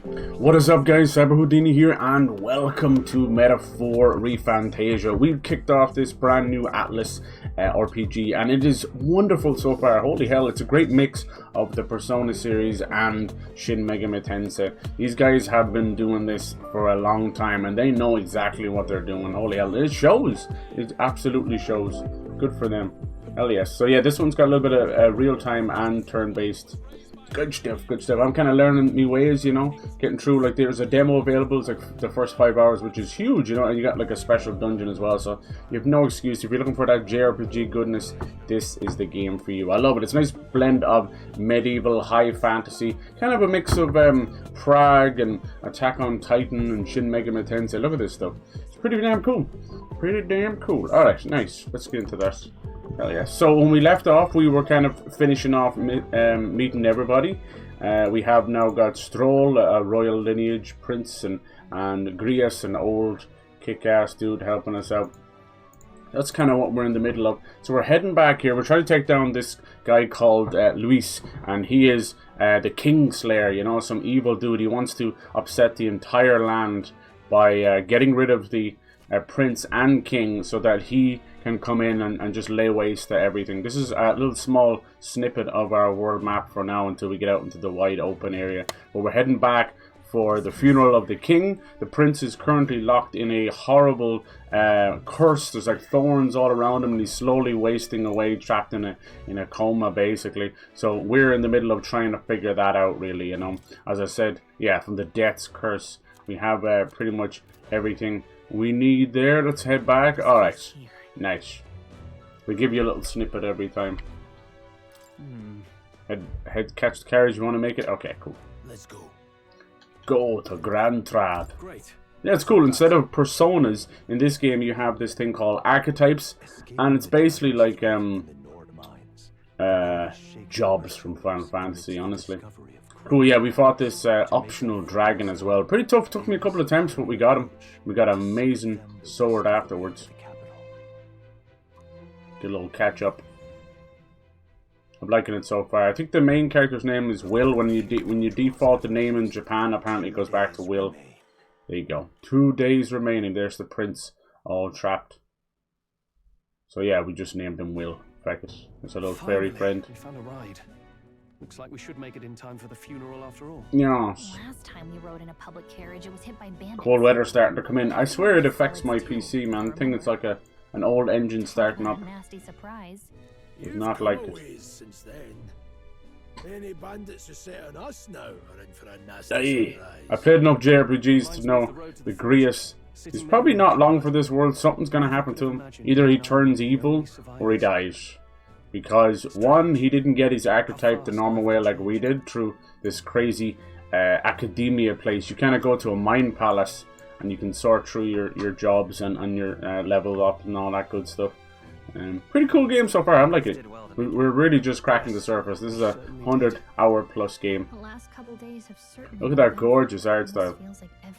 What is up, guys? Cyber Houdini here, and welcome to Metaphor Refantazio. We've kicked off this brand new Atlas RPG, and it is wonderful so far. Holy hell, it's a great mix of the Persona series and Shin Megami Tensei. These guys have been doing this for a long time, and they know exactly what they're doing. Holy hell, it shows. It absolutely shows. Good for them. Hell yes. So yeah, this one's got a little bit of real-time and turn-based. Good stuff, good stuff. I'm kind of learning me ways, you know, getting through. Like, there's a demo available. It's like the first 5 hours, which is huge, you know, and you got like a special dungeon as well, so you have no excuse. If you're looking for that JRPG goodness, this is the game for you. I love it. It's a nice blend of medieval, high fantasy, kind of a mix of Prague and Attack on Titan and Shin Megami Tensei. Look at this stuff. It's pretty damn cool. Pretty damn cool. Alright, nice. Let's get into that. Hell yeah. So when we left off, we were kind of finishing off meeting everybody. We have now got Stroll, a royal lineage prince, and GRIUS, an old kick-ass dude helping us out. That's kind of what we're in the middle of. So we're heading back here. We're trying to take down this guy called Luis, and he is the Kingslayer, you know, some evil dude. He wants to upset the entire land by getting rid of the prince and king so that he can come in and just lay waste to everything. This is a little small snippet of our world map for now until we get out into the wide open area. But we're heading back for the funeral of the king. The prince is currently locked in a horrible curse. There's like thorns all around him, and he's slowly wasting away, trapped in a coma basically. So we're in the middle of trying to figure that out, really, you know. As I said, yeah, from the death's curse, we have pretty much everything we need there. Let's head back. Alright. Nice. We give you a little snippet every time. Head catch the carriage. You want to make it? Okay, cool. Let's go. Go to Grand Trad. Great. Yeah, it's cool. Instead of personas, in this game you have this thing called archetypes, and it's basically like jobs from Final Fantasy, honestly. Cool, yeah, we fought this optional dragon as well. Pretty tough. Took me a couple of attempts, but we got him. We got an amazing sword afterwards. Get a little catch up. I'm liking it so far. I think the main character's name is Will. When you default the name in Japan, apparently it goes back to Will. There you go. 2 days remaining. There's the prince, all trapped. So yeah, we just named him Will. Feck it. It's a little fairy friend. We found a ride. Looks like we should make it in time for the funeral after all. Yes. Last time we rode in a public carriage, it was hit by bandits. Cold weather starting to come in. I swear it affects my PC, man. I think it's like an old engine starting up. Nasty surprise. It's not like it. Since then. Any bandits are set on us now are in for a nasty surprise. I played enough JRPGs to know the GRIUS is probably not long for this world. Something's gonna happen to him. Either he turns evil or he dies. Because one, he didn't get his archetype the normal way like we did through this crazy academia place. You kind of go to a mind palace and you can sort through your jobs and your level up and all that good stuff. Pretty cool game so far. I'm liking it. We're really just cracking the surface. This is a 100-hour-plus game. The last couple days have certainly Look at that gorgeous art style.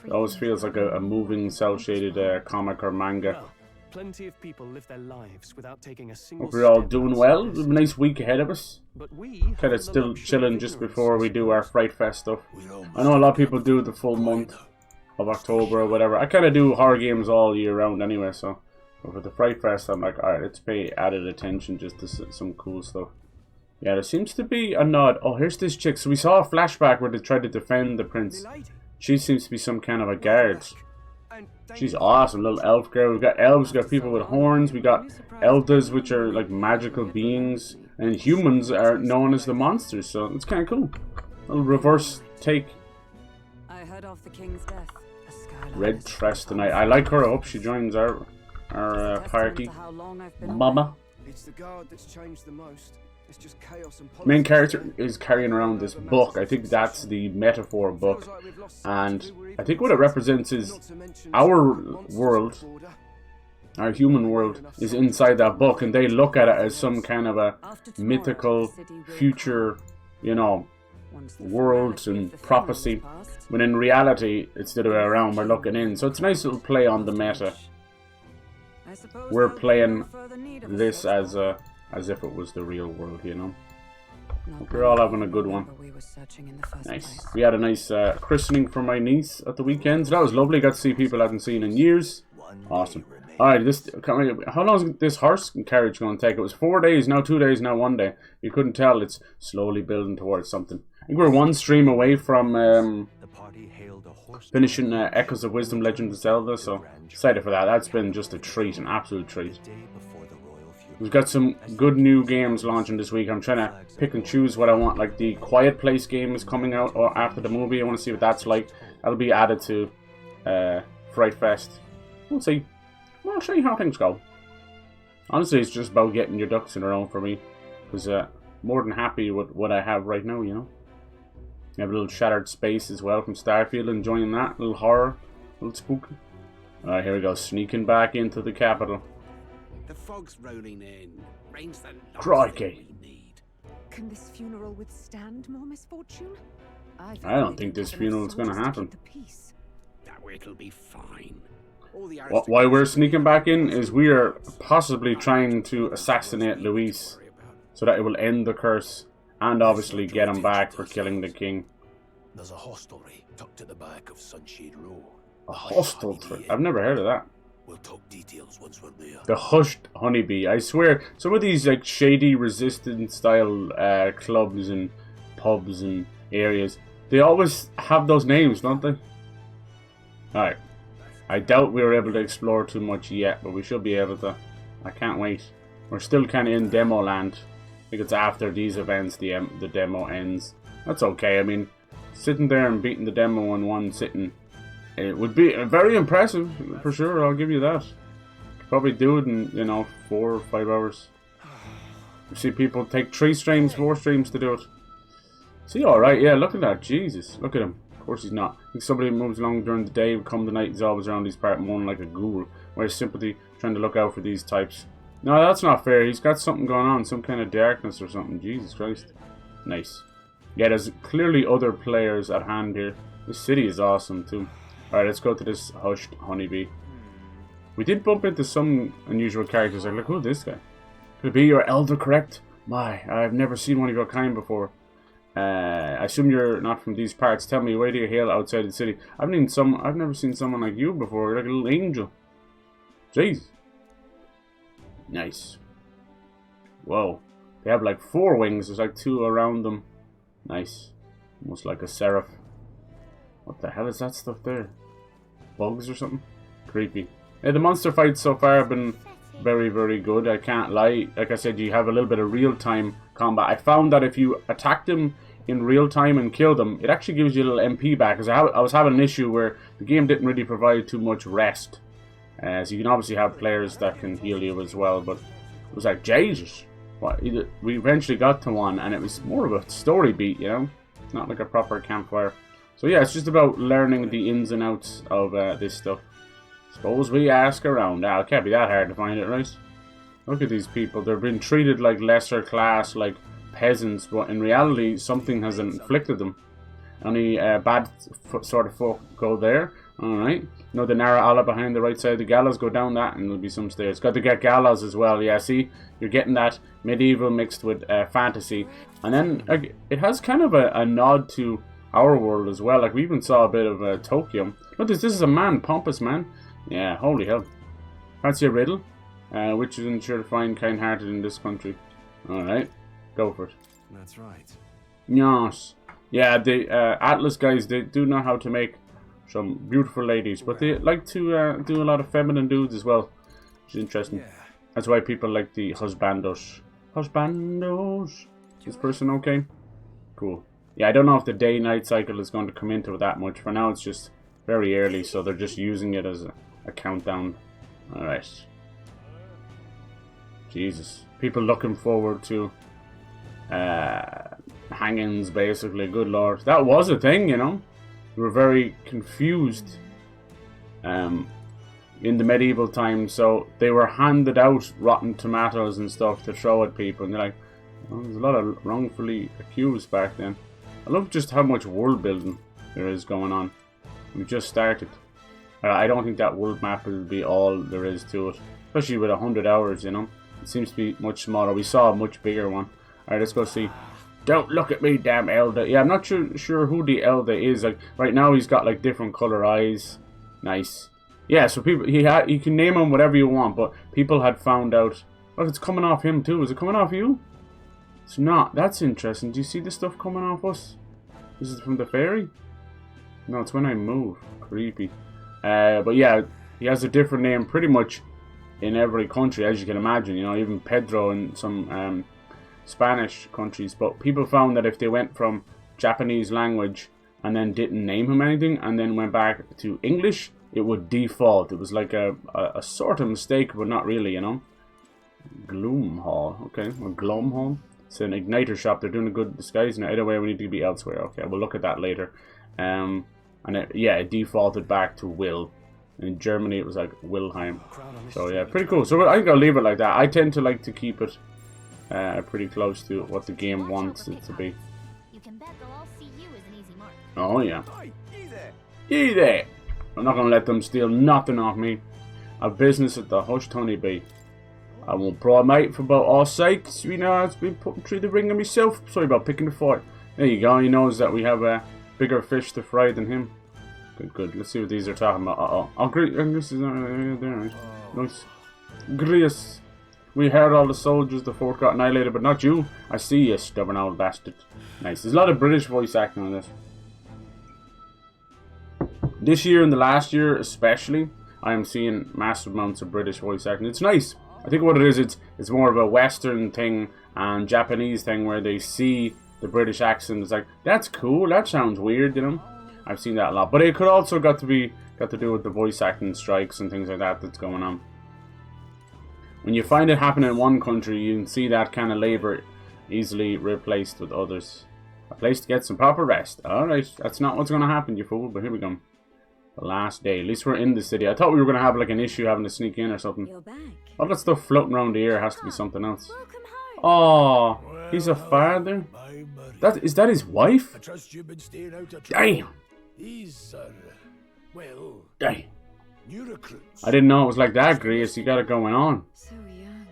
It always feels like a moving, cel-shaded comic or manga. Plenty of people live their lives without taking a single Hope we're all step doing outside well. We have a nice week ahead of us. But we Kind of still chilling just before we do our Fright Fest stuff. I know a lot of people do the full month of October or whatever. I kind of do horror games all year round anyway, so but for the Fright Fest I'm like, alright, let's pay added attention just to some cool stuff. Yeah, there seems to be a nod. Oh, here's this chick. So we saw a flashback where they tried to defend the prince. She seems to be some kind of a guard. She's awesome, little elf girl. We've got elves, we've got people with horns, we got elders, which are like magical beings, and humans are known as the monsters, so it's kind of cool. A little reverse take. I heard of the king's death. Red Tress tonight. I like her. I hope she joins our party. Mama. It's the guard that's changed the most. It's just chaos and politics. Main character is carrying around this book. I think that's the Metaphor book, and I think what it represents is our world, our human world, is inside that book, and they look at it as some kind of a mythical future, you know, world and prophecy, when in reality it's the other way around. We're looking in, so it's a nice little play on the meta. We're playing this as if it was the real world, you know. Not We're all having a good one. remember we were searching in the first Nice. place. We had a nice christening for my niece at the weekend. So that was lovely. Got to see people I hadn't seen in years. Awesome. Alright, how long is this horse carriage going to take? It was 4 days, now 2 days, now 1 day. You couldn't tell. It's slowly building towards something. I think we're one stream away from finishing Echoes of Wisdom Legend of Zelda. So excited for that. That's been just a treat, an absolute treat. We've got some good new games launching this week. I'm trying to pick and choose what I want. Like the Quiet Place game is coming out or after the movie. I want to see what that's like. That'll be added to Fright Fest. We'll see. We'll see how things go. Honestly, it's just about getting your ducks in a row for me. Because more than happy with what I have right now, you know. You have a little Shattered Space as well from Starfield. Enjoying that. A little horror. A little spooky. Alright, here we go. Sneaking back into the capital. The fog's rolling in. Rain's the last Crikey. thing we need. Can this funeral withstand more misfortune? I don't think this funeral is going to happen. That it'll be fine. All the Why we're sneaking back in is we are possibly trying to assassinate Luis so that it will end the curse and obviously get him back for killing the king. There's a hostelry tucked at the back of Sunshade Row. A hostelry? I've never heard of that. We'll talk details once we're there. The Hushed Honeybee. I swear, some of these like shady resistance style clubs and pubs and areas, they always have those names, don't they? Alright. I doubt we were able to explore too much yet, but we should be able to. I can't wait. We're still kind of in demo land. I think it's after these events the demo ends. That's okay. I mean, sitting there and beating the demo in one sitting, it would be very impressive for sure. I'll give you that. Probably do it in 4 or 5 hours. You see people take 3 streams, 4 streams to do it. See, all right, yeah. Look at that, Jesus. Look at him. Of course he's not. I think somebody moves along during the day, come the night, he's always around these parts moaning like a ghoul. Whereas sympathy, trying to look out for these types. No, that's not fair. He's got something going on, some kind of darkness or something. Jesus Christ. Nice. Yeah, there's clearly other players at hand here. This city is awesome too. Alright, let's go to this Hushed Honeybee. We did bump into some unusual characters. Like, look, who's this guy? Could it be your elder, correct? My, I've never seen one of your kind before. I assume you're not from these parts. Tell me, where do you hail outside the city? I've never seen someone like you before. You're like a little angel. Jeez. Nice. Whoa. They have like 4 wings. There's like 2 around them. Nice. Almost like a seraph. What the hell is that stuff there? Bugs or something? Creepy. Yeah, the monster fights so far have been very, very good. I can't lie. Like I said, you have a little bit of real-time combat. I found that if you attack them in real time and kill them, it actually gives you a little MP back. Because I was having an issue where the game didn't really provide too much rest. So you can obviously have players that can heal you as well. But it was like, Jesus. What? We eventually got to one, and it was more of a story beat, you know? Not like a proper campfire. So yeah, it's just about learning the ins and outs of this stuff. Suppose we ask around. It can't be that hard to find it, right? Look at these people. They're being treated like lesser class, like peasants, but in reality, something has inflicted them. Only bad sort of folk go there. Alright. The narrow alley behind the right side of the gallows. Go down that and there'll be some stairs. Got to get gallows as well. Yeah, see? You're getting that medieval mixed with fantasy. And then it has kind of a nod to our world as well. Like we even saw a bit of Tokyo. Look, this is a man. Pompous man. Yeah, holy hell. Fancy a riddle? Which isn't sure to find kind-hearted in this country. Alright. Go for it. That's right. Yes. Yeah, the Atlas guys, they do know how to make some beautiful ladies, but they like to do a lot of feminine dudes as well, which is interesting. Yeah. That's why people like the husbandos. Husbandos. Is this person okay? Cool. Yeah, I don't know if the day-night cycle is going to come into it that much. For now, it's just very early, so they're just using it as a countdown. Alright. Jesus. People looking forward to hangings, basically. Good lord. That was a thing, you know. We were very confused in the medieval times, so they were handed out rotten tomatoes and stuff to throw at people, and they're like, well, there's a lot of wrongfully accused back then. I love just how much world building there is going on. We just started. I don't think that world map will be all there is to it, especially with 100 hours, you know. It seems to be much smaller. We saw a much bigger one. Alright, let's go see. Don't look at me, damn elder. Yeah, I'm not sure who the elder is. Like right now, he's got like different color eyes. Nice. Yeah, so people you can name him whatever you want, but people had found out. Look, it's coming off him too. Is it coming off you? It's not. That's interesting. Do you see the stuff coming off us? This is from the fairy? No, it's when I move. Creepy. But yeah, he has a different name pretty much in every country, as you can imagine. You know, even Pedro in some Spanish countries. But people found that if they went from Japanese language and then didn't name him anything and then went back to English, it would default. It was like a sort of mistake, but not really, you know. Gloom Hall. Okay, or Glom Hall. It's an igniter shop. They're doing a good disguise now. Either way, we need to be elsewhere. Okay, we'll look at that later. And it defaulted back to Will. In Germany, it was like Wilhelm. So yeah, pretty cool. So I think I'll leave it like that. I tend to like to keep it pretty close to what the game wants it to be. You can bet they'll all see you as an easy mark. Oh yeah. You there. I'm not gonna let them steal nothing off me. I've business at the Hushed Honeybee. I won't pry, mate, for about our sakes. You know, I've been putting through the ringer myself. Sorry about picking the fight. There you go. He knows that we have bigger fish to fry than him. Good, good. Let's see what these are talking about. Oh, GRIUS is there. Nice. GRIUS. We heard all the soldiers the fort got annihilated, but not you. I see you, stubborn old bastard. Nice. There's a lot of British voice acting on this. This year and the last year especially, I am seeing massive amounts of British voice acting. It's nice. I think what it is, it's more of a Western thing and Japanese thing where they see the British accent. It's like, that's cool, that sounds weird, you know. I've seen that a lot. But it could also got to do with the voice acting strikes and things like that that's going on. When you find it happen in one country, you can see that kind of labour easily replaced with others. A place to get some proper rest. Alright, that's not what's going to happen, you fool, but here we go. The last day. At least we're in the city. I thought we were going to have like an issue having to sneak in or something. You're back. All that stuff floating around the air has to be something else. Welcome home. Oh, he's a father? Is that his wife? I trust you've been staying out of trouble. Damn. These are, well, Damn. new recruits. I didn't know it was like that, GRIUS. You got it going on. So young.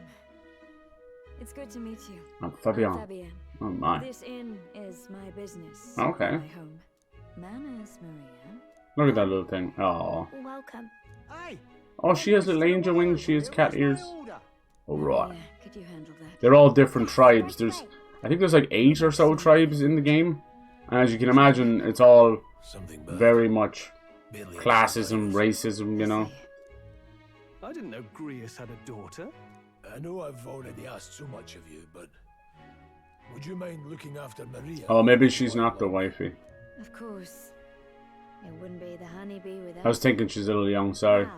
It's good to meet you. I'm Fabian. I'm Fabian. Oh my. This inn is my business. Okay. My home. Manners, Maria. Look at that little thing. Oh. Welcome. Oh, she has little angel wings. She has cat ears. Alright. Yeah, could you handle that? They're all different tribes. I think there's like 8 or so tribes in the game. And as you can imagine, it's all very much classism, racism, you know. I didn't know GRIUS had a daughter. I know I've already asked so much of you, but would you mind looking after Maria? Oh, maybe she's not the wifey. Of course. It wouldn't be the honeybee without. I was thinking she's a little young, sorry. Wow.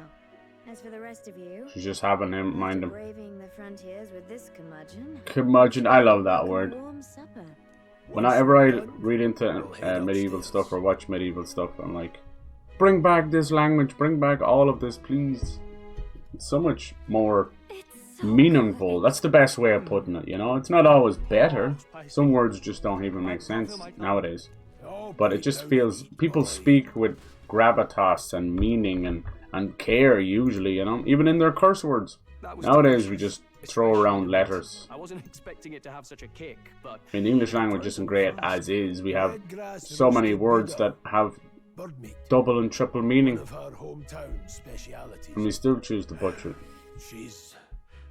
As for the rest of you, She's just having him mind him. braving the frontiers with this curmudgeon. Curmudgeon, I love that word. Warm supper. Whenever I read into medieval stuff or watch medieval stuff, I'm like, bring back this language, bring back all of this, please. It's so much more It's so meaningful. That's the best way of putting it, you know? It's not always better. Some words just don't even make sense nowadays. But it just feels, people speak with gravitas and meaning and care usually, you know? Even in their curse words. Nowadays we just throw around letters. I wasn't expecting it to have such a kick, but I mean, the English language isn't great as is. We have so many words that have double and triple meaning. One of her hometown specialities. And we still choose to butcher it. She's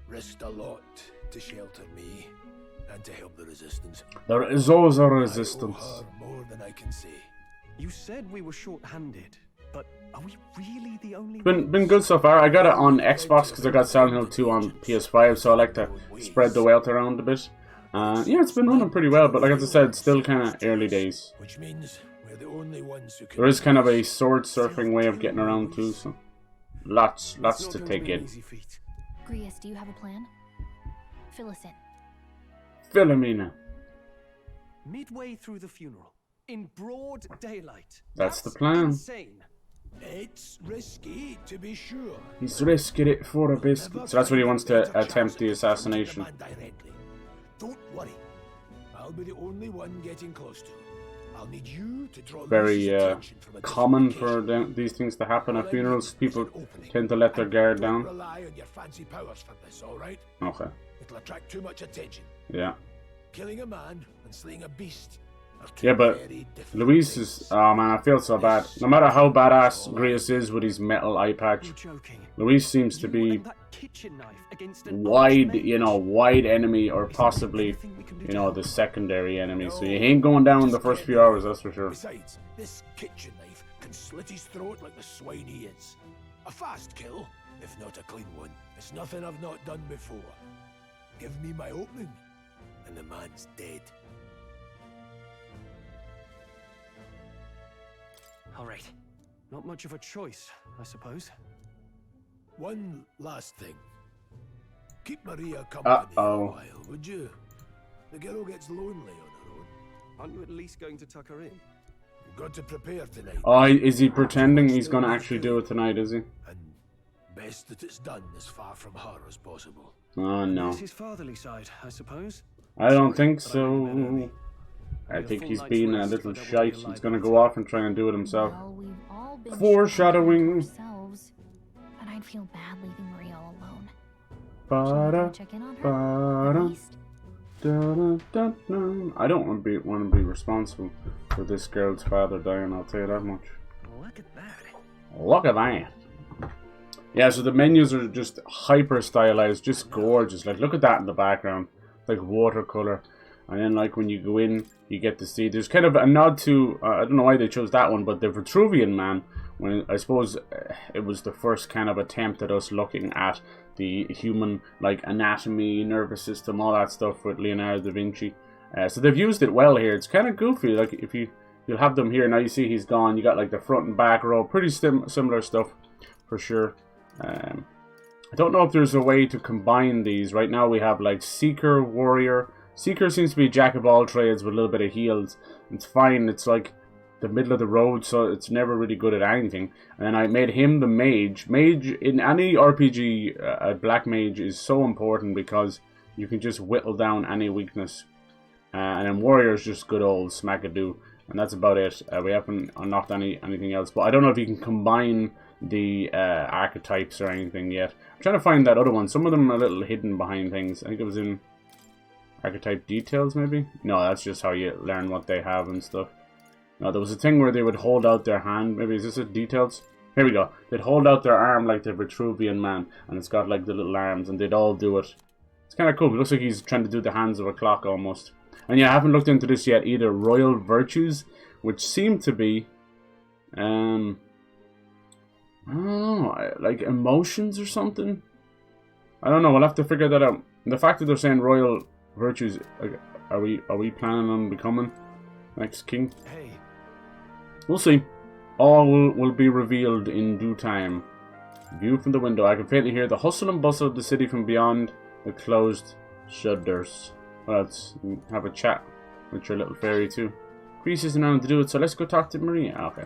risked a lot to shelter me and to help the resistance. There is always a I resistance. owe her more than I can say. you said we were short-handed. But are we really the only Been good so far. I got it on Xbox because I got Silent Hill 2 on PS5, so I like to spread the wealth around a bit. Yeah, it's been running pretty well, but like as I said, still kind of early days. Which means we're the only ones who can. There is kind of a sword surfing way of getting around too, so lots to take in. GRIUS, do you have a plan? Fill us in. Philomena. midway through the funeral, in broad daylight? That's the plan. Insane. It's risky, to be sure. He's risking it for a biscuit. So that's when he wants to attempt the assassination. Don't worry. I'll be the only one getting close to. I'll need you to draw Very attention from a common distant for these things to happen at funerals. People tend to let their guard Don't down. rely on your fancy powers for this, all right? Okay. It'll attract too much attention. Yeah. Killing a man and slaying a beast are two Yeah, but very different Luis things. is... Oh man, I feel so bad. No matter how badass GRIUS is with his metal eye patch, You're joking. Luis seems to You be and that kitchen knife against an wide, archmage? you know, wide enemy, or Is there possibly, anything we can do you to know, help? the secondary enemy. So you ain't going down the first few hours, that's for sure. Besides, this kitchen knife can slit his throat like the swine he is. A fast kill, if not a clean one. It's nothing I've not done before. Give me my opening, and the man's dead. All right. Not much of a choice, I suppose. One last thing. Keep Maria company for a while, would you? The girl gets lonely on her own. Aren't you at least going to tuck her in? You've got to prepare tonight. Oh, is he pretending he's gonna actually do it tonight, is he? And best that it's done as far from her as possible. Oh no. It's his fatherly side, I suppose. I don't think But I went to bed so. early. I think he's Full being a night's little rest, but I won't shite. be He's gonna alive go off and try and do it himself. Well, we've all been Foreshadowing. struggling ourselves, but I'd feel bad leaving Maria all alone. Ba-da, Check in on her, ba-da, at least. da-da-da-da. I don't want to be responsible for this girl's father dying, I'll tell you that much. Look at that. Look at that. Yeah, so the menus are just hyper stylized, just gorgeous. Like, look at that in the background. Like watercolor. And then, like, when you go in, you get to see... There's kind of a nod to... I don't know why they chose that one, but the Vitruvian Man, when I suppose it was the first kind of attempt at us looking at the human, like, anatomy, nervous system, all that stuff with Leonardo da Vinci. So they've used it well here. It's kind of goofy. Like, if you'll have them here. Now you see he's gone. You got, like, the front and back row. Pretty similar stuff, for sure. I don't know if there's a way to combine these. Right now we have, like, Seeker, Warrior... Seeker seems to be jack of all trades with a little bit of heals. It's fine. It's like the middle of the road, so it's never really good at anything. And then I made him the mage. Mage in any RPG, a black mage is so important because you can just whittle down any weakness. And then warrior is just good old smackadoo, and that's about it. We haven't unlocked anything else, but I don't know if you can combine the archetypes or anything yet. I'm trying to find that other one. Some of them are a little hidden behind things. I think it was in Archetype details, maybe? No, that's just how you learn what they have and stuff. No, there was a thing where they would hold out their hand. Maybe, is this it? Details? Here we go. They'd hold out their arm like the Vitruvian Man, and it's got like the little arms, and they'd all do it. It's kind of cool. It looks like he's trying to do the hands of a clock almost. And yeah, I haven't looked into this yet either. Royal Virtues, which seem to be, I don't know, like emotions or something? I don't know. We'll have to figure that out. And the fact that they're saying Royal Virtues, are we planning on becoming next king? Hey. We'll see. All will be revealed in due time. View from the window. I can faintly hear the hustle and bustle of the city from beyond the closed shutters. Well, let's have a chat with your little fairy too. Grease isn't around to do it, so let's go talk to Maria. Okay.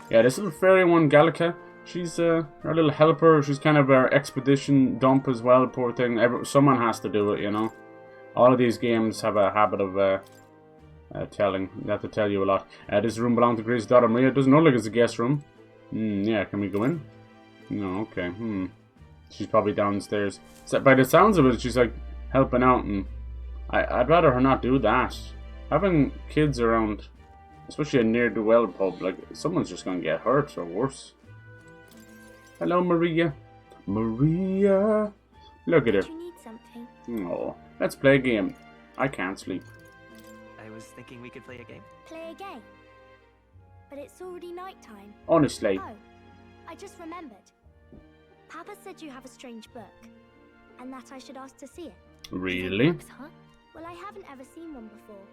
Yeah, this little fairy one, Gallica, she's our little helper. She's kind of our expedition dump as well, poor thing. Someone has to do it, you know. All of these games have a habit of telling. They have to tell you a lot. This room belongs to Grace's daughter Maria. It doesn't look like it's a guest room. Yeah, can we go in? No, okay. She's probably downstairs. So, by the sounds of it, she's like helping out, and I'd rather her not do that. Having kids around, especially a near-do-well pub, like someone's just gonna get hurt or worse. Hello, Maria. Maria, look at her. Do you need something? Oh, let's play a game. I can't sleep. I was thinking we could play a game. Play a game? But it's already nighttime. Honestly. Oh, I just remembered. Papa said you have a strange book, and that I should ask to see it. Really? Books, huh? Well, I haven't ever seen one before,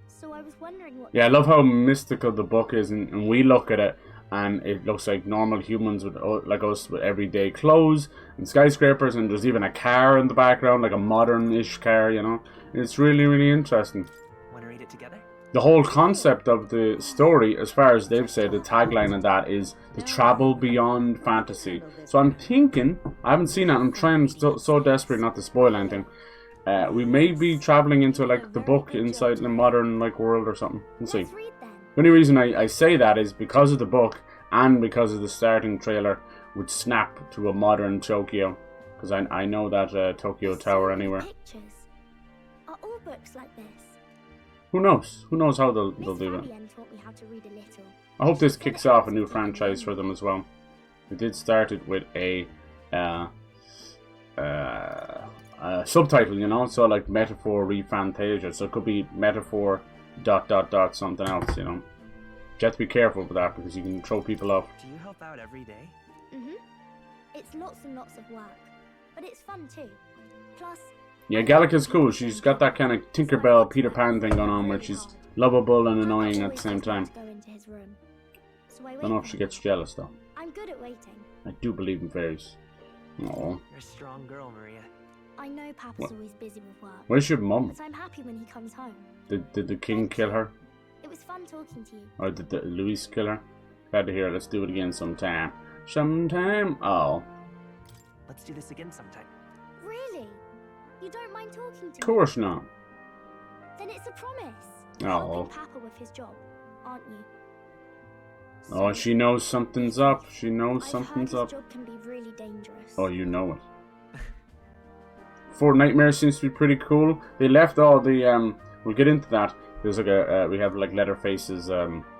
so I was wondering what... Yeah, I love how mystical the book is, and we look at it, and it looks like normal humans with, like us, with everyday clothes and skyscrapers, and there's even a car in the background, like a modern-ish car, you know. It's really, really interesting. Want to read it together? The whole concept of the story, as far as they've said, the tagline of that is to travel beyond fantasy. So I'm thinking, I haven't seen it, I'm trying so desperately not to spoil anything. We may be traveling into like the book inside the modern like world or something. We'll see. Let's read then. The only reason I say that is because of the book and because of the starting trailer would snap to a modern Tokyo. Because I know that Tokyo Tower anywhere. Pictures. Are all books like this. Who knows? Who knows how they'll Miss do it. Fabienne taught me how to read a little. I hope this kicks off a new franchise for them as well. We did start it with a subtitle, you know, so like Metaphor Refantazio. So it could be Metaphor ... something else, you know. You have to be careful with that because you can throw people off. Do you help out every day? It's lots and lots of work, but it's fun too. Plus, Yeah, Gallica's cool. She's got that kind of Tinkerbell Peter Pan thing going on where she's lovable and annoying at the same time. Don't know if she gets jealous though. I'm good at waiting. I do believe in fairies. Oh. You're a strong girl, Maria. I know Papa's always busy with work. Where's your mum? But I'm happy when he comes home. Did the king kill her? It was fun talking to you. Or did Luis kill her? Glad to hear it. Let's do it again sometime. Sometime? Oh. Let's do this again sometime. Really? You don't mind talking to me? Of course not. Then it's a promise. Oh. Helping Papa with his job, aren't you? Oh, she knows something's up. She knows I've something's heard up. his job can be really dangerous. Oh, you know it. Fort Nightmare seems to be pretty cool. They left all the we'll get into that. There's like a we have like Leatherface's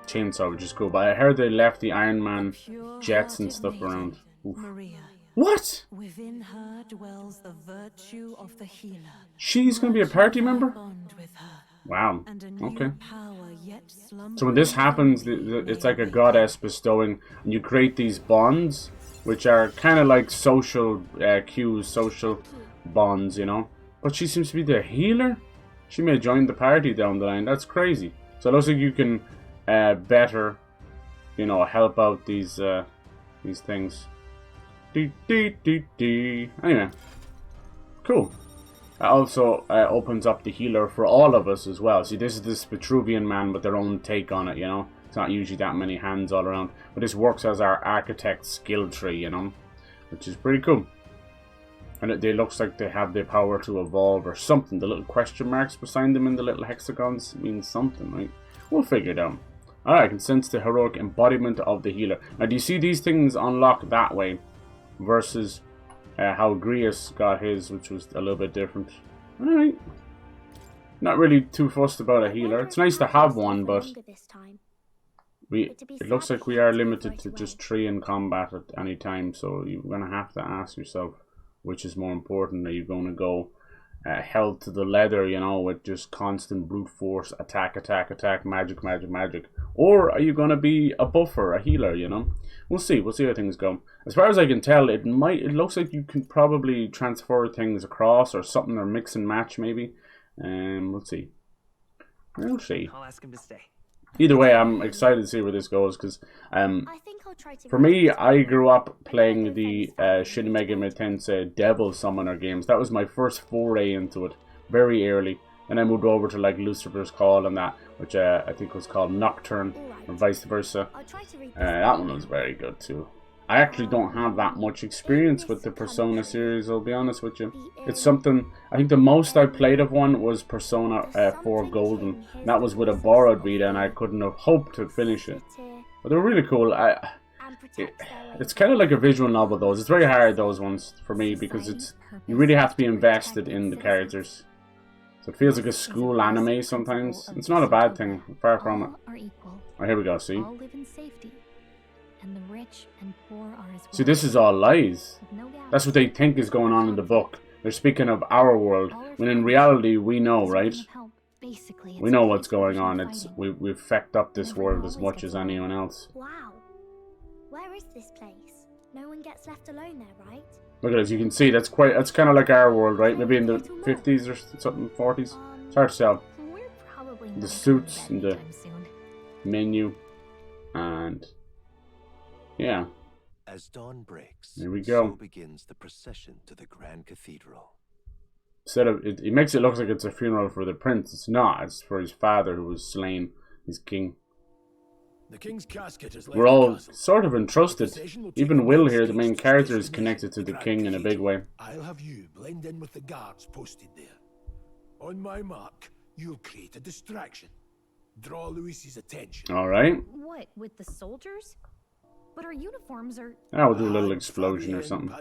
chainsaw, which is cool. But I heard they left the Iron Man jets and stuff around. Oof. Maria. What? Within her dwells the virtue of the healer. She's gonna be a party member? Bond with her. Wow. And a new Okay. power yet So when this happens, it's like a goddess bestowing, and you create these bonds, which are kind of like social cues, social bonds, you know. But she seems to be the healer. She may join the party down the line. That's crazy. So it looks like you can better, you know, help out these things. Anyway, cool. Also opens up the healer for all of us as well. See, this is this Petruvian man with their own take on it, you know. It's not usually that many hands all around. But this works as our architect skill tree, you know. Which is pretty cool. And it looks like they have the power to evolve or something. The little question marks beside them in the little hexagons means something, right? We'll figure it out. Alright, I can sense the heroic embodiment of the healer. Now, do you see these things unlock that way? Versus how GRIUS got his, which was a little bit different. Alright. Not really too fussed about a healer. It's nice to have one, but it looks like we are limited to just 3 in combat at any time. So you're going to have to ask yourself, which is more important? Are you going to go held to the leather, you know, with just constant brute force, attack, attack, attack, magic, magic, magic? Or are you going to be a buffer, a healer, you know? We'll see. We'll see how things go. As far as I can tell, it looks like you can probably transfer things across or something, or mix and match maybe. We'll see. We'll see. I'll ask him to stay. Either way, I'm excited to see where this goes, because I think I'll try to for me, I grew up playing the Shin Megami Tensei Devil Summoner games. That was my first foray into it, very early. And I moved over to like Lucifer's Call and that, which I think was called Nocturne, and vice versa. That one was very good too. I actually don't have that much experience with the Persona series, I'll be honest with you. It's something, I think the most I played of one was Persona 4 Golden. That was with a borrowed Vita, and I couldn't have hoped to finish it. But they were really cool. It's kind of like a visual novel, those. It's very hard, those ones, for me, because you really have to be invested in the characters. So it feels like a school anime sometimes. It's not a bad thing, far from it. Oh, here we go, see? All live in safety, and the rich and poor are as well. See, this is all lies. That's what they think is going on in the book. They're speaking of our world, when in reality we know, right? We know what's going on. We've fecked up this world as much as anyone else. Wow. Where is this place? No one gets left alone there, right? Look at it, as you can see, that's kind of like our world, right? Maybe in the 50s or something, 40s. It's hard to tell. The suits and the menu, and yeah. As dawn breaks, here we go. So begins the procession to the Grand Cathedral. Instead of it makes it look like it's a funeral for the prince. It's not. It's for his father who was slain, his king. The king's casket is We're all sort of entrusted. Even Will here, the main character, is connected to the king in a big way. I'll have you blend in with the guards posted there. On my mark, you'll create a distraction. Draw Luis's attention. Alright. What, with the soldiers? But our uniforms are... I'll do a little explosion or something.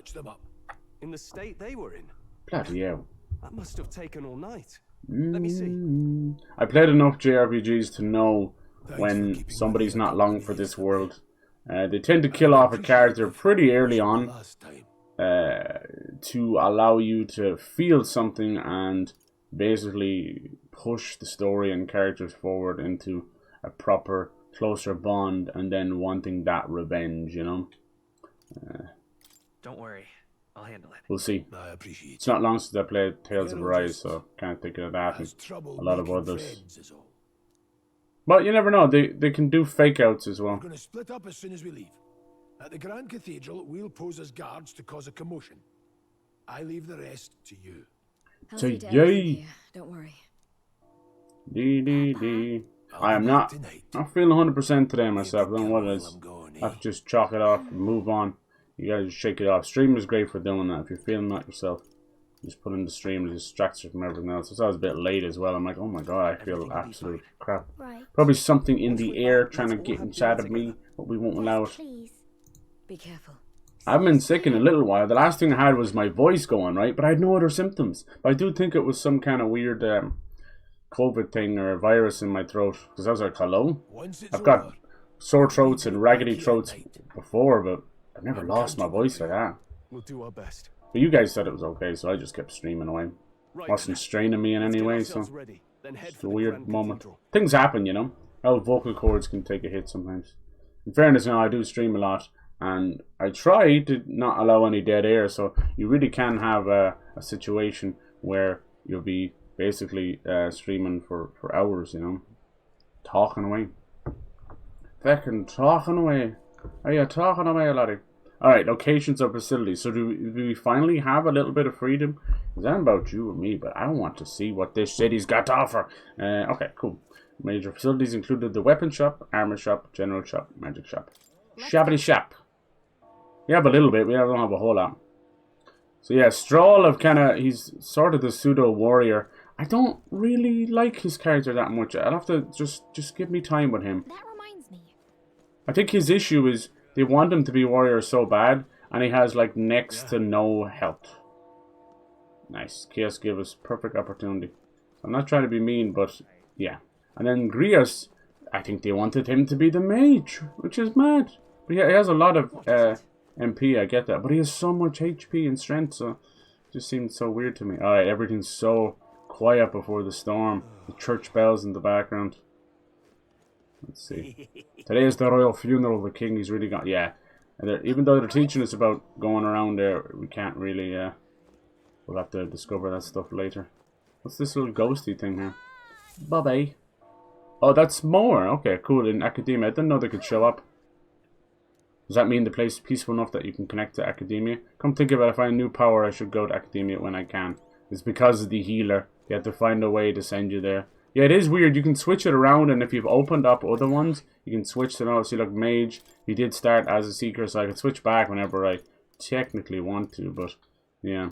In the state they were in. Bloody hell. That must have taken all night. Let me see. I played enough JRPGs to know when somebody's not long for this world. They tend to kill off a character pretty early on to allow you to feel something and basically push the story and characters forward into a proper, closer bond, and then wanting that revenge, you know? Don't worry, I'll handle it. We'll see. I appreciate It's not long since I played Tales of Arise, so can't think of that and a lot of others. But you never know, they can do fake outs as well. We're going to split up as soon as we leave. At the Grand Cathedral, we'll pose as guards to cause a commotion. I leave the rest to you. So yay! Don't worry. I am not feeling 100% today myself. I don't know what it is. I have to just chalk it off and move on. You gotta just shake it off. Stream is great for doing that. If you're feeling that yourself, just put in the stream. It distracts you from everything else. It's always a bit late as well. I'm like, oh my god, I feel absolute crap. Probably something in the air trying to get inside of me, but we won't allow it. Be careful. I haven't been sick in a little while. The last thing I had was my voice going, right? But I had no other symptoms. But I do think it was some kind of weird COVID thing or a virus in my throat. Because I was like, hello? I've got sore throats and raggedy throats before, but I've never lost my voice like that. We'll do our best. But you guys said it was okay, so I just kept streaming away. Wasn't straining me in any way, so it's a weird moment. Things happen, you know. How vocal cords can take a hit sometimes. In fairness, now I do stream a lot, and I try to not allow any dead air, so you really can have a situation where you'll be basically streaming for hours, you know. Talking away. Fucking talking away. Are you talking away, laddie? Alright, locations or facilities. So do we finally have a little bit of freedom? Is that about you or me? But I want to see what this city's got to offer. Okay, cool. Major facilities included the weapon shop, armor shop, general shop, magic shop. Shabbity shop. We have a little bit. We don't have a whole lot. So yeah, Stroll he's sort of the pseudo warrior. I don't really like his character that much. I'll have to just give me time with him. That reminds me. I think his issue is they want him to be warrior so bad, and he has like next to no health. Nice. Chaos gave us perfect opportunity. I'm not trying to be mean, but yeah. And then GRIUS, I think they wanted him to be the mage, which is mad. But yeah, he has a lot of MP, I get that. But he has so much HP and strength, so it just seems so weird to me. Alright, everything's so quiet before the storm. The church bells in the background. Let's see. Today is the royal funeral of the king. He's really got... Yeah. Even though they're teaching us about going around there, we can't really... we'll have to discover that stuff later. What's this little ghosty thing here? Bye-bye. Oh, that's more. Okay, cool. In Academia. I didn't know they could show up. Does that mean the place is peaceful enough that you can connect to Academia? Come think about it. If I have new power, I should go to Academia when I can. It's because of the healer. They have to find a way to send you there. Yeah, it is weird. You can switch it around, and if you've opened up other ones, you can switch to now. See, look, mage. He did start as a seeker, so I can switch back whenever I technically want to, but yeah.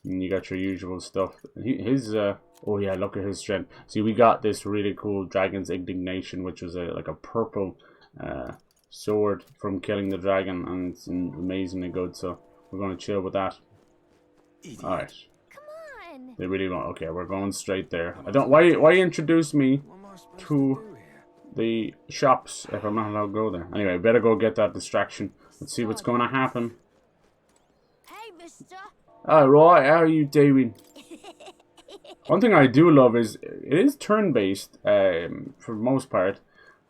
And you got your usual stuff. Oh yeah, look at his strength. See, we got this really cool Dragon's Indignation, which was like a purple sword from killing the dragon, and it's amazingly good, so we're going to chill with that. Alright. They really want... Okay, we're going straight there. I don't... Why introduce me to the shops if I'm not allowed to go there? Anyway, better go get that distraction. Let's see what's going to happen. Hey, mister. Alright, how are you doing? One thing I do love is it is turn-based for the most part,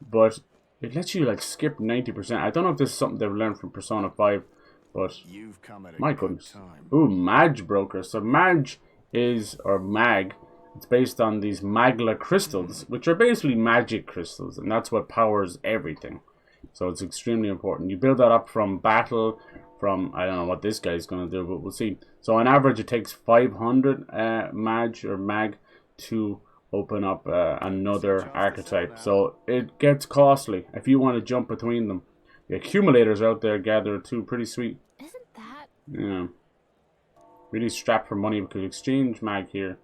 but it lets you like skip 90%. I don't know if this is something they've learned from Persona 5, but my goodness. Ooh, Mage Broker. So Mage is, or Mag, it's based on these Magla crystals, which are basically magic crystals, and that's what powers everything. So it's extremely important. You build that up from battle, from, I don't know what this guy's going to do, but we'll see. So on average it takes 500 Mag to open up another archetype. So it gets costly if you want to jump between them. The accumulators out there gather too, pretty sweet. Isn't that? Yeah. Really strapped for money. We could exchange Mag here.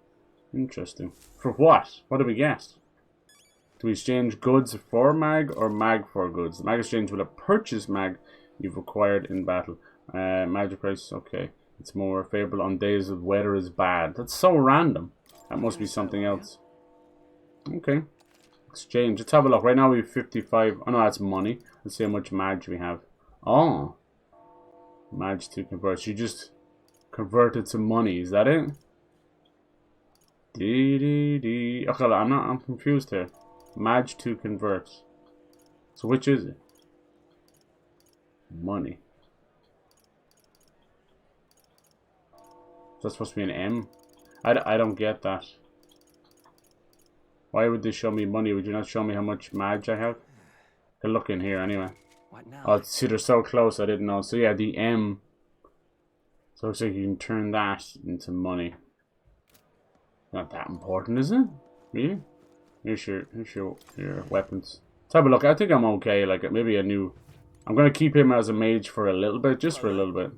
Interesting. For what? What do we get? Do we exchange goods for Mag or Mag for goods? The Mag exchange will purchase Mag you've acquired in battle. Magic price, okay. It's more favorable on days of weather is bad. That's so random. That must be something else. Okay. Exchange. Let's have a look. Right now we have 55. Oh no, that's money. Let's see how much Madge we have. Oh. Madge to convert. You just converted to money. Is that it? Okay, I'm confused here. Madge to convert. So which is it? Money. That's supposed to be an M. I don't get that. Why would they show me money? Would you not show me how much Madge I have? I can look in here anyway. What now? Oh, see, they're so close. I didn't know. So yeah, the M. So it looks like you can turn that into money. Not that important, is it? Really? Here's your weapons. Let's have a look. I think I'm okay. Like maybe a new. I'm gonna keep him as a mage for a little bit, just for a little bit.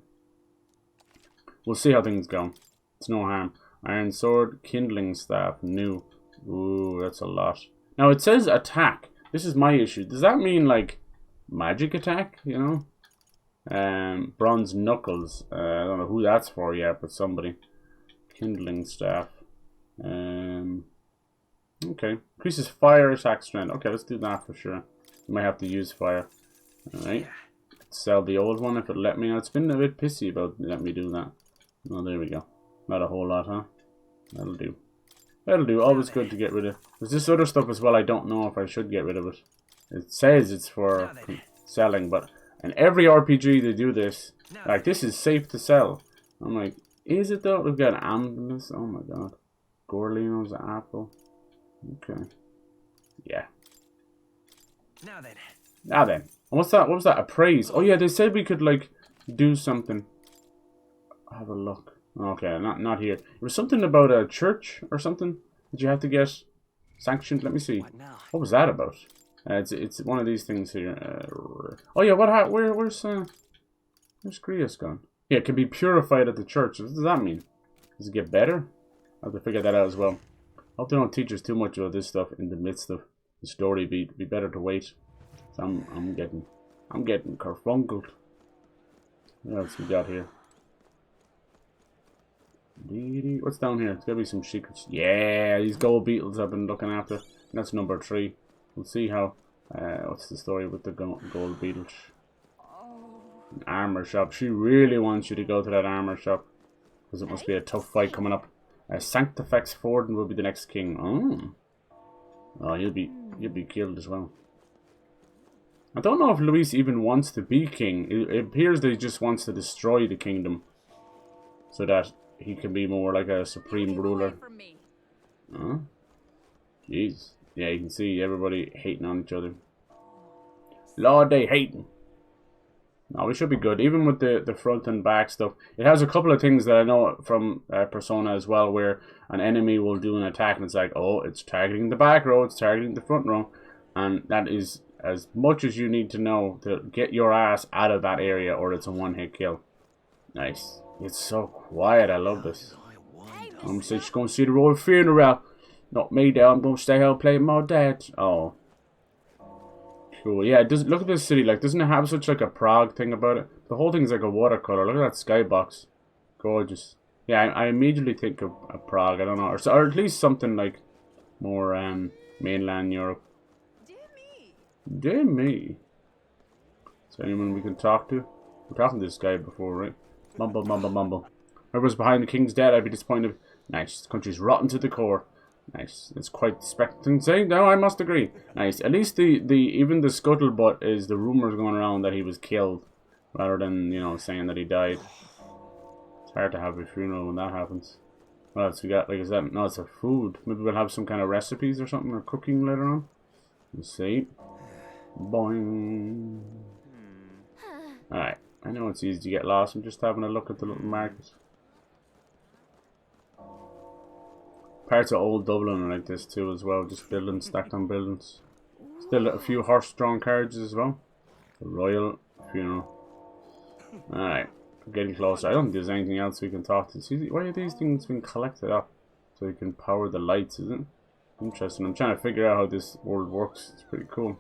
We'll see how things go. It's no harm. Iron sword, kindling staff, new. Ooh, that's a lot. Now it says attack. This is my issue. Does that mean like magic attack? You know? Bronze knuckles. I don't know who that's for yet, but somebody. Kindling staff. Okay. Increases fire attack strength. Okay, let's do that for sure. We might have to use fire. Alright. Sell the old one if it let me. Now, it's been a bit pissy about letting me do that. Oh, there we go. Not a whole lot, huh? That'll do. That'll do. Always good to get rid of. There's this other stuff as well. I don't know if I should get rid of it. It says it's for selling, but in every RPG they do this. Like, this is safe to sell. I'm like, is it though? We've got an ambulance. Oh my god. Gorlino's apple. Okay. Yeah. Now then. What's that? What was that? Appraise. Oh yeah, they said we could like do something. Have a look. Okay, not here. It was something about a church or something that you had to get sanctioned. Let me see. What was that about? It's one of these things here. Oh yeah, where's GRIUS gone? Yeah, it can be purified at the church. What does that mean? Does it get better? I have to figure that out as well. I hope they don't teach us too much about this stuff in the midst of the story. Be better to wait. So I'm getting kerfunkled. What else we got here? What's down here? It's gotta be some secrets. Yeah, these gold beetles I've been looking after. That's number 3. We'll see how. What's the story with the gold beetles? An armor shop. She really wants you to go to that armor shop because it must be a tough fight coming up. Sanctifex Forden will be the next king. Oh, you'll be killed as well. I don't know if Luis even wants to be king. It appears that he just wants to destroy the kingdom so that he can be more like a supreme ruler. Huh? Jeez. Yeah, you can see everybody hating on each other. Lord, they hating. No, we should be good. Even with the front and back stuff. It has a couple of things that I know from Persona as well, where an enemy will do an attack and it's like, oh, it's targeting the back row, it's targeting the front row. And that is as much as you need to know to get your ass out of that area or it's a one-hit kill. Nice. It's so quiet. I love this. I'm just going to see the royal funeral. Not me though. I'm going to stay home playing my dad. Oh. Cool. Yeah, it does. Look at this city. Like, doesn't it have such like a Prague thing about it? The whole thing's like a watercolor. Look at that skybox. Gorgeous. Yeah, I immediately think of Prague. I don't know. Or at least something like more mainland Europe. Dear me. Is there anyone we can talk to? We're talking to this guy before, right? Mumble, mumble, mumble. Whoever's behind the king's dead, I'd be disappointed. Nice. This country's rotten to the core. Nice. It's quite expectancy. No, I must agree. Nice. At least even the scuttlebutt is the rumors going around that he was killed, rather than, you know, saying that he died. It's hard to have a funeral when that happens. What else we got? Like, is that? No, it's a food. Maybe we'll have some kind of recipes or something, or cooking later on. Let's see. Boing. Alright. I know it's easy to get lost. I'm just having a look at the little market. Parts of old Dublin are like this too as well. Just buildings stacked on buildings. Still a few horse-drawn carriages as well. The royal funeral. Alright. We're getting closer. I don't think there's anything else we can talk to. See, why are these things being collected up? So you can power the lights, isn't it? Interesting. I'm trying to figure out how this world works. It's pretty cool.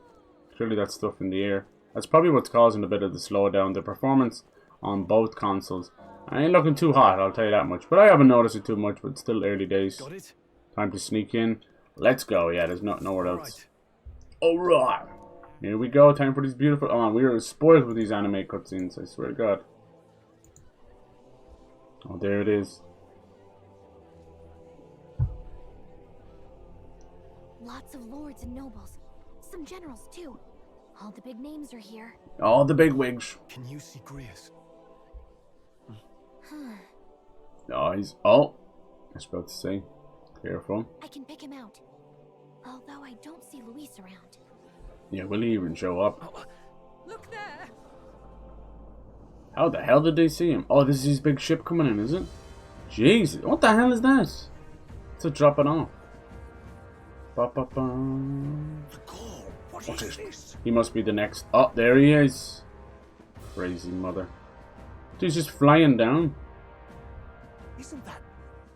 Clearly that stuff in the air. That's probably what's causing a bit of the slowdown. The performance on both consoles. I ain't looking too hot, I'll tell you that much. But I haven't noticed it too much, but it's still early days. Got it? Time to sneak in. Let's go. Yeah, there's nowhere else. Right. Alright. Here we go. Time for these beautiful... Oh, we are spoiled with these anime cutscenes, I swear to God. Oh, there it is. Lots of lords and nobles. Some generals, too. All the big names are here. All the big wigs. Can you see GRIUS? Oh, he's... Oh. I was about to say. Careful. I can pick him out. Although I don't see Luis around. Yeah, will he even show up? Look there! How the hell did they see him? Oh, this is his big ship coming in, is it? Jesus, what the hell is that? It's a dropping off. Ba, ba, ba. What is this? He must be the next. Oh, there he is. Crazy mother. He's just flying down. Isn't that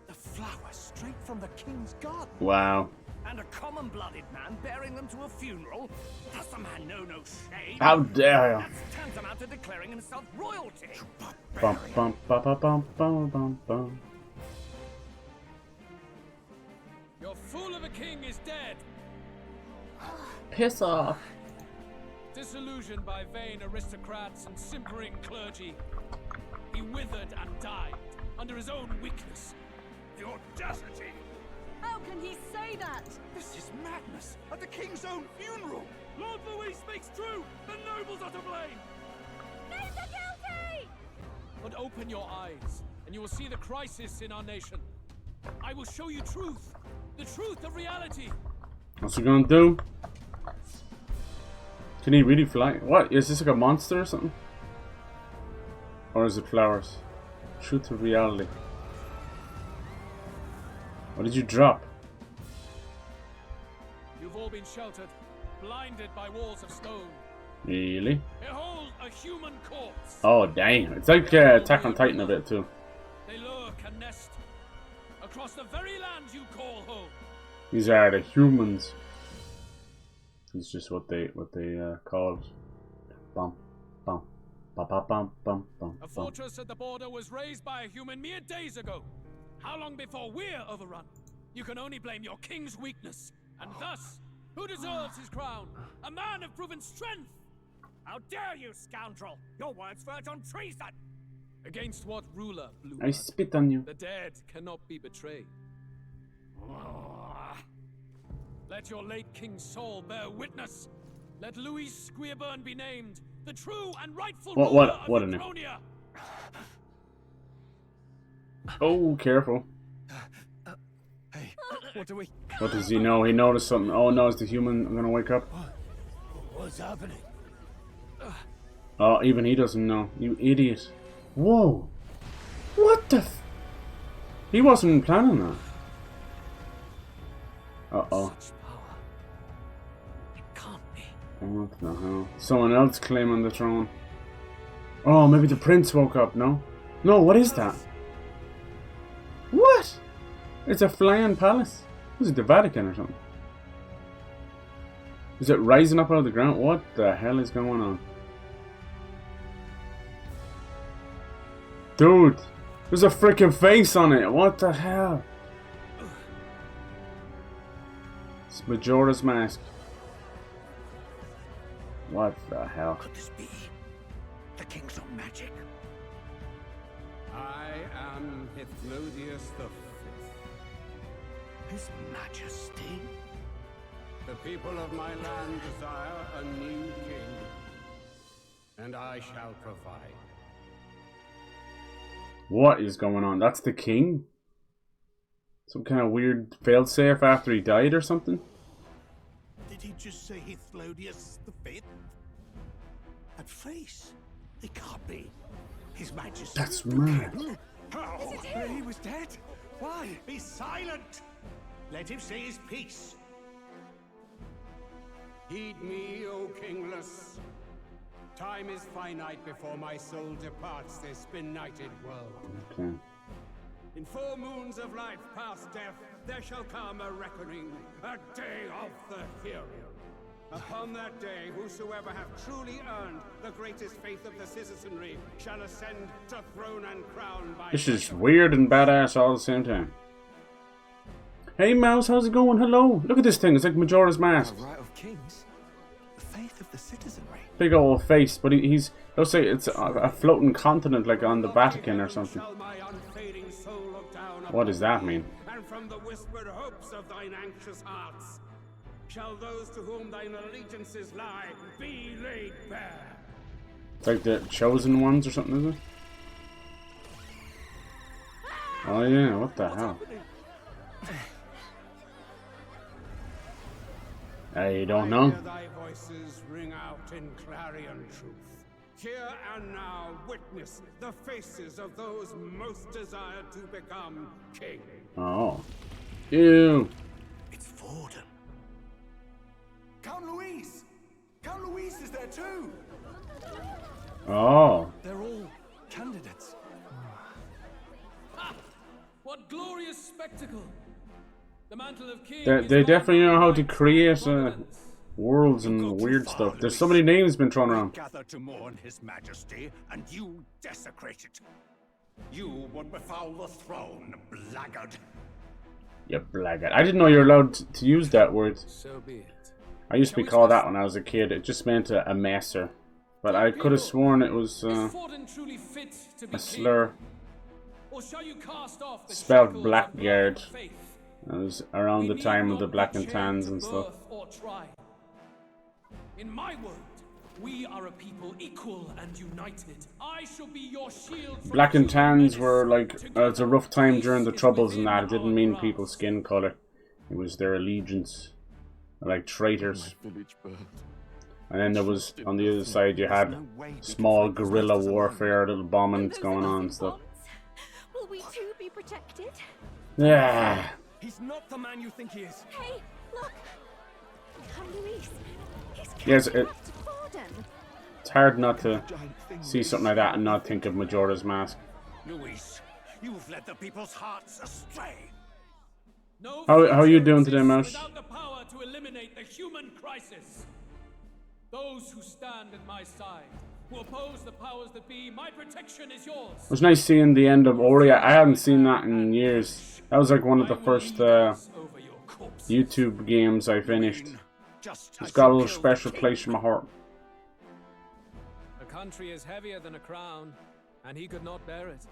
the flower straight from the king's garden? Wow. And a common-blooded man bearing them to a funeral? Does the man know no shame? How dare you? That's tantamount to declaring himself royalty. Bum, bum, ba, ba, bum, bum, bum, bum. Your fool of a king is dead. Piss off. Disillusioned by vain aristocrats and simpering clergy, he withered and died under his own weakness. The audacity! How can he say that? This is madness at the king's own funeral. Lord Louis speaks true. The nobles are to blame. Names are guilty! But open your eyes, and you will see the crisis in our nation. I will show you truth, the truth of reality. What's he gonna do? Can he really fly? What? Is this like a monster or something? Or is it flowers? Truth of reality. What did you drop? You've all been sheltered, blinded by walls of stone. Really? Behold a human corpse. Oh, dang. It's like Attack on Titan a bit too. They lurk and nest across the very land you call home. These are the humans. It's just what they call it. Bum, bum, ba ba bum bum bum. A fortress at the border was raised by a human mere days ago. How long before we're overrun? You can only blame your king's weakness. And thus, who deserves his crown? A man of proven strength! How dare you, scoundrel! Your words verge on treason! Against what ruler, Blue? I spit on you. The dead cannot be betrayed. Let your late king's soul bear witness. Let Louis Squeerburn be named the true and rightful ruler of Utronia. Oh, careful. Hey, what do we... What does he know? He noticed something. Oh no, it's the human. I'm gonna wake up. What's happening? Oh, even he doesn't know. You idiot. Whoa. What the f... He wasn't planning that. Uh-oh. Such power. It can't be. What the hell? Someone else claiming the throne. Oh, maybe the prince woke up, no? No, what is that? What? It's a flying palace. Is it the Vatican or something? Is it rising up out of the ground? What the hell is going on? Dude, there's a freaking face on it. What the hell? It's Majora's Mask. What the hell? Could this be the king's own magic? I am Hypnodius V. His Majesty? The people of my land desire a new king, and I shall provide. What is going on? That's the king? Some kind of weird failsafe after he died or something? Did he just say Hypnodius V? That face? It can't be. His Majesty. That's mad. How? He was dead? Why? Be silent! Let him say his piece. Heed me, O kingless. Time is finite before my soul departs this benighted world. Okay. In 4 moons of life past death, there shall come a reckoning, a day of the hero. Upon that day, whosoever have truly earned the greatest faith of the citizenry shall ascend to throne and crown by... This is weird and badass all at the same time. Hey Mouse, how's it going? Hello. Look at this thing. It's like Majora's Mask. The right of kings, the faith of the citizenry. Big old face, but he's. Let's say it's a floating continent, like on the Vatican or something. What does that mean? And from the whispered hopes of thine anxious hearts shall those to whom thine allegiances lie be laid bare. It's like the chosen ones or something, is it? Oh yeah, what the hell? I don't know. Hear thy voices ring out in clarion truth. Here and now witness the faces of those most desired to become king. Oh. Ew. It's Vorden. Count Louise! Count Louise is there too! Oh. They're all candidates. Ah, what glorious spectacle! The mantle of king. They definitely know how to create worlds and weird stuff. There's so many names been thrown around. Gather to mourn his majesty, and you desecrate it. You would befoul the throne, blackguard. You blackguard. I didn't know you're allowed to use that word. So be it. I used to be called that when I was a kid. It just meant a messer. But I could have sworn it was a slur. Spelled blackguard. It was around the time of the Black and Tans and stuff. In my world, we are a people equal and united. I shall be your shield. Black and Tans were like, it's a rough time during the Troubles and that. It didn't mean people's skin color. It was their allegiance. Like traitors. And then there was, on the other side, you had small guerrilla warfare, little bombings going on and stuff. Will we too be protected? Yeah. He's not the man you think he is. Hey, look! Luis. Yes, it's hard not to see something like that and not think of Majora's Mask. Luis, you've led the people's hearts astray. How are you doing today, Mouse? Without the power to eliminate the human crisis. Those who stand at my side, who oppose the powers that be, my protection is yours. It was nice seeing the end of Ori. I hadn't seen that in years. That was like one of the first YouTube games I finished. It's got a little special place in my heart. A country is heavier than a crown, and he could not bear it.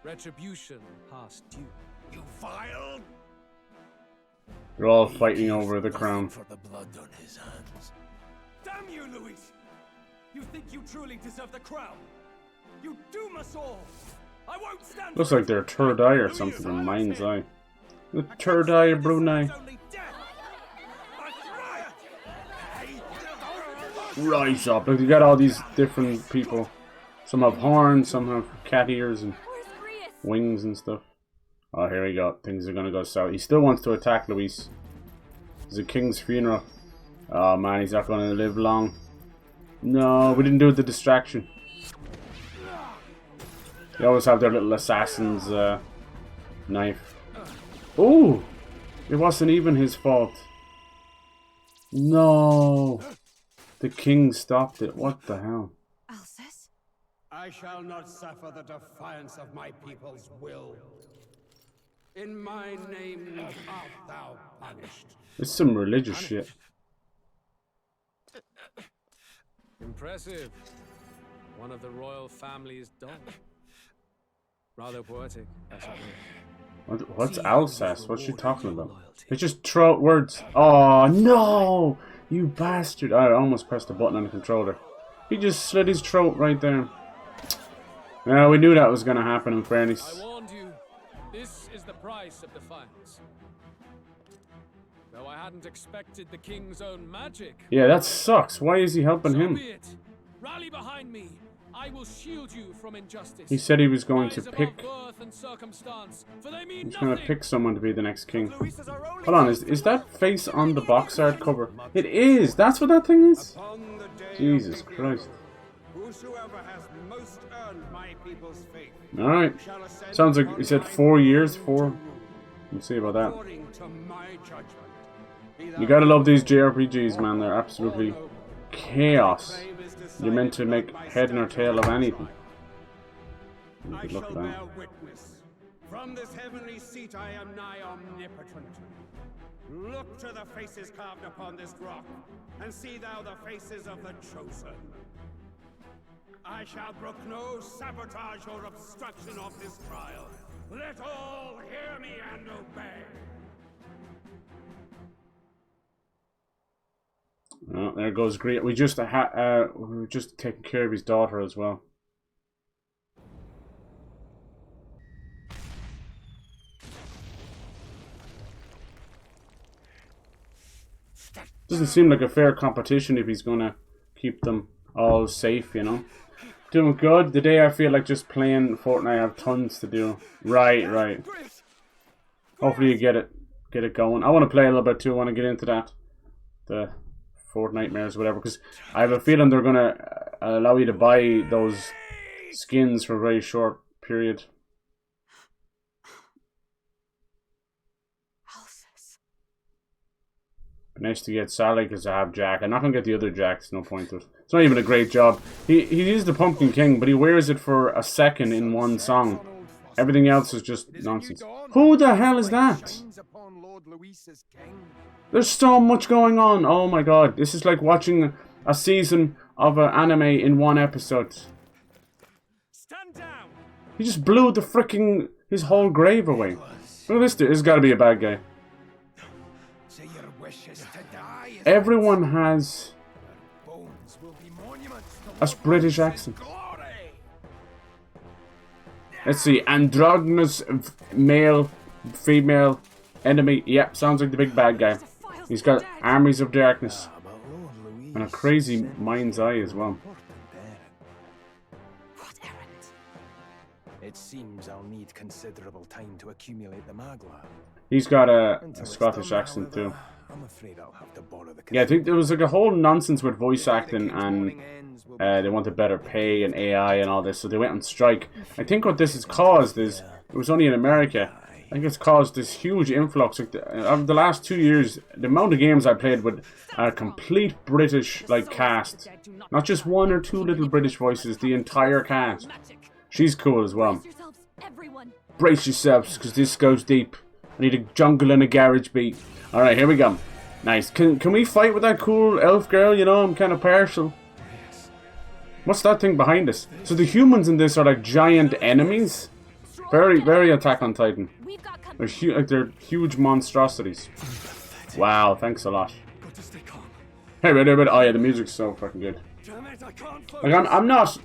Retribution past due. You vile! They're all fighting over the crown. For the blood on his hands. Damn you, Luis! You think you truly deserve the crown? You doom us all! I won't stand. Looks like they're third eye or something in Mind's Eye. The third eye of Brunei. Rise up. Look, you got all these different people. Some have horns, some have cat ears and wings and stuff. Oh, here we go. Things are gonna go south. He still wants to attack Luis. It's a king's funeral. Oh man, he's not gonna live long. No, we didn't do the distraction. They always have their little assassin's knife. Oh! It wasn't even his fault. No! The king stopped it. What the hell? Alcest? I shall not suffer the defiance of my people's will. In my name art thou punished. It's some religious shit. Impressive. One of the royal family's dog. Rather poetic, I suppose. What's Alsace? What's she talking about? They just throw out words. Oh no! You bastard! I almost pressed the button on the controller. He just slit his throat right there. Well, we knew that was gonna happen in fairness. I warned you. This is the price of defiance. Though I hadn't expected the king's own magic. Yeah, that sucks. Why is he helping him? Be it. Rally behind me. I will shield you from injustice. He said he was going to pick. He's going to pick someone to be the next king. Hold on, is that face on the box art cover? It is. That's what that thing is. Jesus Christ. Whosoever has most earned my people's faith. All right. Sounds like he said 4 years. 4. Let's see about that. You gotta love these JRPGs, man. They're absolutely chaos. You're meant to make head nor tail of anything. Good luck at that. From this heavenly seat I am nigh omnipotent. Look to the faces carved upon this rock, and see thou the faces of the chosen. I shall brook no sabotage or obstruction of this trial. Let all hear me and obey. Oh, there goes GRIUS. We were just taking care of his daughter as well. Doesn't seem like a fair competition if he's gonna keep them all safe, you know. Doing good. The day I feel like just playing Fortnite, I have tons to do. Right. Hopefully you get it going. I want to play a little bit too. I want to get into that. The Fortnitemares, whatever, because I have a feeling they're gonna allow you to buy those skins for a very short period. Nice to get Sally because I have Jack. I'm not gonna get the other Jack. There's no point to it. It's not even a great job. He is the Pumpkin King, but he wears it for a second in one song. Everything else is just nonsense. Who the hell is that? There's so much going on. Oh my god. This is like watching a season of an anime in one episode. He just blew the freaking his whole grave away. Look at this dude. This has got to be a bad guy. Everyone has a British accent. Let's see. Androgynous male, female, enemy. Yep, sounds like the big bad guy. He's got armies of darkness. And a crazy mind's eye as well. What errand? It seems I'll need considerable time to accumulate the magla. He's got a Scottish accent too. I'm afraid I'll have to borrow the. Yeah, I think there was like a whole nonsense with voice acting, and they wanted better pay and AI and all this, so they went on strike. I think what this has caused is, it was only in America, I think it's caused this huge influx. Like of the last 2 years, the amount of games I played with a complete British like cast, not just one or two little British voices, the entire cast. She's cool as well. Brace yourselves, because this goes deep. I need a jungle and a garage beat. Alright, here we go. Nice. Can we fight with that cool elf girl? You know, I'm kind of partial. What's that thing behind us? So the humans in this are like giant enemies? Very Attack on Titan. They're huge monstrosities. Wow, thanks a lot. Hey, wait. Oh yeah, the music's so fucking good. Like, I'm not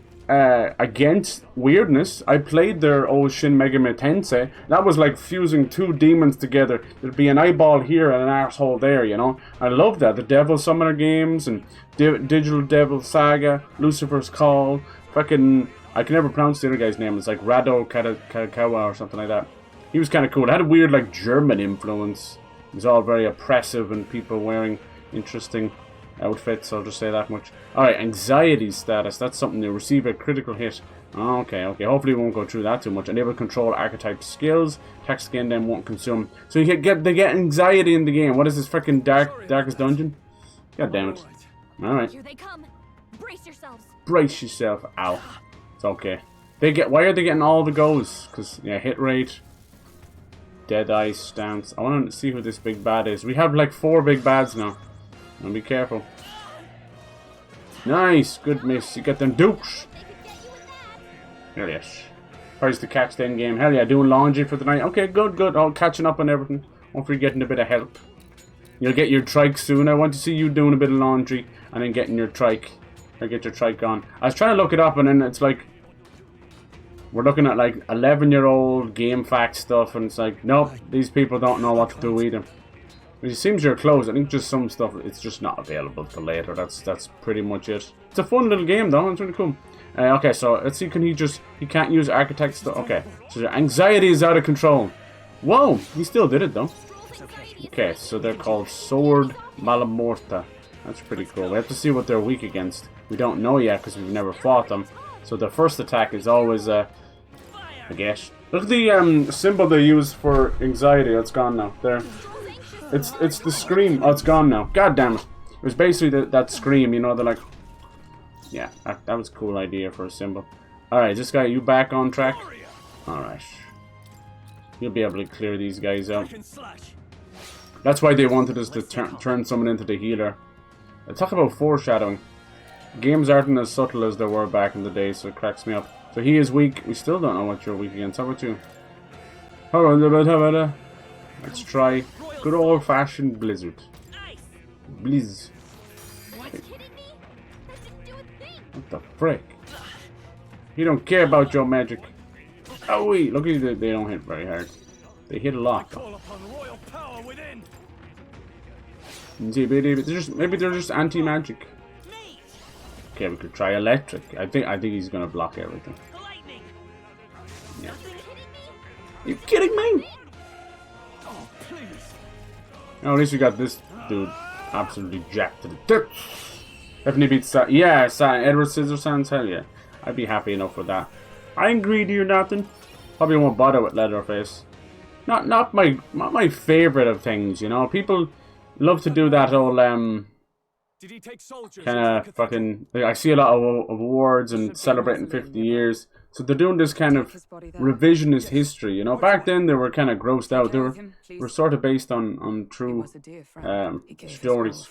against weirdness. I played their old Shin Megami Tensei. That was like fusing two demons together. There'd be an eyeball here and an asshole there, you know. I love that. The Devil Summoner games and Digital Devil Saga, Lucifer's Call, fucking, I can never pronounce the other guy's name. It's like Rado Katakawa or something like that. He was kind of cool. It had a weird like German influence. It was all very oppressive and people wearing interesting outfits, I'll just say that much. Alright, anxiety status. That's something new. Receive a critical hit. Okay. Hopefully we won't go through that too much. Enable control archetype skills. Text again then won't consume. So they get anxiety in the game. What is this freaking darkest dungeon? God damn it. Alright. Here they come. Brace yourselves. Brace yourself. Ow. It's okay. Why are they getting all the goes? Because, yeah, hit rate. Dead eye stance. I want to see who this big bad is. We have like 4 big bads now. And be careful. Nice, good miss. You get them dukes. Hell yes. Tries to catch the end game. Hell yeah, doing laundry for the night. Okay, good. All catching up on everything. Hopefully getting a bit of help. You'll get your trike soon. I want to see you doing a bit of laundry and then getting your trike. Or get your trike on. I was trying to look it up and then it's like, we're looking at like 11-year-old game fact stuff and it's like, nope, these people don't know what to do either. It seems you're closed. I think just some stuff, it's just not available till later. That's pretty much it. It's a fun little game though. It's really cool. Okay, so let's see. Can he can't use architect stuff? Okay, so your anxiety is out of control. Whoa, he still did it though. Okay, so they're called Sword Malamorta. That's pretty cool. We have to see what they're weak against. We don't know yet because we've never fought them. So the first attack is always I guess. Look at the symbol they use for anxiety. It's gone now. There. It's the scream. Oh, it's gone now. God damn it. It was basically that scream, you know, they're like... Yeah, that was a cool idea for a symbol. Alright, this guy, you back on track? Alright. You'll be able to clear these guys out. That's why they wanted us to turn someone into the healer. Talk about foreshadowing. Games aren't as subtle as they were back in the day, so it cracks me up. So he is weak. We still don't know what you're weak against. How about you? Let's try good old-fashioned Blizzard. Blizz. What the frick? You don't care about your magic. Oh wait, look at they don't hit very hard. They hit a lot. Maybe they're just anti-magic. Okay, we could try electric. I think he's gonna block everything. Yeah. You kidding me? Oh, at least we got this dude absolutely jacked to the tip. Definitely beats Edward Scissorhands. Hell yeah, I'd be happy enough with that. I ain't greedy or nothing. Probably won't bother with Leatherface. Not my favorite of things, you know. People love to do that whole kind of fucking. I see a lot of awards and celebrating 50 years. So they're doing this kind of revisionist history, you know. Back then they were kind of grossed out. They were sort of based on true stories.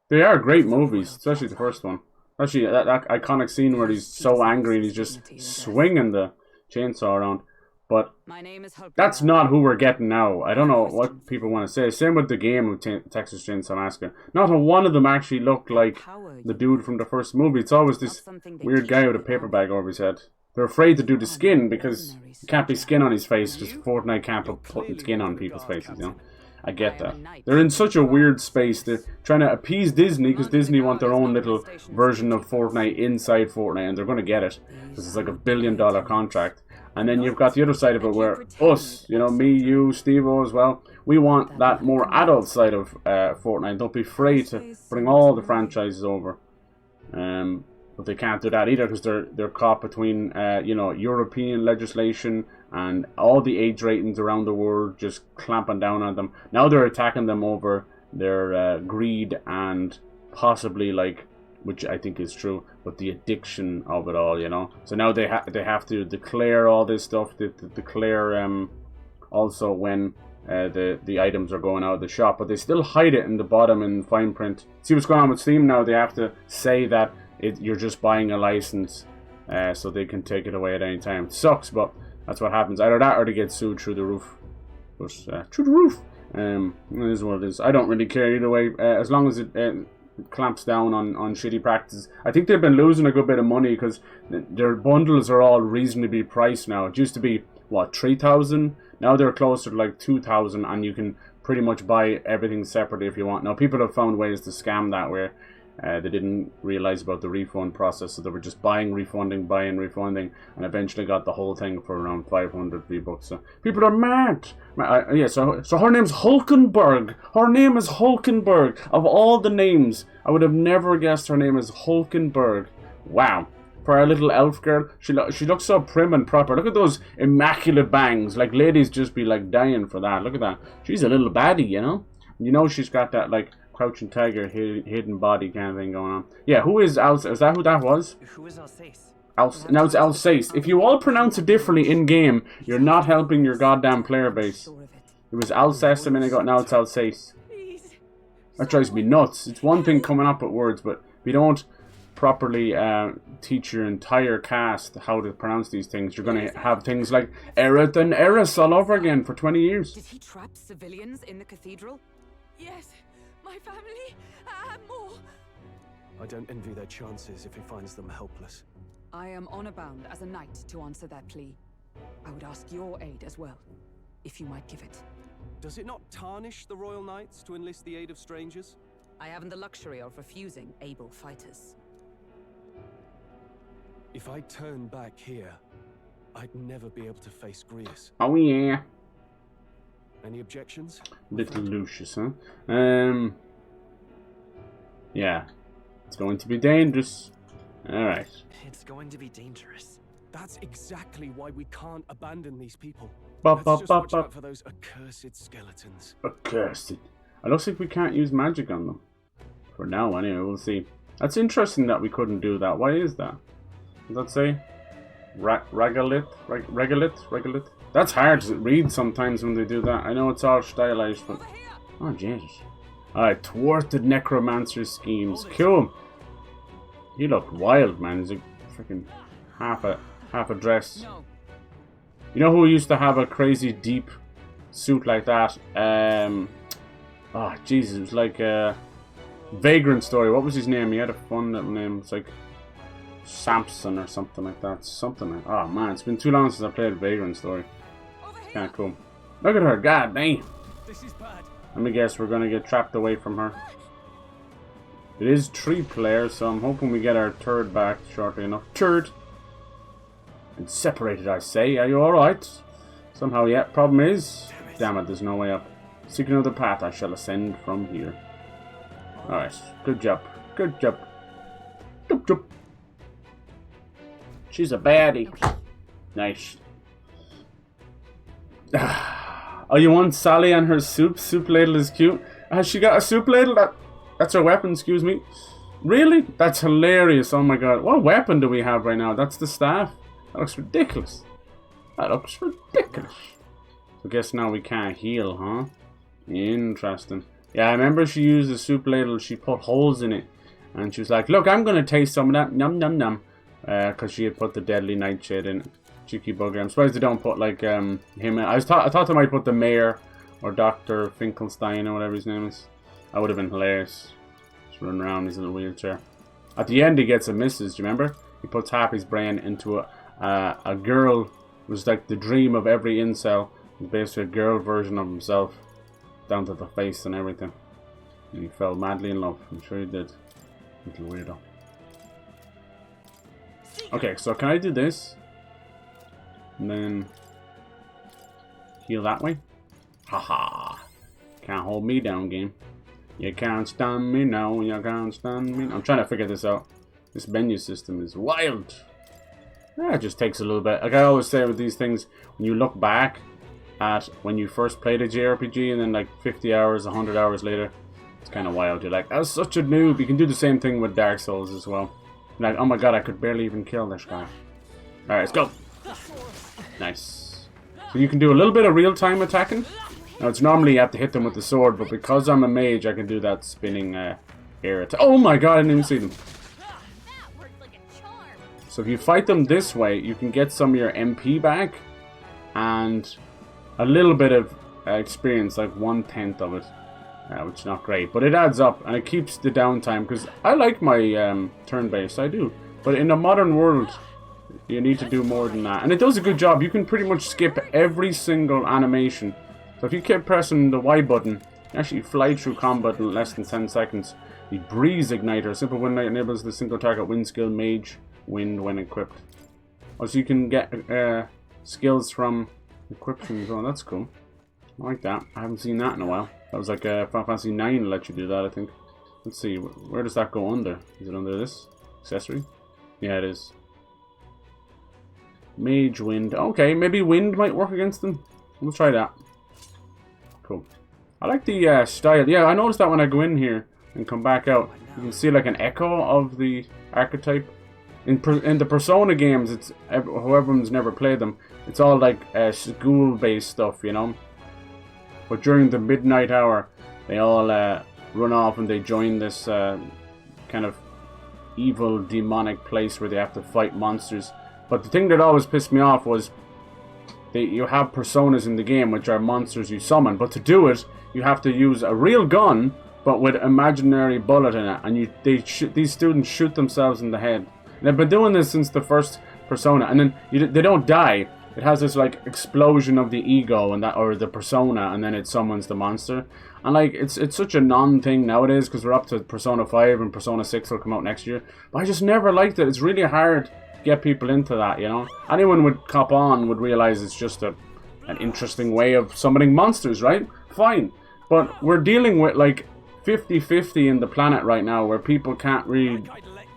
They are great movies, especially the first one. Actually, that iconic scene where he's so angry and he's just swinging the chainsaw around. But that's not who we're getting now. I don't know what people want to say. Same with the game of Texas Chainsaw Massacre. Not one of them actually looked like the dude from the first movie. It's always this weird guy with a paper bag over his head. They're afraid to do the skin because it can't be skin on his face. Just Fortnite can't put skin on people's faces, you know. I get that. They're in such a weird space. They're trying to appease Disney because Disney want their own little version of Fortnite inside Fortnite, and they're going to get it because it's like $1 billion contract. And then you've got the other side of it where us, you know, me, you, Steve-O as well, we want that more adult side of Fortnite. Don't be afraid to bring all the franchises over. But they can't do that either because they're caught between, you know, European legislation and all the age ratings around the world just clamping down on them. Now they're attacking them over their greed and possibly, like, which I think is true, but the addiction of it all, you know. So now they have to declare all this stuff. They declare also when the items are going out of the shop, but they still hide it in the bottom in fine print. See what's going on with Steam now? They have to say that you're just buying a license, so they can take it away at any time. It sucks, but that's what happens. Either that or they get sued through the roof. But through the roof. It is what it is. I don't really care either way, as long as it clamps down on shitty practices. I think they've been losing a good bit of money because their bundles are all reasonably priced now. It used to be, what, 3,000? Now they're closer to like 2,000, and you can pretty much buy everything separately if you want. Now people have found ways to scam that where they didn't realize about the refund process, so they were just buying, refunding, and eventually got the whole thing for around 500 V-Bucks. So people are mad. Yeah, so her name's Hulkenberg. Her name is Hulkenberg. Of all the names, I would have never guessed her name is Hulkenberg. Wow. For our little elf girl, she looks so prim and proper. Look at those immaculate bangs. Like, ladies just be like dying for that. Look at that. She's a little baddie, you know? You know she's got that, like, crouching tiger, hidden body kind of thing going on. Yeah, who is Alsace? Is that who that was? Who is Alsace? Now it's Alsace. If you all pronounce it differently in-game, you're not helping your goddamn player base. It was Alsace a minute ago, now it's Alsace. That drives me nuts. It's one thing coming up with words, but if you don't properly teach your entire cast how to pronounce these things, you're going to have things like Aerith and Eris all over again for 20 years. Did he trap civilians in the cathedral? Yes, my family and more. I don't envy their chances if he finds them helpless. I am honor bound as a knight to answer that plea. I would ask your aid as well, if you might give it. Does it not tarnish the Royal Knights to enlist the aid of strangers? I haven't the luxury of refusing able fighters. If I turn back here, I'd never be able to face GRIUS. Oh yeah. Any objections? Little Lucius, huh? Yeah. It's going to be dangerous. Alright. It's going to be dangerous. That's exactly why we can't abandon these people. Let's just watch out for those accursed skeletons. Accursed. It looks like we can't use magic on them. For now, anyway, we'll see. That's interesting that we couldn't do that. Why is that? Does that say? Regolith? That's hard to read sometimes when they do that. I know it's all stylized, but... Oh, Jesus. Alright, thwarted necromancer schemes. Cool. He looked wild, man. He's a freaking half a dress. You know who used to have a crazy deep suit like that? Oh, Jesus. It was like a Vagrant Story. What was his name? He had a fun little name. It's like... Samson or something like that. Something like... Oh man, it's been too long since I played Vagrant Story. Kinda cool. Look at her, god dang. This is bad. Let me guess, we're gonna get trapped away from her. It is 3 players, so I'm hoping we get our third back shortly enough. Third! And separated, I say. Are you alright? Somehow, yeah. Problem is... Damn it, there's no way up. Seek another path, I shall ascend from here. Alright, good job. Good job. Jup, jup. She's a baddie. Okay. Nice. Oh, you want Sally and her soup? Soup ladle is cute. Has she got a soup ladle? That's her weapon, excuse me. Really? That's hilarious. Oh my god. What weapon do we have right now? That's the staff? That looks ridiculous. That looks ridiculous. So I guess now we can't heal, huh? Interesting. Yeah, I remember she used the soup ladle. She put holes in it. And she was like, look, I'm going to taste some of that. Num num num. Because she had put the deadly nightshade in it. Cheeky bugger. I'm surprised they don't put like him in. I thought they might put the mayor or Dr. Finkelstein or whatever his name is. That would have been hilarious. Just running around in his little wheelchair. At the end he gets a missus, do you remember? He puts half his brain into a girl who was like the dream of every incel. He's basically a girl version of himself. Down to the face and everything. And he fell madly in love. I'm sure he did. Little weirdo. Okay, so can I do this? And then heal that way? Haha. Can't hold me down, game. You can't stand me now, you can't stand me. I'm trying to figure this out. This menu system is wild. Yeah, it just takes a little bit. Like I always say with these things, when you look back at when you first played a JRPG and then like 50 hours, 100 hours later, it's kind of wild. You're like, I was such a noob. You can do the same thing with Dark Souls as well. Like, oh my god, I could barely even kill this guy. Alright, let's go. Nice. So you can do a little bit of real-time attacking. Now, it's normally you have to hit them with the sword, but because I'm a mage, I can do that spinning air attack. Oh my god, I didn't even see them. So if you fight them this way, you can get some of your MP back. And a little bit of experience, like 1/10 of it. Which is not great, but it adds up and it keeps the downtime because I like my turn-based, I do. But in a modern world, you need to do more than that. And it does a good job. You can pretty much skip every single animation. So if you keep pressing the Y button, you actually fly through combat in less than 10 seconds. The Breeze Igniter, simple wind knight enables the single target wind skill Mage Wind when equipped. Also, you can get skills from equipment as well. That's cool. I like that. I haven't seen that in a while. That was like Final Fantasy 9 let you do that, I think. Let's see, where does that go under? Is it under this? Accessory? Yeah, it is. Mage Wind. Okay, maybe Wind might work against them. We'll try that. Cool. I like the style. Yeah, I noticed that when I go in here and come back out, you can see like an echo of the archetype. In the Persona games, it's whoever's never played them, it's all like school-based stuff, you know? But during the midnight hour, they all run off and they join this kind of evil, demonic place where they have to fight monsters. But the thing that always pissed me off was you have personas in the game, which are monsters you summon. But to do it, you have to use a real gun, but with imaginary bullet in it. And these students shoot themselves in the head. And they've been doing this since the first Persona. And then they don't die. It has this like explosion of the ego and that, or the persona, and then it summons the monster. And like it's such a non-thing nowadays because we're up to Persona 5 and Persona 6 will come out next year. But I just never liked it. It's really hard to get people into that, you know. Anyone would cop on would realize it's just an interesting way of summoning monsters, right? Fine. But we're dealing with like 50-50 in the planet right now where people can't really,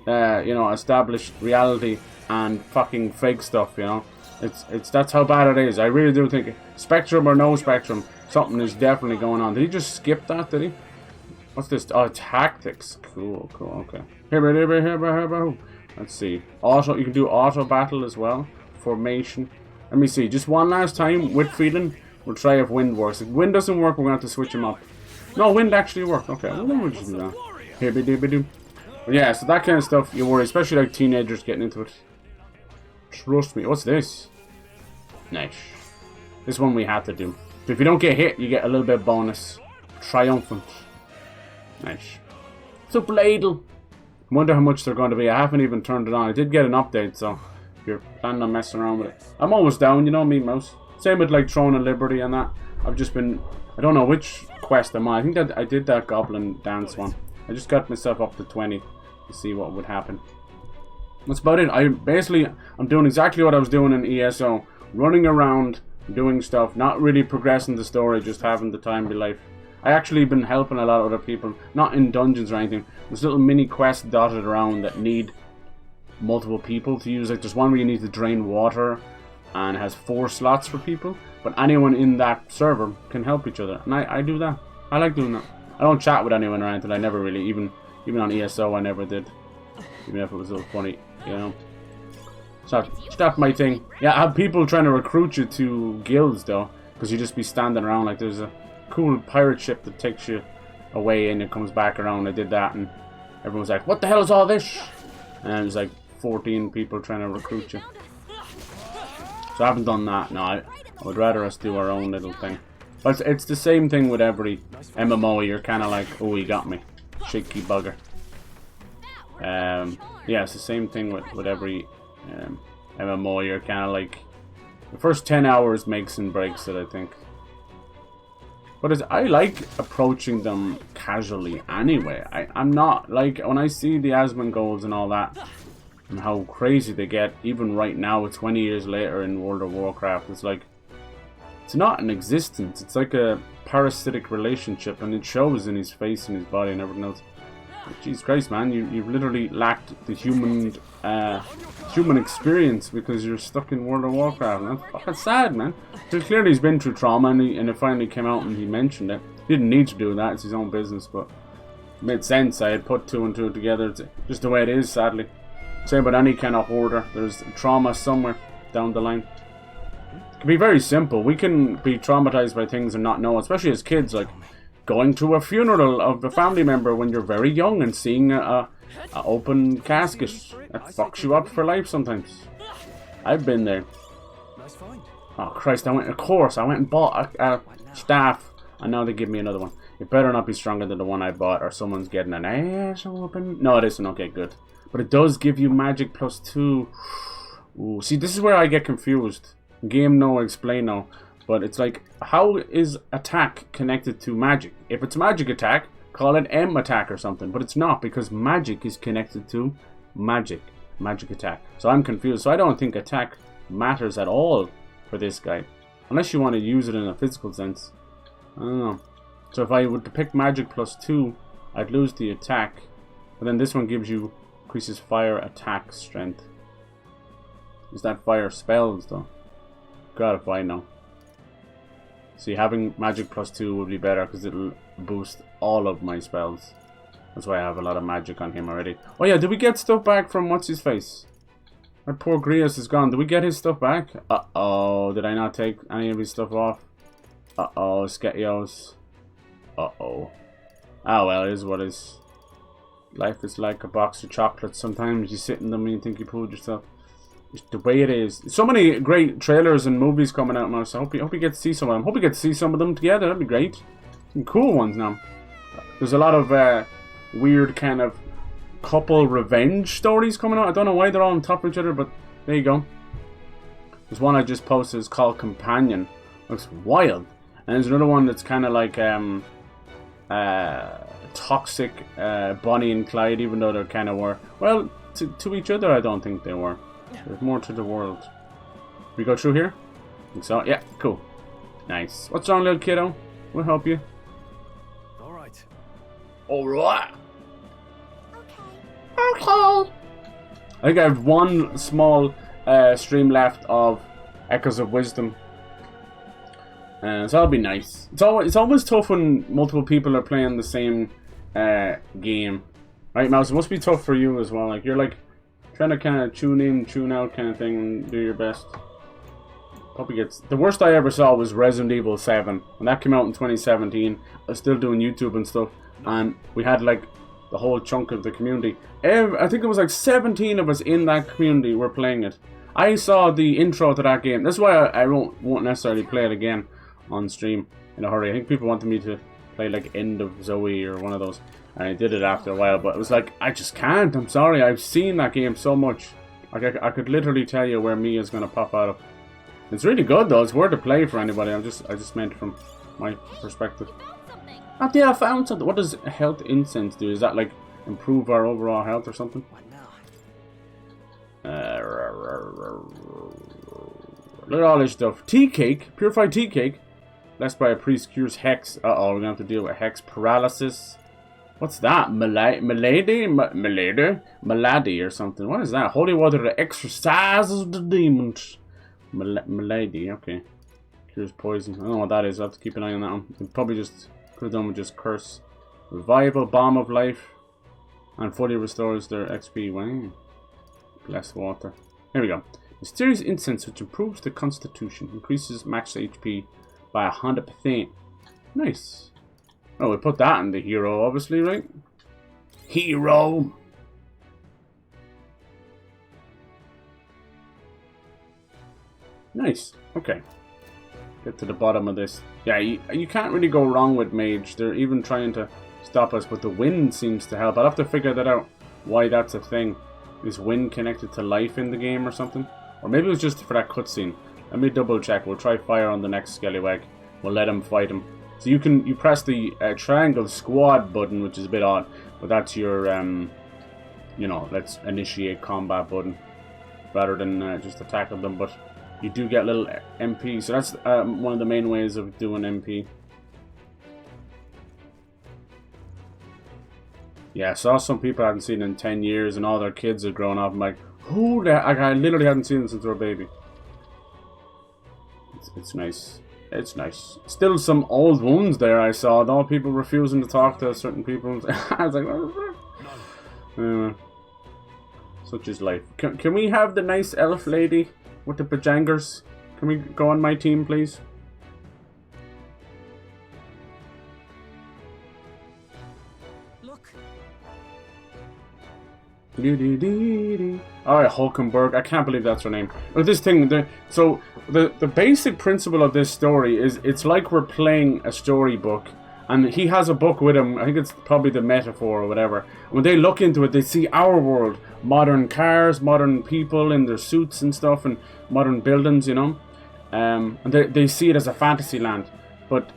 you know, establish reality and fucking fake stuff, you know. That's how bad it is. I really do think Spectrum or no Spectrum, something is definitely going on. Did he just skip that, did he? What's this? Oh, tactics. Cool, okay. Let's see. You can do auto battle as well. formation. Let me see. Just one last time with feeling. We'll try if wind works. If wind doesn't work, we're going to have to switch him up. No, wind actually worked. Okay, well, then we'll just do that. Hibby-dibby-doo. But yeah, so that kind of stuff, you worry. Especially like teenagers getting into it. Trust me. What's this? Nice. This one we have to do. If you don't get hit, you get a little bit bonus. Triumphant. Nice. Super ladle. I wonder how much they're going to be. I haven't even turned it on. I did get an update, so if you're planning on messing around with it. I'm almost down, you know me, mouse. Same with like Throne of Liberty and that. I've just been... I don't know which quest I'm on. I think that I did that Goblin Dance one. I just got myself up to 20 to see what would happen. That's about it. I'm doing exactly what I was doing in ESO. Running around, doing stuff, not really progressing the story, just having the time of your life. I actually been helping a lot of other people, not in dungeons or anything. There's little mini quests dotted around that need multiple people to use. Like there's one where you need to drain water and has 4 slots for people. But anyone in that server can help each other. And I do that. I like doing that. I don't chat with anyone or anything. I never really, even on ESO I never did. Even if it was a little funny, you know. So that's my thing. Yeah, I have people trying to recruit you to guilds though. Because you just be standing around like there's a cool pirate ship that takes you away and it comes back around. I did that and everyone was like, what the hell is all this? And it was like 14 people trying to recruit you. So I haven't done that. No, I would rather us do our own little thing. But it's the same thing with every MMO. You're kind of like, oh, he got me. Shaky bugger. Yeah, it's the same thing with every MMO. You're kind of like, the first 10 hours makes and breaks it, I think. But I like approaching them casually anyway. I'm not, like, when I see the Asmongols and all that, and how crazy they get, even right now, 20 years later in World of Warcraft, it's like, it's not an existence. It's like a parasitic relationship, and it shows in his face and his body and everything else. Jesus Christ, man, you've literally lacked the human experience because you're stuck in World of Warcraft. And that's fucking sad, man. So clearly he's been through trauma, and it finally came out and he mentioned it. He didn't need to do that, it's his own business, but it made sense. I had put 2 and 2 together. It's just the way it is, sadly. Same about any kind of hoarder. There's trauma somewhere down the line. It can be very simple. We can be traumatized by things and not know, especially as kids, like going to a funeral of a family member when you're very young and seeing a open casket. That fucks you up for life sometimes. I've been there. Oh Christ, I went and bought a staff and now they give me another one. It better not be stronger than the one I bought or someone's getting an ass open. No, it isn't. Okay, good. But it does give you magic +2. Ooh, see, this is where I get confused. Game no, explain no. But it's like, how is attack connected to magic? If it's magic attack, call it M attack or something. But it's not, because magic is connected to magic. Magic attack. So I'm confused. So I don't think attack matters at all for this guy. Unless you want to use it in a physical sense. I don't know. So if I were to pick magic +2, I'd lose the attack. But then this one gives you, increases fire attack strength. Is that fire spells though? God, if I know. See, having magic +2 would be better because it'll boost all of my spells. That's why I have a lot of magic on him already. Oh yeah, did we get stuff back from what's his face? My poor GRIUS is gone. Did we get his stuff back? Uh-oh, did I not take any of his stuff off? Uh-oh, Sketios. Uh-oh. Ah well, it is what it is. Life is like a box of chocolates. Sometimes you sit in them and you think you pulled yourself. It's the way it is. So many great trailers and movies coming out now, so I hope you get to see some of them. Hope you get to see some of them together. That'd be great. Some cool ones now. There's a lot of weird kind of couple revenge stories coming out. I don't know why they're all on top of each other, but there you go. There's one I just posted. It's called Companion. Looks wild. And there's another one that's kind of like toxic Bonnie and Clyde, even though they kind of were, well, to each other I don't think they were. There's more to the world. We go through here? I think so. Yeah, cool. Nice. What's wrong, little kiddo? We'll help you. Alright. Alright. Okay. I think I have one small stream left of Echoes of Wisdom. So that'll be nice. It's always tough when multiple people are playing the same game. Right, Mouse? It must be tough for you as well. Like, you're like Trying to kind of tune in, tune out kind of thing and do your best. Probably gets... The worst I ever saw was Resident Evil 7. When that came out in 2017, I was still doing YouTube and stuff. And we had like the whole chunk of the community. I think it was like 17 of us in that community were playing it. I saw the intro to that game. That's why I won't necessarily play it again on stream in a hurry. I think people wanted me to play like End of Zoe or one of those. And I did it after a while, but it was like, I just can't. I'm sorry. I've seen that game so much. Like, I could literally tell you where Mia's going to pop out of. It's really good though. It's worth to play for anybody. I just meant from my perspective. Oh yeah, I found something. What does health incense do? Is that like improve our overall health or something? What now? Look at all this stuff. Tea cake, purified tea cake. Blessed by a priest cures hex. Uh-oh, we're gonna have to deal with hex paralysis. What's that? Malady or something. What is that? Holy water that exorcises the demons. Malady, okay. Cures poison. I don't know what that is. I'll have to keep an eye on that one. We probably just could have done with just curse. Revival, bomb of life. And fully restores their XP. Wow. Blessed water. Here we go. Mysterious incense which improves the constitution. Increases max HP by 100%. Nice. Oh, we put that in the hero, obviously, right? Hero! Nice. Okay. Get to the bottom of this. Yeah, you can't really go wrong with mage. They're even trying to stop us, but the wind seems to help. I'll have to figure that out, why that's a thing. Is wind connected to life in the game or something? Or maybe it was just for that cutscene. Let me double check. We'll try fire on the next scallywag. We'll let him fight him. So you press the triangle squad button, which is a bit odd, but that's your you know, let's initiate combat button rather than just attacking them. But you do get little MP, so that's one of the main ways of doing MP. Yeah, I saw some people I hadn't seen in 10 years, and all their kids have grown up. I'm like, who the heck? I literally hadn't seen them since they were a baby. It's nice. It's nice. Still some old wounds there I saw. All people refusing to talk to certain people. I was like, what is that? Such is life. Can we have the nice elf lady with the pajangers? Can we go on my team, please? Look. Alright, HULKENBERG. I can't believe that's her name. But this thing, the basic principle of this story is it's like we're playing a storybook, and he has a book with him. I think it's probably the Metaphor or whatever. When they look into it, they see our world. Modern cars, modern people in their suits and stuff, and modern buildings, you know. And they see it as a fantasy land. But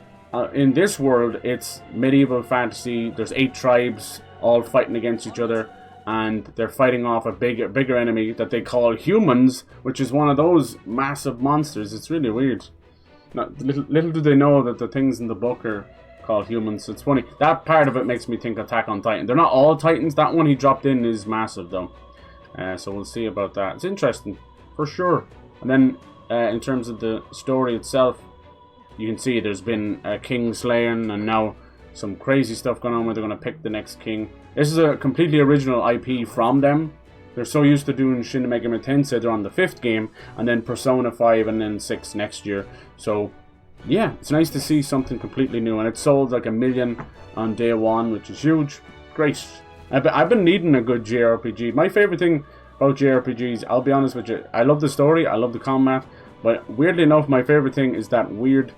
in this world, it's medieval fantasy. There's 8 tribes all fighting against each other. And they're fighting off a bigger enemy that they call humans, which is one of those massive monsters. It's really weird. Little do they know that the things in the book are called humans. It's funny. That part of it makes me think Attack on Titan. They're not all Titans. That one he dropped in is massive, though. So we'll see about that. It's interesting, for sure. And then, in terms of the story itself, you can see there's been a king slain, and now some crazy stuff going on where they're going to pick the next king. This is a completely original IP from them. They're so used to doing Shin Megami Tensei, they're on the 5th game, and then Persona 5 and then 6 next year. So, yeah, it's nice to see something completely new. And it sold like 1 million on day 1, which is huge. Great. I've been needing a good JRPG. My favorite thing about JRPGs, I'll be honest with you, I love the story, I love the combat, but weirdly enough, my favorite thing is that weird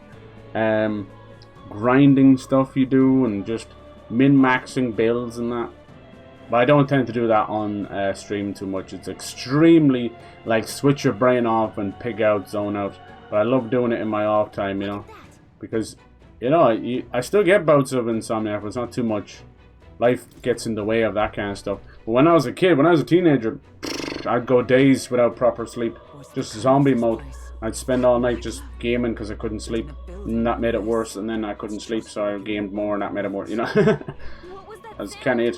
grinding stuff you do and just min-maxing builds and that. But I don't tend to do that on stream too much. It's extremely like switch your brain off and pig out, zone out. But I love doing it in my off time, you know, because you know I still get bouts of insomnia, but it's not too much. Life gets in the way of that kind of stuff. But when I was a kid, when I was a teenager, I'd go days without proper sleep, just zombie mode. I'd spend all night just gaming because I couldn't sleep, and that made it worse. And then I couldn't sleep, so I gamed more, and that made it worse. You know, that's kind of it.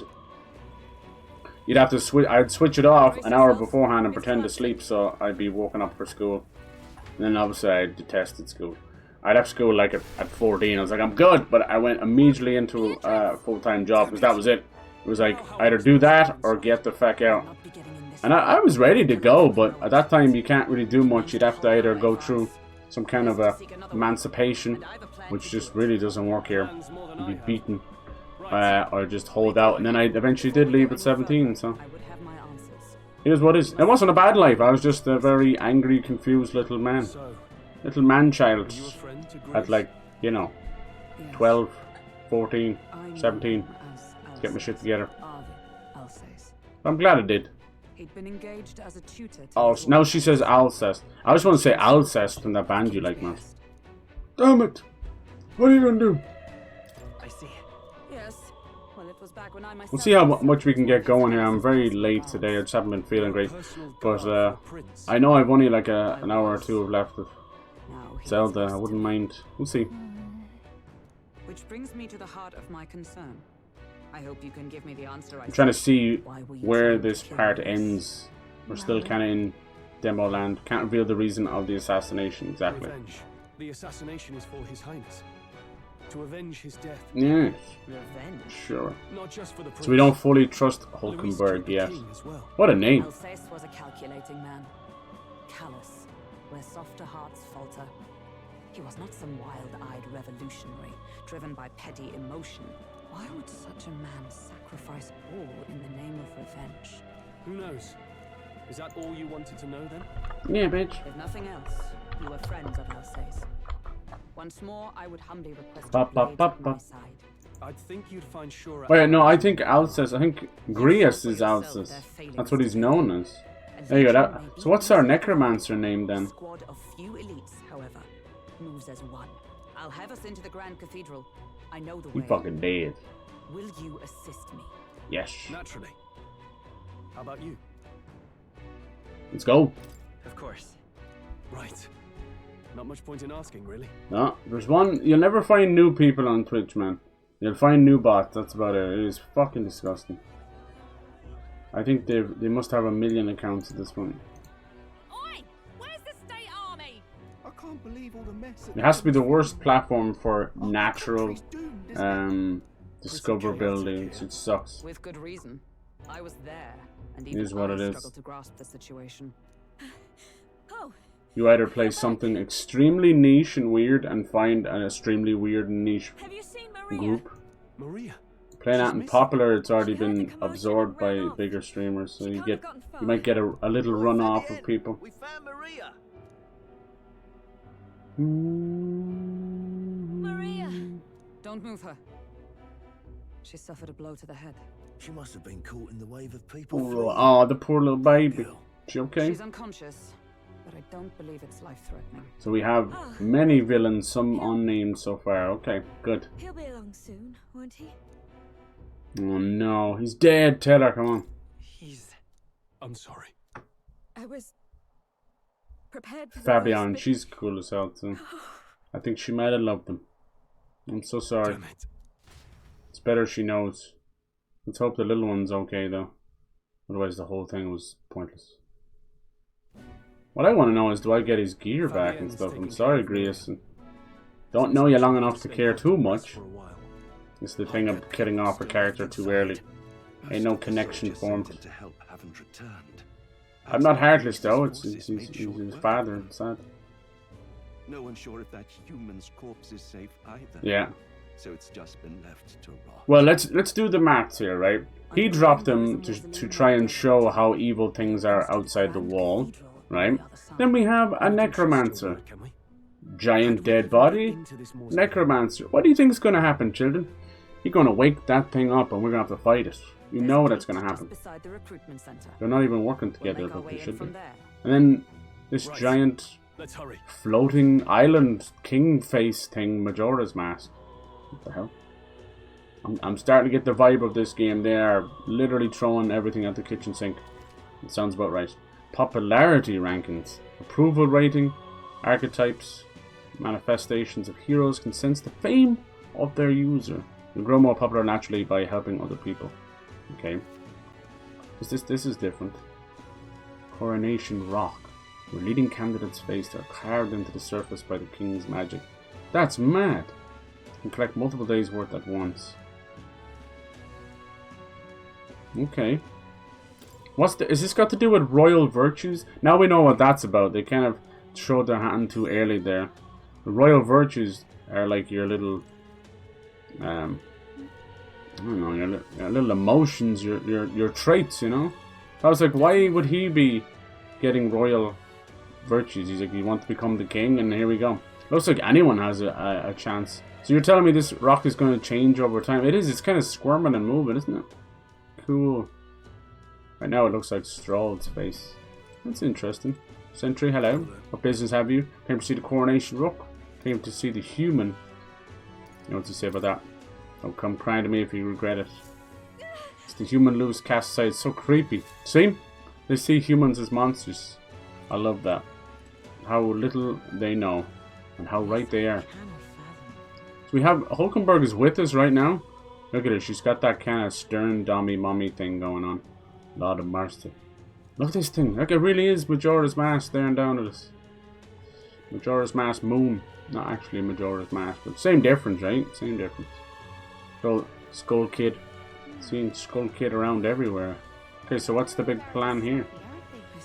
You'd have to switch. I'd switch it off an hour beforehand and pretend to sleep, so I'd be woken up for school. And then obviously I detested school. I left school like at 14. I was like, I'm good, but I went immediately into a full-time job because that was it. It was like either do that or get the fuck out. And I was ready to go, but at that time you can't really do much. You'd have to either go through some kind of a emancipation, which just really doesn't work here. You'd be beaten, or just hold out. And then I eventually did leave at 17, so here's what is. It wasn't a bad life. I was just a very angry, confused little man. Little man-child at, like, you know, 12, 14, 17 to get my shit together. I'm glad I did. He'd been engaged as a tutor. Oh, now she says Alcest. I just want to say Alcest in that band you like, man. Damn it! What are you gonna do? I see. Yes. Well, it was back when I myself. We'll see how much we can get going here. I'm very late today. I just haven't been feeling great. But I know I've only like an hour or two left of Zelda. I wouldn't mind. We'll see. Which brings me to the heart of my concern. I hope you can give me the answer. I'm trying to see where this part ends. We're still kind of in demo land. Can't reveal the reason of the assassination exactly. Revenge. The assassination is for His Highness. To avenge his death. Yes. Revenge. Sure. Not just for the So we don't fully trust Hulkenberg yet. What a name. Alceste was a calculating man. Callous, where softer hearts falter. He was not some wild-eyed revolutionary, driven by petty emotion. Why would such a man sacrifice all in the name of revenge? Who knows? Is that all you wanted to know then? Yeah, bitch. If nothing else, you were friends of Alceste. Once more, I would humbly request Bop, bop, bop, bop. I'd think you'd find sure. Wait, no, I think Alcest. I think GRIUS is Alcest. That's what he's known as. There you go. So what's our necromancer name then? Squad of few elites, however, moves as one. I'll have us into the Grand Cathedral. I know the way. You fucking dead. Will you assist me? Yes. Naturally. How about you? Let's go. Of course. Right. Not much point in asking, really. No, there's one. You'll never find new people on Twitch, man. You'll find new bots. That's about it. It is fucking disgusting. I think they must have 1 million accounts at this point. Oi! Where's the state army? I can't believe all the mess. It has to be the worst platform for natural discoverability. It sucks. With good reason. I was there, and It is what it is. struggled to grasp the situation. Oh. You either play something extremely niche and weird and find an extremely weird and niche group. Maria. Playing that in popular, it's already been absorbed by bigger streamers, so you might get a little run off of people. We found Maria. Maria. Don't move her. She suffered a blow to the head. She must have been caught in the wave of people. Oh, the poor little baby. She okay? She's unconscious, but I don't believe it's life-threatening. So we have many villains, some unnamed so far. Okay, good. He'll be along soon, won't he? Oh no, he's dead. Taylor, come on. I'm sorry. I was prepared for Fabian, she's cool as hell too. I think she might have loved him. I'm so sorry. Damn it. It's better she knows. Let's hope the little one's okay though. Otherwise the whole thing was pointless. What I want to know is, do I get his gear back and stuff? I'm sorry, GRIUS. Don't know you long enough to care too much. It's the thing of killing off a character too early. Ain't no connection formed. I'm not heartless though. It's his father. It's sad. No one's sure if that human's corpse is safe either. Yeah. So it's just been left to rot. Well, let's do the maths here, right? He dropped them to try and show how evil things are outside the wall, right? Then we have a necromancer. Giant dead body. Necromancer. What do you think is going to happen, children? You're going to wake that thing up and we're going to have to fight it. You know that's going to happen. They're not even working together, but they should be. And then this giant floating island king face thing, Majora's Mask. What the hell? I'm starting to get the vibe of this game. They are literally throwing everything at the kitchen sink. It sounds about right. Popularity rankings. Approval rating. Archetypes. Manifestations of heroes can sense the fame of their user. You grow more popular naturally by helping other people. Okay. This is different. Coronation Rock. Where leading candidates' face are carved into the surface by the king's magic. That's mad. You can collect multiple days' worth at once. Okay. Is this got to do with royal virtues? Now we know what that's about. They kind of showed their hand too early there. The royal virtues are like your little, I don't know, your little emotions, your traits, you know. I was like, why would he be getting royal virtues? He's like, you want to become the king, and here we go. Looks like anyone has a chance. So you're telling me this rock is going to change over time? It is. It's kind of squirming and moving, isn't it? Cool. Right now it looks like Stroll's face. That's interesting. Sentry, hello. What business have you? Came to see the coronation rook. Came to see the human. You know what to say about that? Don't come crying to me if you regret it. It's the human loose cast aside. It's so creepy. See? They see humans as monsters. I love that. How little they know. And how right they are. So we have... HULKENBERG is with us right now. Look at her. She's got that kind of stern, dommy, mommy thing going on. Lord of mercy. Look at this thing. Like, it really is Majora's Mask staring down at us. Majora's Mask moon. Not actually Majora's Mask, but same difference, right? Same difference. So, Skull Kid. Seeing Skull Kid around everywhere. Okay, so what's the big plan here?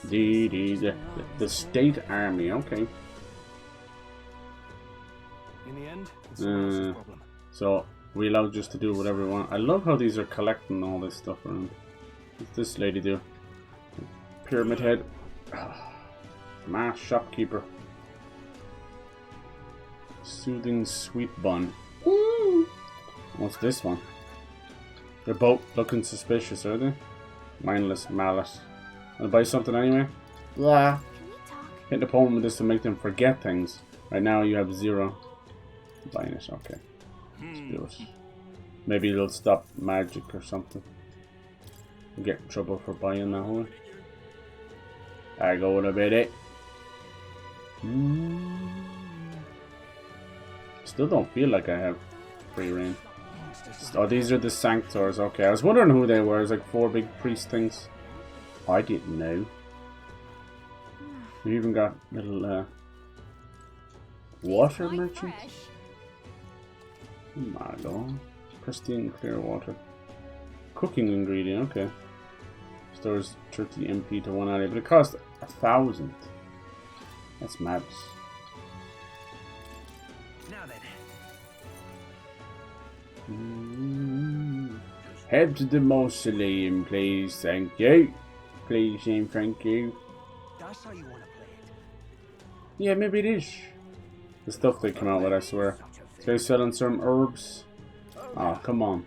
The state army, okay. In the end, it's a problem. So, we allowed just to do whatever we want. I love how these are collecting all this stuff around. What's this lady do? Pyramid head. Mass shopkeeper. Soothing sweet bun. Woo! What's this one? They're both looking suspicious, are they? Mindless malice. Wanna buy something anyway? Blah. Hit the opponent with this to make them forget things. Right now you have 0. Buying it, okay. Let's do it. Maybe it'll stop magic or something. We'll get in trouble for buying that one. I go in a bit. Still don't feel like I have free reign. Oh, these are the Sanctors. Okay, I was wondering who they were. It's like 4 big priest things. I didn't know. We even got little water merchants. Oh my god. Pristine clear water. Cooking ingredient, okay. Stores 30 MP to 1 area, but it costs 1,000. That's madness. Now then. Head to the mausoleum, please. Thank you. Please and thank you. That's how you want to play it. Yeah, maybe it is. The stuff they come out with, I swear. This guy's selling some herbs. Oh, come on.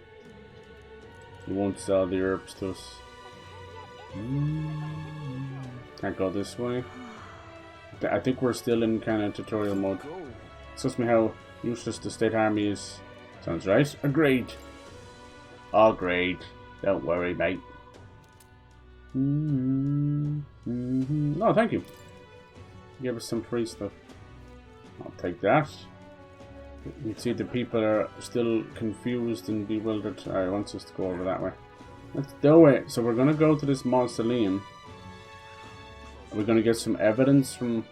He won't sell the herbs to us. Can't go this way. I think we're still in kind of tutorial mode. It's just me how useless the state army is. Sounds right. Agreed. Oh, great. Don't worry, mate. Oh, thank you. Give us some free stuff. I'll take that. You see the people are still confused and bewildered. Alright, wants us to go over that way. Let's do it. So we're going to go to this mausoleum. Are we going to get some evidence from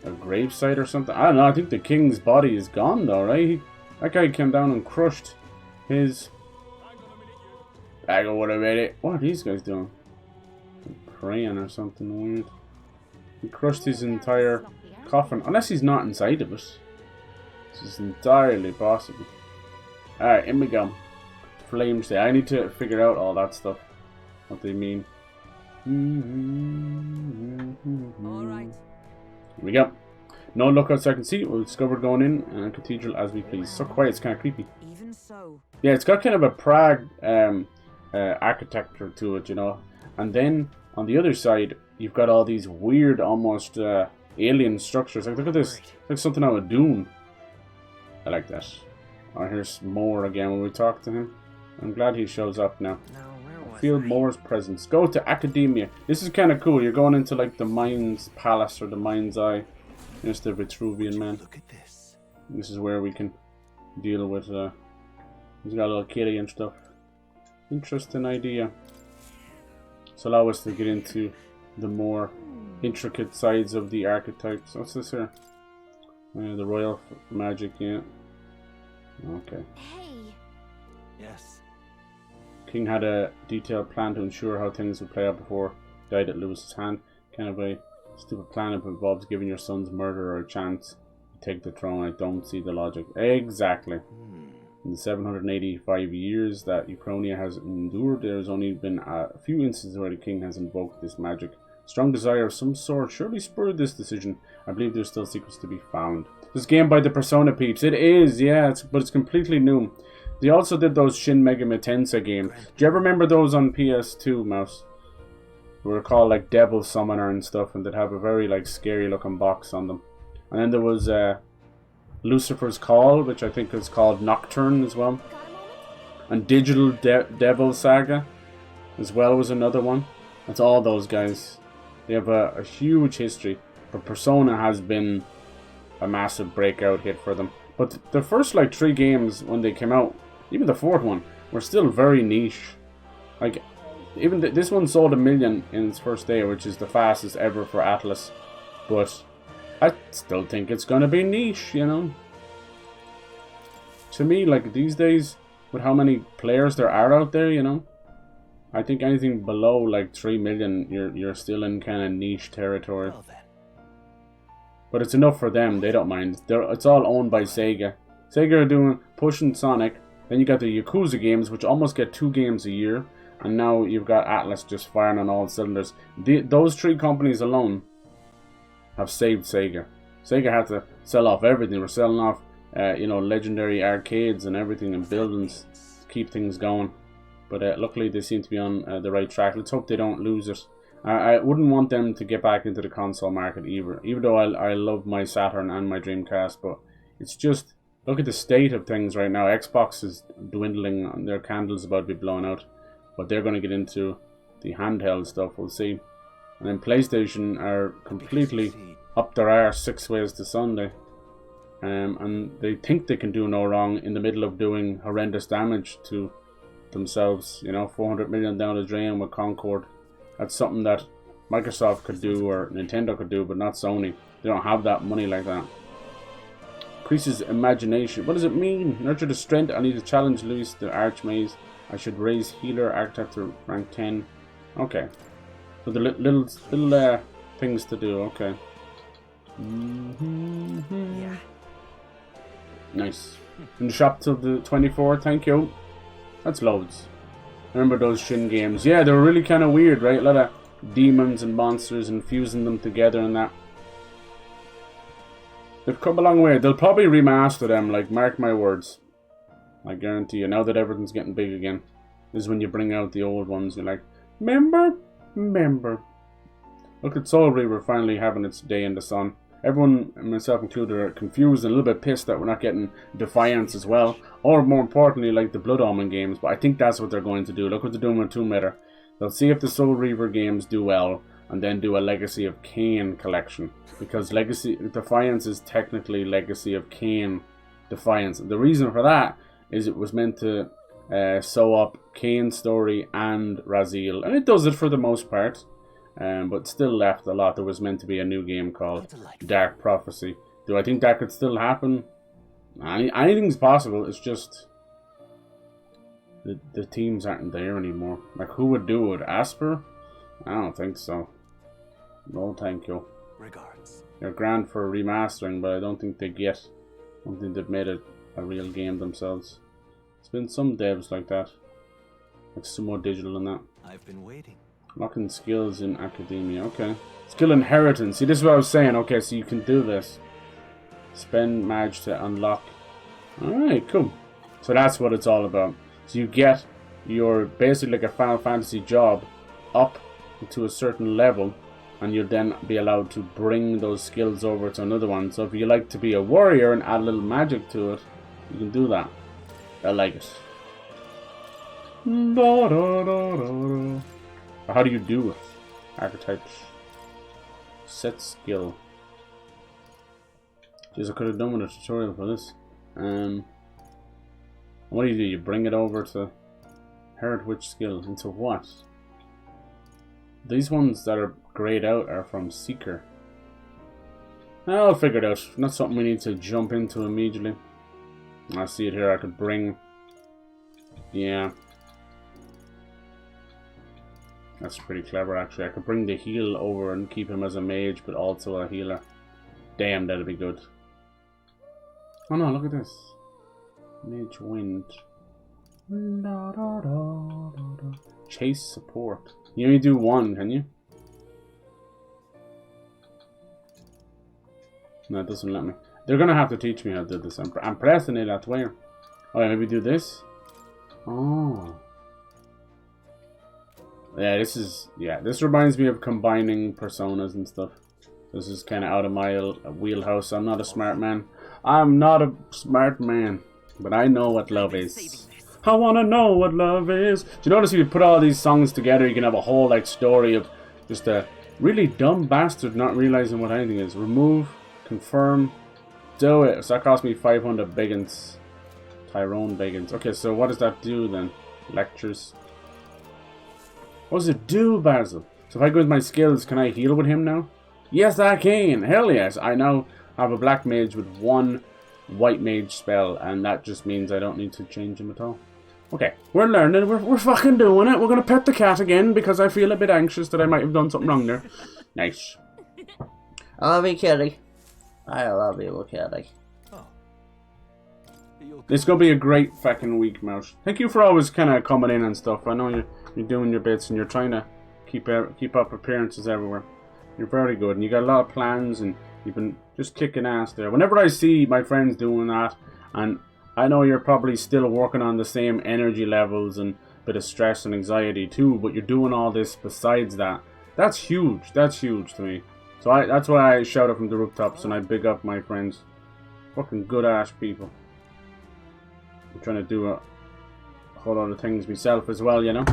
a gravesite or something? I don't know. I think the king's body is gone though, right? That guy came down and crushed his... I go with a minute. What are these guys doing? They're praying or something weird. He crushed his entire coffin. Unless he's not inside of it. This is entirely possible. Alright, in we go. Flames day. I need to figure out all that stuff. What they mean. Alright. Here we go. No lookouts I can see. We'll discover going in and cathedral as we please. So quiet, it's kind of creepy. Even so. Yeah, it's got kind of a Prague architecture to it, you know. And then on the other side, you've got all these weird, almost alien structures. Like, look at this. Like something out of Doom. I like that. Oh, here's Moore again when we talk to him. I'm glad he shows up now. Feel Moore's presence. Go to Academia. This is kind of cool. You're going into like the Mind's Palace or the Mind's Eye. There's the Vitruvian man. Look at this. This is where we can deal with. He's got a little kitty and stuff. Interesting idea. So allow us to get into the more intricate sides of the archetypes. What's this here? The royal magic, yeah. Okay. Hey. Yes. King had a detailed plan to ensure how things would play out before he died at Lewis's hand. Kind of a stupid plan if it involves giving your son's murderer a chance to take the throne. I don't see the logic. Exactly. In the 785 years that Uchronia has endured, there has only been a few instances where the king has invoked this magic. Strong desire of some sort surely spurred this decision. I believe there's still secrets to be found. This game by the Persona peeps. It is, yeah, but it's completely new. They also did those Shin Megami Tensei games. Do you ever remember those on PS2, Mouse? They were called like Devil Summoner and stuff, and they'd have a very like scary looking box on them. And then there was Lucifer's Call, which I think is called Nocturne as well. And Digital Devil Saga as well was another one. That's all those guys. They have a huge history. But Persona has been a massive breakout hit for them. But the first like 3 games when they came out, even the 4th one, were still very niche. Like, even this one sold 1 million in its first day, which is the fastest ever for Atlas. But I still think it's gonna be niche, you know. To me, like these days, with how many players there are out there, you know, I think anything below like 3 million, you're still in kind of niche territory. But it's enough for them; they don't mind. It's all owned by Sega. Sega are pushing Sonic. Then you got the Yakuza games, which almost get 2 games a year, and now you've got Atlas just firing on all cylinders. Those 3 companies alone have saved Sega. Sega had to sell off everything. They were selling off, you know, legendary arcades and everything and buildings to keep things going. But luckily they seem to be on the right track. Let's hope they don't lose it. I wouldn't want them to get back into the console market either. Even though I love my Saturn and my Dreamcast, but it's just, look at the state of things right now. Xbox is dwindling, and their candle's about to be blown out. But they're going to get into the handheld stuff, we'll see. And then PlayStation are completely up their arse 6 ways to Sunday. And they think they can do no wrong in the middle of doing horrendous damage to themselves. You know, 400 million down the drain with Concord. That's something that Microsoft could do or Nintendo could do, but not Sony. They don't have that money like that. Increases imagination. What does it mean? Nurture the strength. I need to challenge Luis the Archmage. I should raise healer archetype to rank 10. Okay. So the little things to do. Okay. Yeah. Nice. In the shop till the 24th. Thank you. That's loads. Remember those Shin games? Yeah, they were really kind of weird, right? A lot of demons and monsters and fusing them together and that. They've come a long way. They'll probably remaster them, like, mark my words. I guarantee you. Now that everything's getting big again, this is when you bring out the old ones. You're like, remember. Look at Soul Reaver finally having its day in the sun. Everyone, myself included, are confused and a little bit pissed that we're not getting Defiance as well. Or more importantly, like the Blood Omen games. But I think that's what they're going to do. Look what they're doing with Tomb Raider. They'll see if the Soul Reaver games do well, and then do a Legacy of Kain collection. Because Defiance is technically Legacy of Kain Defiance. The reason for that is it was meant to sew up Kain's story and Raziel. And it does it for the most part. But still left a lot. There was meant to be a new game called Dark Prophecy. Do I think that could still happen? Anything's possible. It's just the teams aren't there anymore. Like, who would do it? Asper? I don't think so. No, thank you. Regards. They're grand for remastering, but I don't think they get. I don't think they've made it a real game themselves. It's been some devs like that, like Sumo Digital and that. I've been waiting. Locking skills in academia. Okay. Skill inheritance. See, this is what I was saying. Okay, so you can do this. Spend Mage to unlock. Alright, cool. So that's what it's all about. So you get your basically like a Final Fantasy job up to a certain level, and you'll then be allowed to bring those skills over to another one. So if you like to be a warrior and add a little magic to it, you can do that. I like it. How do you do it? Archetypes. Set skill. Jeez, I could have done with a tutorial for this. What do? You bring it over to inherit which skill? Into what? These ones that are grayed out are from Seeker. I'll figure it out. Not something we need to jump into immediately. I see it here. I could bring... Yeah. That's pretty clever, actually. I could bring the heal over and keep him as a mage, but also a healer. Damn, that'd be good. Oh no, look at this. Mage wind. Chase support. You only do one, can you? No, it doesn't let me. They're gonna have to teach me how to do this. I'm pressing it, that's where. Oh, yeah, maybe do this? Oh. Yeah, this reminds me of combining personas and stuff. This is kind of out of my wheelhouse. I'm not a smart man. I'm not a smart man. But I know what love is. I wanna know what love is. Do you notice if you put all these songs together, you can have a whole like story of just a really dumb bastard not realizing what anything is. Remove, confirm, do it. So that cost me 500 biggins. Tyrone biggins. Okay, so what does that do then? Lectures. What does it do, Basil? So if I go with my skills, can I heal with him now? Yes, I can. Hell yes. I now have a black mage with one white mage spell, and that just means I don't need to change him at all. Okay, we're learning. We're fucking doing it. We're gonna pet the cat again because I feel a bit anxious that I might have done something wrong there. Nice. I love you, kitty. I love you, kitty. It's gonna be a great fucking week, Mouse. Thank you for always kind of coming in and stuff. I know you're doing your bits and you're trying to keep up appearances everywhere. You're very good, and you got a lot of plans, and you've been just kicking ass there. Whenever I see my friends doing that, and I know you're probably still working on the same energy levels and a bit of stress and anxiety too, but you're doing all this besides that. That's huge. That's huge to me. So that's why I shout it from the rooftops and I big up my friends. Fucking good ass people. I'm trying to do a whole lot of things myself as well, you know.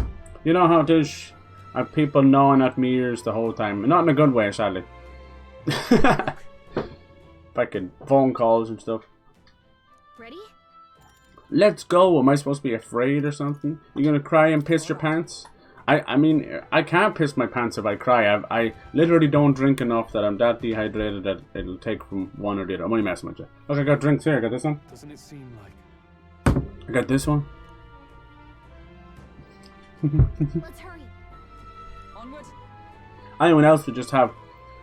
You know how it is. I have people gnawing at me ears the whole time. Not in a good way, sadly. Fucking phone calls and stuff. Ready? Let's go. Am I supposed to be afraid or something? You gonna cry and piss your pants? I mean, I can't piss my pants if I cry. I literally don't drink enough that I'm that dehydrated that it'll take from one or the other. I'm only messing with you. Look, I got drinks here. I got this one. Doesn't it seem like... I got this one. Let's hurry. Onward. Anyone else would just have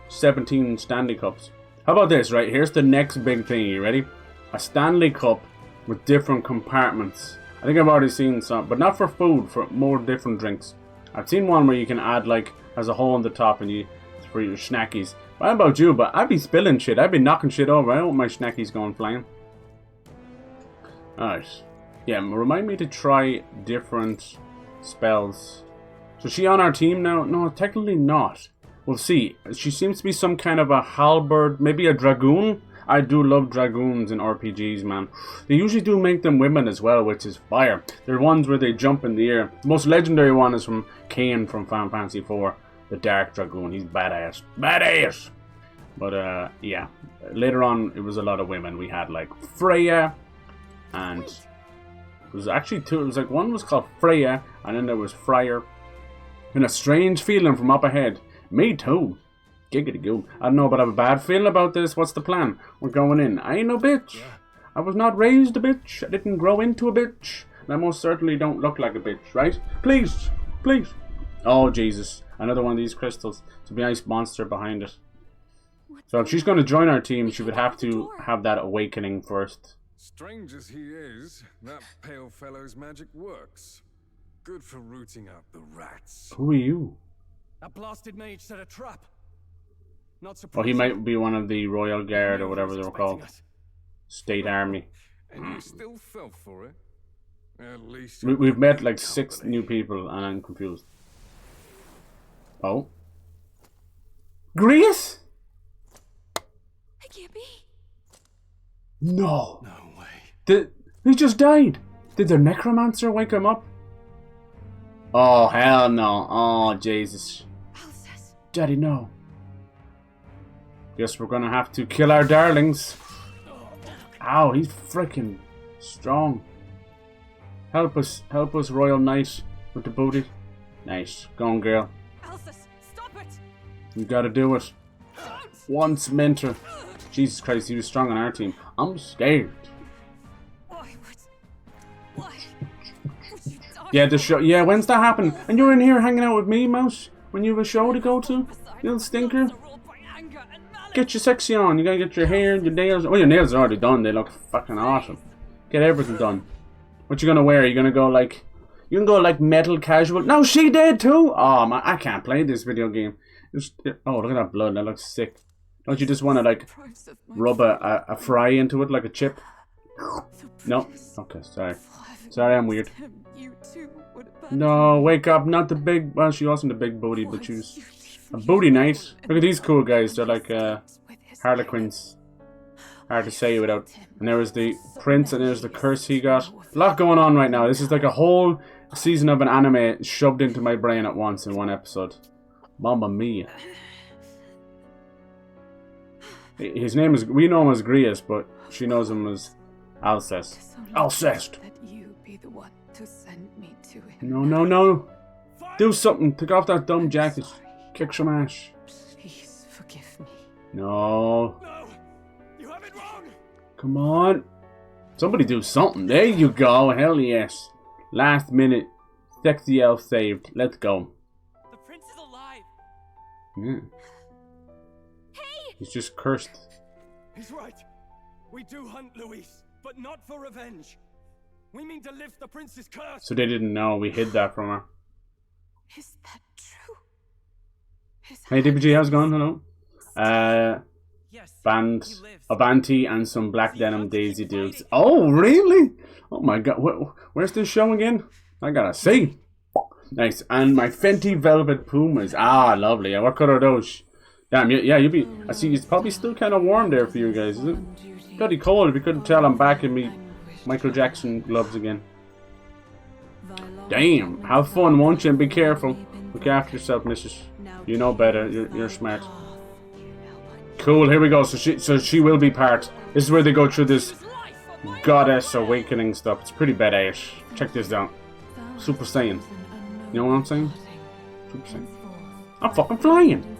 17 Stanley Cups. How about this, right? Here's the next big thing. You ready? A Stanley Cup with different compartments. I think I've already seen some, but not for food, for more different drinks. I've seen one where you can add, like, has a hole in the top and for your snackies. I don't know about you, but I'd be spilling shit. I'd be knocking shit over. I don't want my snackies going flying. Alright. Yeah, remind me to try different spells. So is she on our team now? No, technically not. We'll see. She seems to be some kind of a halberd, maybe a dragoon. I do love dragoons in RPGs, man. They usually do make them women as well, which is fire. They're ones where they jump in the air. The most legendary one is from Cain from Final Fantasy IV. The Dark Dragoon. He's badass. Badass! But, yeah. Later on, it was a lot of women. We had, like, Freya. And it was actually two. It was like one was called Freya, and then there was Friar. And a strange feeling from up ahead. Me too. Giggity goo. I don't know, but I have a bad feeling about this. What's the plan? We're going in. I ain't no bitch. I was not raised a bitch. I didn't grow into a bitch. And I most certainly don't look like a bitch, right? Please. Please. Oh, Jesus. Another one of these crystals. It's a nice monster behind it. So if she's going to join our team, she would have to have that awakening first. Strange as he is, that pale fellow's magic works. Good for rooting out the rats. Who are you? That blasted mage set a trap. Not surprised. Oh, he might be one of the Royal Guard or whatever they're called. State Army. And you still fell for it? At least We've met like 6 new people and I'm confused. Oh? GRIUS? I can't be. No. No way. He just died. Did their necromancer wake him up? Oh, hell no. Oh, Jesus. Daddy, no. Guess we're gonna have to kill our darlings. Ow, he's freaking strong. Help us, Royal Knight with the booty. Nice. Go on, girl. Alphys, stop it! You gotta do it. Once mentor. Jesus Christ, he was strong on our team. I'm scared. Why would you die Yeah, the show. Yeah, when's that happen? And you're in here hanging out with me, Mouse? When you have a show to go to? Little stinker? Get your sexy on. You gotta get your hair and your nails. Oh, your nails are already done. They look fucking awesome. Get everything done. What you gonna wear? You gonna go like... You can go like metal casual. No, she did too! Oh, man, I can't play this video game. Oh, look at that blood. That looks sick. Don't you just want to like rub a fry into it like a chip? No? Okay, sorry. Sorry, I'm weird. No, wake up. Not the big... Well, she wasn't a big booty, but she was... A booty night. Look at these cool guys. They're like harlequins. Hard to say without... And there was the prince and there's the curse he got. A lot going on right now. This is like a whole season of an anime shoved into my brain at once in one episode. Mamma mia. His name is... We know him as GRIUS, but she knows him as Alcest. Alcest! No, no, no. Do something. Take off that dumb jacket. Kick some ass. Please forgive me. No. No! You have it wrong! Come on. Somebody do something. There you go. Hell yes. Last minute. Sexy elf saved. Let's go. The prince is alive! Yeah. Hey! He's just cursed. He's right. We do hunt Luis, but not for revenge. We mean to lift the prince's curse. So they didn't know. We hid that from her. Is that true? Hey DPG, how's it going? Hello. Band Abanti and some black denim Daisy dudes. Oh, really? Oh my god. Where's this show again? I gotta see. Nice. And my Fenty Velvet Pumas. Ah, lovely. What color are those? Damn, yeah, you'll be... I see it's probably still kind of warm there for you guys, is it? Bloody cold. If you couldn't tell, I'm back in me Michael Jackson gloves again. Damn. Have fun, won't you? And be careful. Look after yourself, missus. You know better. You're smart. Cool, here we go. So she will be part. This is where they go through this goddess awakening stuff. It's pretty badass. Check this out. Super Saiyan. You know what I'm saying? Super Saiyan. I'm fucking flying.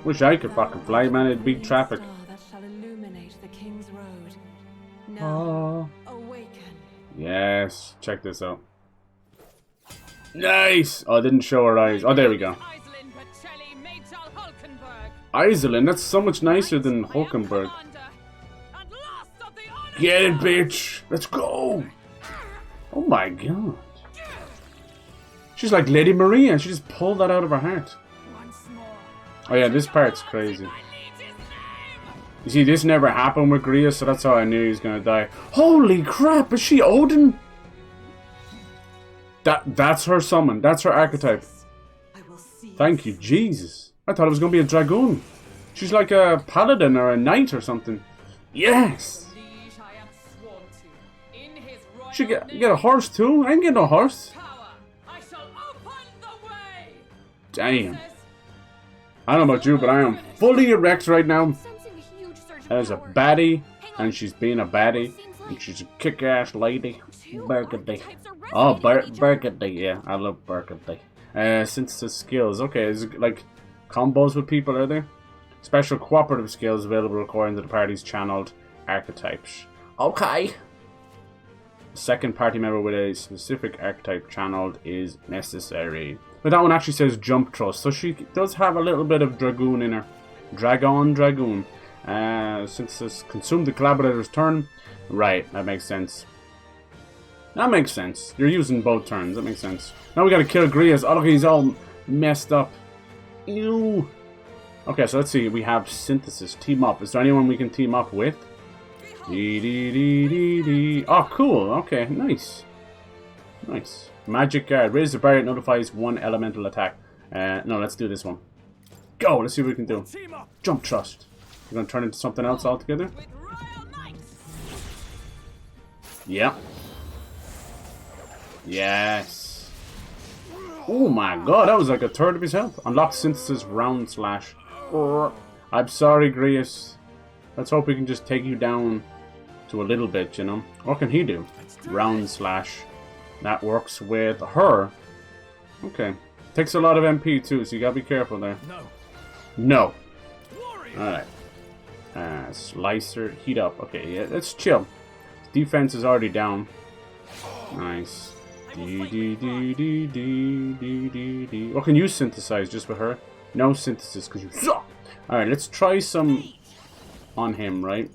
Wish I could fucking fly, man. It'd beat traffic. Oh. Yes. Check this out. Nice. Oh, I didn't show her eyes. Oh, there we go. Iselin, that's so much nicer than HULKENBERG. Get it, bitch! Let's go! Oh my god. She's like Lady Maria. She just pulled that out of her heart. Oh yeah, this part's crazy. You see, this never happened with GRIUS, so that's how I knew he was gonna die. Holy crap! Is she Odin? That's her summon. That's her archetype. Thank you, Jesus. I thought it was going to be a dragoon. She's like a paladin or a knight or something. Yes! She get a horse too? I ain't getting no horse. Damn. I don't know about you, but I am fully erect right now. There's a baddie, and she's being a baddie. And she's a kick-ass lady. Burgundy. Oh, Burgundy. Yeah, I love Burgundy. Synthesis skills. Okay, is it like... combos with people, are there? Special cooperative skills available according to the party's channeled archetypes. Okay. The second party member with a specific archetype channeled is necessary. But that one actually says jump thrust, so she does have a little bit of dragoon in her. Dragoon. Since this consumed the collaborator's turn. Right, that makes sense. That makes sense. You're using both turns, that makes sense. Now we gotta kill GRIUS. Oh look, he's all messed up. Ew. Okay, so let's see. We have synthesis. Team up. Is there anyone we can team up with? Oh, cool. Okay, nice. Nice. Magic guard. Raise the barrier. Notifies one elemental attack. No, let's do this one. Go. Let's see what we can do. Jump trust. We're gonna turn into something else altogether. Yeah. Yes. Oh my god, that was like a third of his health. Unlock synthesis round slash. I'm sorry, GRIUS. Let's hope we can just take you down to a little bit, you know. What can he do? Round slash. That works with her. Okay. Takes a lot of MP too, so you gotta be careful there. No. Alright. Slicer, heat up. Okay, yeah, let's chill. Defense is already down. Nice. Or can you synthesize just with her? No synthesis because you suck. Alright, let's try some on him, right?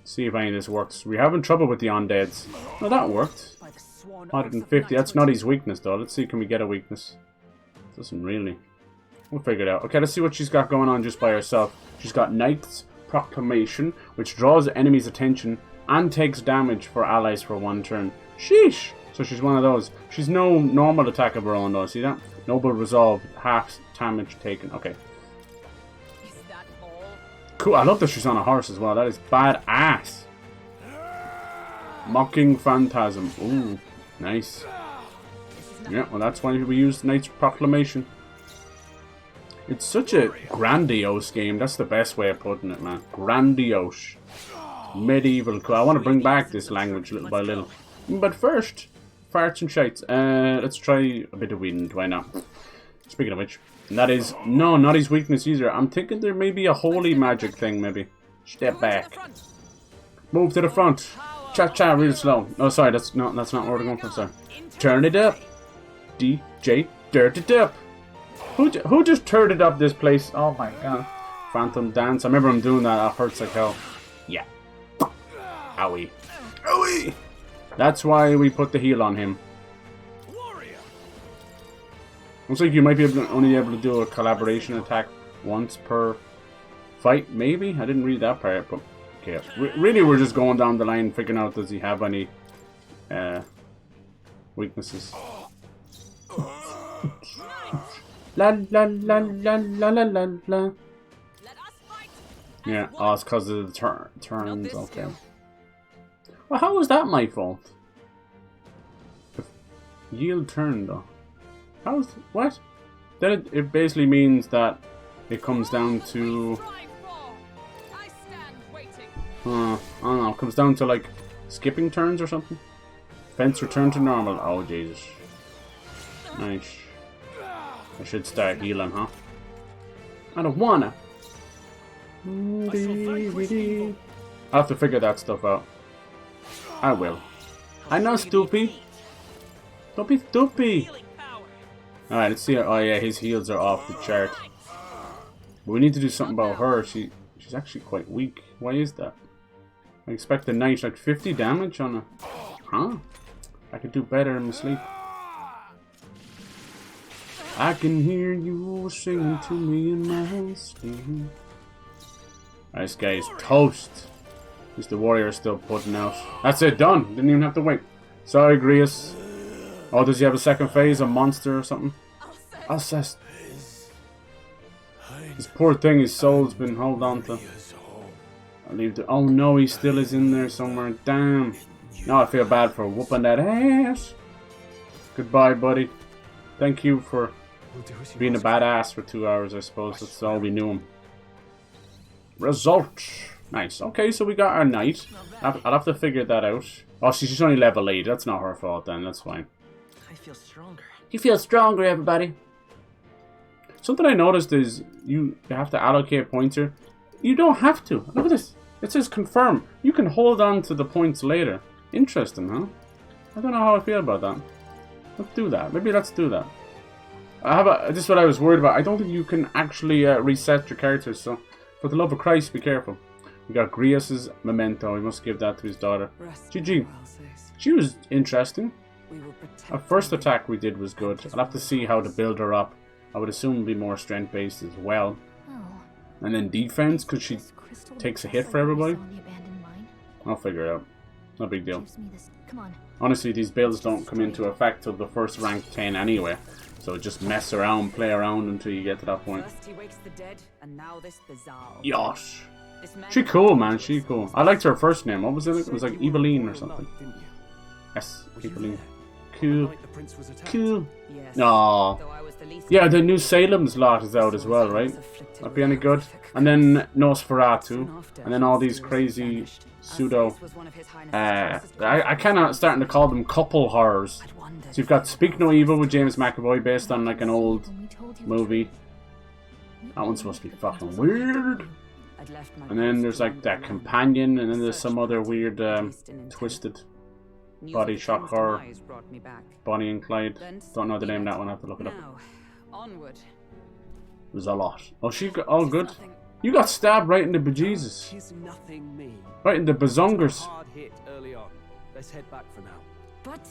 See if any of this works. We're having trouble with the undeads. No, that worked. 150. That's not his weakness though. Let's see, can we get a weakness? Doesn't really. We'll figure it out. Okay, let's see what she's got going on just by herself. She's got Knight's Proclamation, which draws enemies' attention and takes damage for allies for 1 turn. Sheesh! So she's one of those. She's no normal attack of her own though, see that? Noble Resolve, half damage taken. Okay. Cool, I love that she's on a horse as well. That is badass. Mocking Phantasm. Ooh, nice. Yeah, well that's why we used Knight's Proclamation. It's such a grandiose game. That's the best way of putting it, man. Grandiose. Medieval. I want to bring back this language little by little. But first, farts and shites. Let's try a bit of wind. Why not? Speaking of which, and that is no, not his weakness either. I'm thinking there may be a holy magic thing. Maybe step back, move to the front, cha cha, real slow. Oh, sorry, that's not where we're going for. Sorry, turn it up, DJ, dirt it up. Who just turned it up this place? Oh my god, Phantom Dance. I remember him doing that. That hurts like hell. Yeah. Owie. Owie! That's why we put the heal on him. Looks like you might be only able to do a collaboration attack once per fight, maybe? I didn't read that part, but okay. Really, we're just going down the line figuring out does he have any weaknesses. La la la la la la la la. Yeah, oh, it's because of the turns, okay. Well, how was that my fault? Yield turn, though. How's... what? Then it basically means that it comes down to... I don't know, it comes down to, like, skipping turns or something? Fence return to normal. Oh, Jesus. Nice. I should start healing, huh? I don't wanna. I'll have to figure that stuff out. I will. I know, Stoopy. Don't be Stoopy. Alright, let's see. Oh yeah, his heals are off the chart. But we need to do something about her. She's actually quite weak. Why is that? I expect the knight like 50 damage on her. Huh? I could do better in my sleep. I can hear you singing to me in my sleep. This guy is toast. At least the warrior is still putting out. That's it, done. Didn't even have to wait. Sorry, GRIUS. Oh, does he have a second phase? A monster or something? Alcest. This poor thing, his soul's been held on to. I'll leave the... oh no, he still is in there somewhere. Damn. Now I feel bad for whooping that ass. Goodbye, buddy. Thank you for being a badass for 2 hours, I suppose. That's all we knew him. Result. Nice. Okay, so we got our knight. I'll have to figure that out. Oh, she's only level 8. That's not her fault then. That's fine. I feel stronger. You feel stronger, everybody. Something I noticed is you have to allocate points here. You don't have to. Look at this. It says confirm. You can hold on to the points later. Interesting, huh? I don't know how I feel about that. Let's do that. Maybe let's do that. This is what I was worried about. I don't think you can actually reset your characters, so for the love of Christ, be careful. We got GRIUS's memento. We must give that to his daughter. GG. She was interesting. Our first attack we did was good. I'll have to see how to build her up. I would assume it'll be more strength based as well. And then defense, because she takes a hit for everybody. I'll figure it out. No big deal. Honestly, these builds don't come into effect till the first rank 10 anyway. So just mess around, play around until you get to that point. Yosh. She cool, man. She cool. I liked her first name. What was it? It was like Eveline or something. Yes, Eveline. Cool. Cool. Aww. Yeah, the new Salem's lot is out as well, right? Might be any good. And then Nosferatu. And then all these crazy pseudo... I kinda starting to call them couple horrors. So you've got Speak No Evil with James McAvoy based on like an old movie. That one's supposed to be fucking weird. I'd left my And then post there's to like wander that around. companion, and then there's Search some other party, weird based in twisted News body of the shock king's horror. demise brought me back. Bonnie and Clyde. Then Don't know the name of Spinat. that one. I have to look it up. Now, onward. There's a lot. Oh, she got all good. You got stabbed right in the bejesus. Tis nothing, me. Right in the bazongers. Hard hit early on. Let's head back for now. But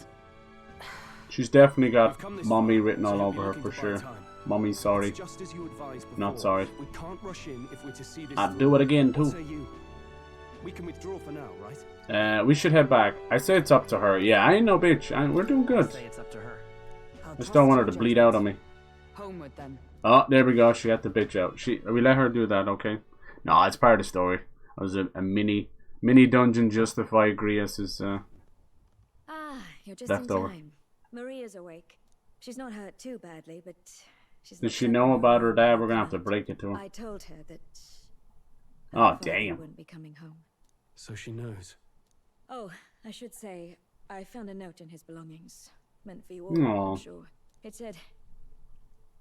She's definitely got mommy written all over her for sure. Mommy, sorry. Just as you advised before. Not sorry. We can't rush in if we're to see this. I'd do it again What say too. you? We can withdraw for now, right? We should head back. I say it's up to her. Yeah, I ain't no bitch. We're doing good. Say it's up to her. I just don't want her to bleed out on me. homeward then. Oh, there we go. She had the bitch out. We let her do that, okay? No, it's part of the story. It was a mini dungeon justify GRIUS's you're just leftover. in time. Maria's awake. She's not hurt too badly, but she's. Does she know about her dad? We're gonna have to break it to her. I told her that. Oh, Father damn. wouldn't be coming home. So she knows. Oh, I should say, I found a note in his belongings. Meant for you all, Aw. I'm sure. It said,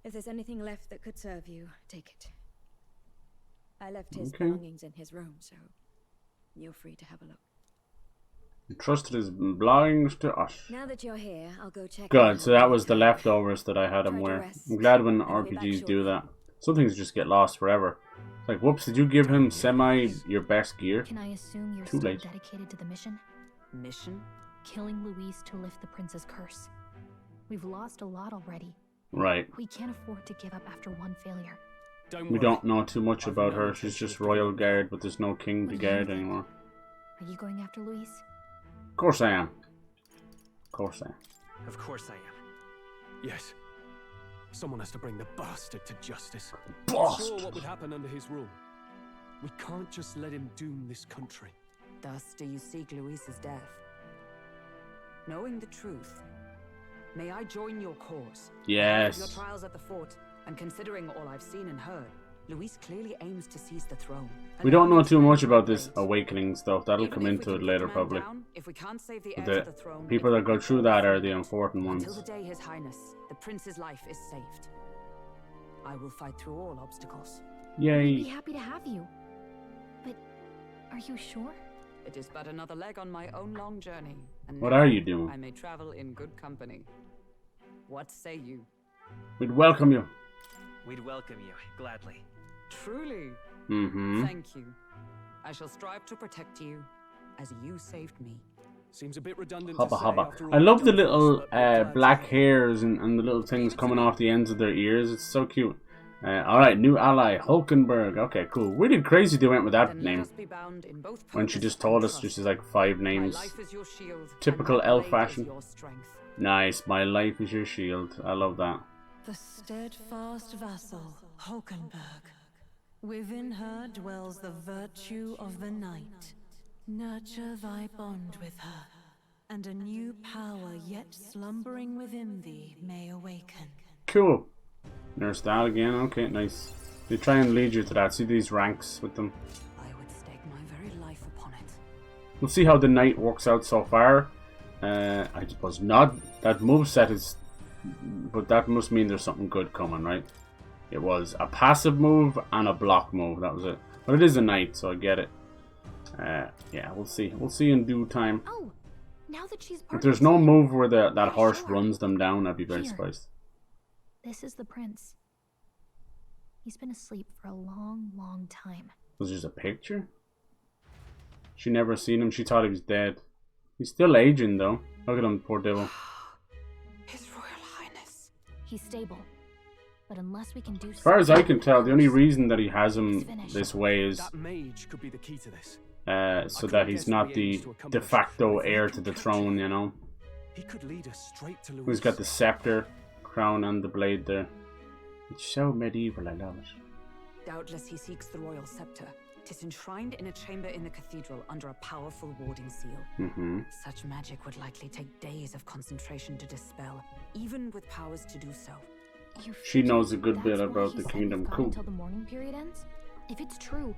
if there's anything left that could serve you, take it. I left his Okay. belongings in his room, so you're free to have a look. Trusted his belongings to us. Now that you're here, I'll go check. Good, so that was the leftovers that I had him wear. I'm glad when RPGs do that. Some things just get lost forever. It's like, whoops, did you give him your best gear? Can I assume you're Too still late. dedicated to the mission? Mission? Killing Louise to lift the prince's curse. We've lost a lot already. Right. We can't afford to give up after one failure. We don't know too much about her. She's just royal guard, but there's no king to guard anymore. Are you going after Louise? Of course I am. Of course I am. Of course I am. Yes. Someone has to bring the bastard to justice. Bastard! Saw what would happen under his rule. We can't just let him doom this country. Thus do you seek Louise's death. Knowing the truth, may I join your cause? Yes. Your trials at the fort, and considering all I've seen and heard, Louise clearly aims to seize the throne. We don't know too much about this awakening stuff. That'll come into it later, probably. If we can't save the heir The to the throne, people that go through that are the important until ones. the day His Highness, the Prince's life is saved, I will fight through all obstacles. I'd be Yay. happy to have you. But are you sure? It is but another leg on my own long journey, and What now are you doing? I may travel in good company. What say you? We'd welcome you. We'd welcome you, gladly. Truly. Mm-hmm. Thank you. I shall strive to protect you, as you saved me. Seems a bit redundant Hubba to say hubba. after all I love the we've done little for us, but we're glad black to- hairs and the little things coming off the ends of their ears. It's so cute. Alright, new ally, HULKENBERG. Okay, cool. We did crazy they went with that Then let name. us be bound in both When she purpose just told and us, just trust. is like 5 My names. life is your shield, Typical and my elf blade fashion. is your strength. Nice, my life is your shield. I love that. The steadfast vassal, HULKENBERG. Within her dwells the virtue of the night. Nurture thy bond with her, and a new power yet slumbering within thee may awaken. Cool. Nurse that again. Okay, nice. They try and lead you to that. See these ranks with them. I would stake my very life upon it. We'll see how the night works out so far. I suppose not. That moveset is... But that must mean there's something good coming, right? It was a passive move and a block move. That was it. But it is a knight, so I get it. Yeah, we'll see. We'll see in due time. Oh, now that she's If part there's of no the team, move where that I'm horse sure. runs them down, I'd be very Here. surprised. This is the prince. He's been asleep for a long, long time. Was just a picture? She never seen him. She thought he was dead. He's still aging, though. Look at him, poor devil. His Royal Highness. He's stable. But unless we can do As far as I can tell, the only reason that he has him this way is That mage could be the key to this. so that he's not the de facto heir to the throne, you know. He could lead us straight to Louise. He's got the scepter, crown, and the blade there. It's so medieval, I love it. Doubtless he seeks the royal scepter. 'Tis enshrined in a chamber in the cathedral under a powerful warding seal. Mm-hmm. Such magic would likely take days of concentration to dispel, even with powers to do so. She knows a good bit That's why about he the said kingdom. we've got Cool. until the mourning period ends? If it's true,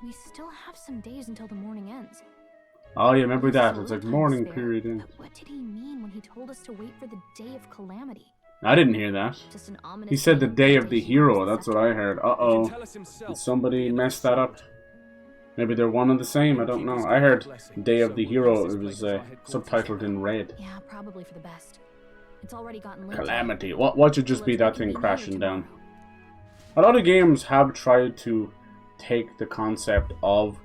we still have some days until the mourning ends. Oh, yeah, remember There's that. a It's little like time morning to spare. period. In. But what did he mean when he told us to wait for the day of calamity? I didn't hear that. He said the day of the hero. That's what I heard. Uh-oh. Did somebody mess that up? Maybe they're one and the same. I don't know. I heard day of the hero. It was subtitled in red. Yeah, probably for the best. It's already gotten late. Calamity. What should just be that thing crashing down? A lot of games have tried to take the concept of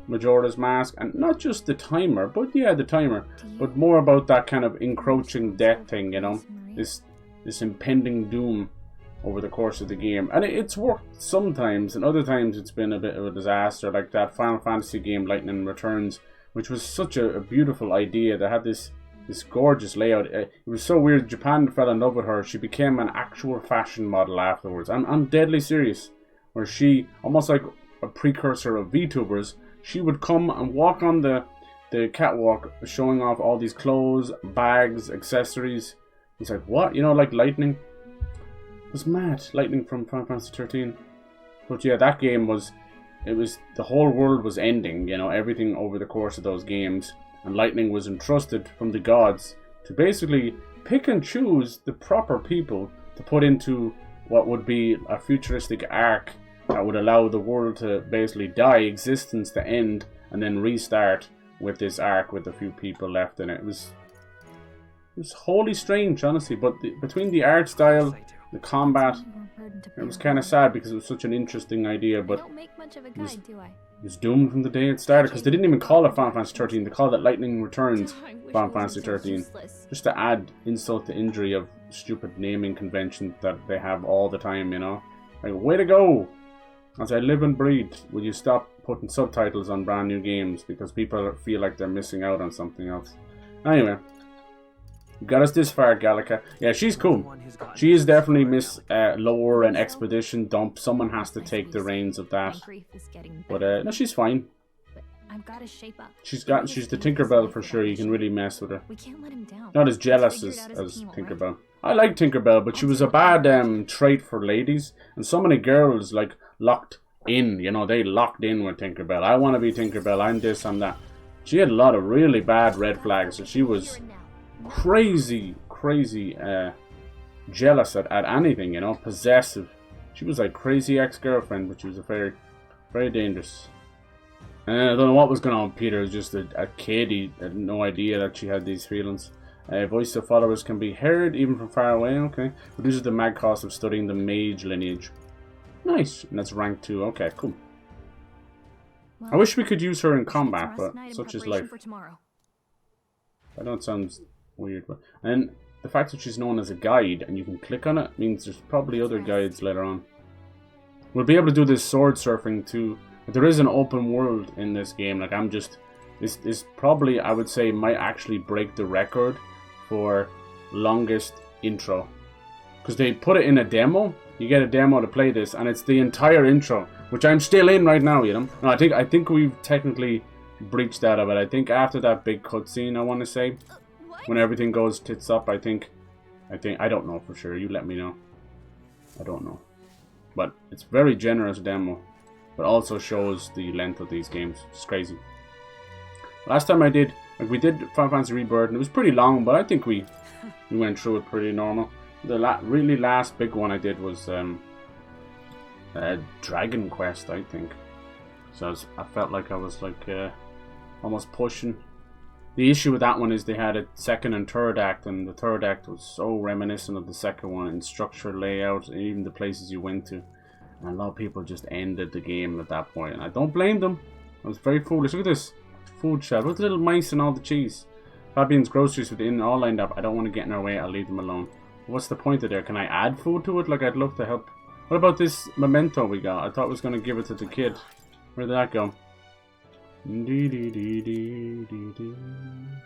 Majora's Mask, and not just the timer, but yeah, the timer, but more about that kind of encroaching death thing, you know, this impending doom over the course of the game. And it's worked sometimes, and other times it's been a bit of a disaster, like that Final Fantasy game Lightning Returns, which was such a beautiful idea that had this gorgeous layout. It was so weird. Japan fell in love with her. She became an actual fashion model afterwards. I'm deadly serious. Where she, almost like a precursor of VTubers, she would come and walk on the catwalk showing off all these clothes, bags, accessories. It's like, what? You know, like Lightning? It was mad. Lightning from Final Fantasy 13. But yeah, that game was, the whole world was ending, you know, everything over the course of those games. And Lightning was entrusted from the gods to basically pick and choose the proper people to put into what would be a futuristic arc that would allow the world to basically die, existence to end, and then restart with this arc with a few people left in it. It was wholly strange, honestly, but between the art style, the combat, it was kind of sad because it was such an interesting idea, but it was doomed from the day it started, because they didn't even call it Final Fantasy 13, they called it Lightning Returns Final Fantasy 13, just to add insult to injury of stupid naming conventions that they have all the time, you know. Like, way to go! As I live and breathe, will you stop putting subtitles on brand new games because people feel like they're missing out on something else. Anyway, got us this far, Gallica. Yeah, she's cool. She is definitely Miss Lore and Expedition Dump. Someone has to take the reins of that. But no, she's fine. She's the Tinkerbell for sure. You can really mess with her. Not as jealous as Tinkerbell. I like Tinkerbell, but she was a bad trait for ladies, and so many girls like locked in. You know, they locked in with Tinkerbell. I want to be Tinkerbell. I'm this, I'm that. She had a lot of really bad red flags, so she was crazy jealous at anything, you know, possessive. She was like crazy ex-girlfriend, but she was a very dangerous. I don't know what was going on with Peter. It was just a kid. He had no idea that she had these feelings. Voice of followers can be heard even from far away. Okay, reduces the mag cost of studying the mage lineage. Nice, and that's rank 2. Okay, cool. Well, I wish we could use her in combat, but such is life. I know it sounds weird, but and the fact that she's known as a guide and you can click on it means there's probably other guides later on. We'll be able to do this sword surfing too. But there is an open world in this game. Like, I'm just, this probably, I would say, might actually break the record for longest intro, because they put it in a demo. You get a demo to play this, and it's the entire intro, which I'm still in right now. You know, no, I think we've technically breached that of it. I think after that big cutscene, I want to say, when everything goes tits up, I think I don't know for sure. You let me know. I don't know, but it's very generous demo, but also shows the length of these games. It's crazy. Last time I did, like, we did Final Fantasy Rebirth, and it was pretty long, but I think we went through it pretty normal. The really last big one I did was Dragon Quest, I think. So I felt like I was like almost pushing. The issue with that one is they had a second and third act, and the third act was so reminiscent of the second one in structure, layout, and even the places you went to. And a lot of people just ended the game at that point, and I don't blame them. It was very foolish. Look at this food shed with the little mice and all the cheese. Fabian's groceries within all lined up. I don't want to get in their way. I'll leave them alone. What's the point of there? Can I add food to it? Like, I'd love to help. What about this memento we got? I thought I was going to give it to the kid. Where did that go?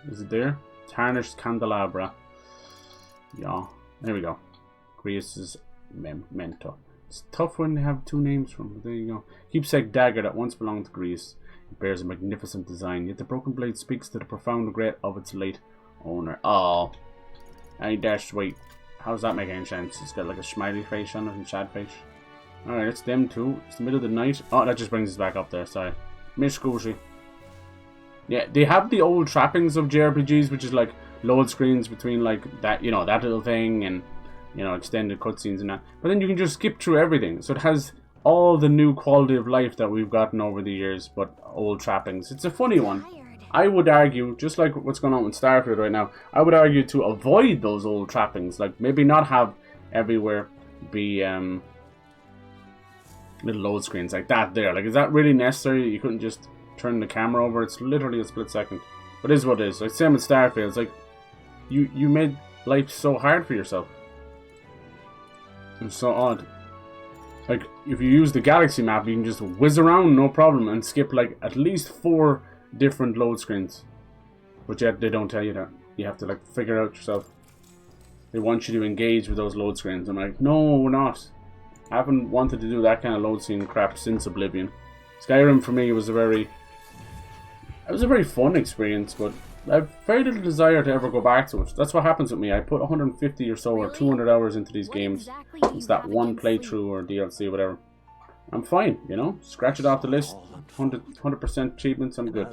Is it there? Tarnished candelabra. Yeah, there we go. GRIUS' memento. It's tough when they have two names from, but there you go. Keepsake dagger that once belonged to GRIUS. It bears a magnificent design, yet the broken blade speaks to the profound regret of its late owner. Oh, ain't that sweet. How does that make any sense? It's got like a smiley face on it and sad face. Alright, it's them two. It's the middle of the night. Oh, that just brings us back up there, sorry. Miss Goosey. Yeah, they have the old trappings of JRPGs, which is like load screens between like that, you know, that little thing, and you know, extended cutscenes and that. But then you can just skip through everything. So it has all the new quality of life that we've gotten over the years, but old trappings. It's a funny one. I would argue, just like what's going on with Starfield right now, I would argue to avoid those old trappings. Like, maybe not have everywhere be little load screens like that there. Like, is that really necessary? You couldn't just turn the camera over? It's literally a split second. But it is what it is. Like, same with Starfield. It's like, you made life so hard for yourself. It's so odd. Like, if you use the galaxy map, you can just whiz around, no problem, and skip, like, at least 4 different load screens. But yet, they don't tell you that. You have to, like, figure it out yourself. They want you to engage with those load screens. I'm like, no, we're not. I haven't wanted to do that kind of load screen crap since Oblivion. Skyrim, for me, was a very fun experience, but I have very little desire to ever go back to it. That's what happens with me. I put 150 or so or 200 hours into these games. It's that one playthrough or DLC or whatever. I'm fine, you know? Scratch it off the list. 100% achievements, I'm good.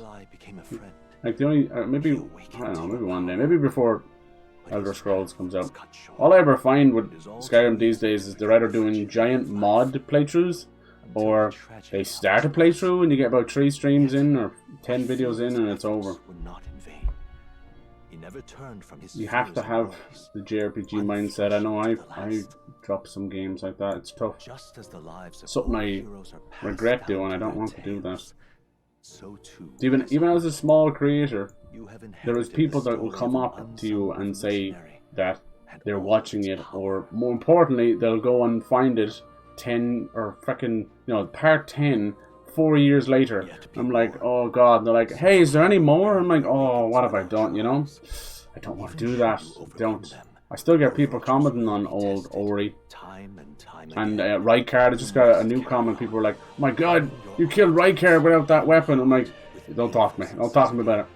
Like the only, maybe, I don't know, maybe one day. Maybe before Elder Scrolls comes out. All I ever find with Skyrim these days is they're either doing giant mod playthroughs, or they start a playthrough and you get about 3 streams in or 10 videos in and it's over. You have to have the JRPG mindset. I know I dropped some games like that. It's tough. Something I regret doing. I don't want to do that. Even as a small creator, there is people that will come up to you and say that they're watching it, or more importantly, they'll go and find it 10 or freaking, you know, part 10 4 years later. I'm like, oh god. They're like, hey, is there any more? I'm like, oh, what have I done, you know? I don't want to do that. Don't. I still get people commenting on old Ori and Rykard. I just got a new comment. People were like, oh my god, you killed Rykard without that weapon. I'm like, don't talk to me. Don't talk to me about it.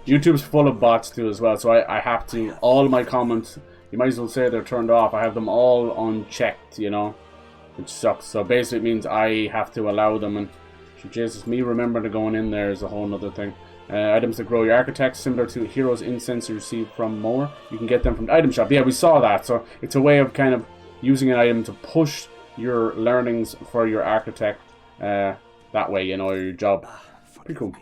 YouTube's full of bots too as well, so I have to, all my comments, you might as well say they're turned off. I have them all unchecked, you know, which sucks. So basically it means I have to allow them, and Jesus, me remembering to going in there is a whole other thing. Items that grow your architects, similar to heroes' incense you receive from more. You can get them from the item shop. Yeah, we saw that. So it's a way of kind of using an item to push your learnings for your architect that way, you know, your job. Pretty cool.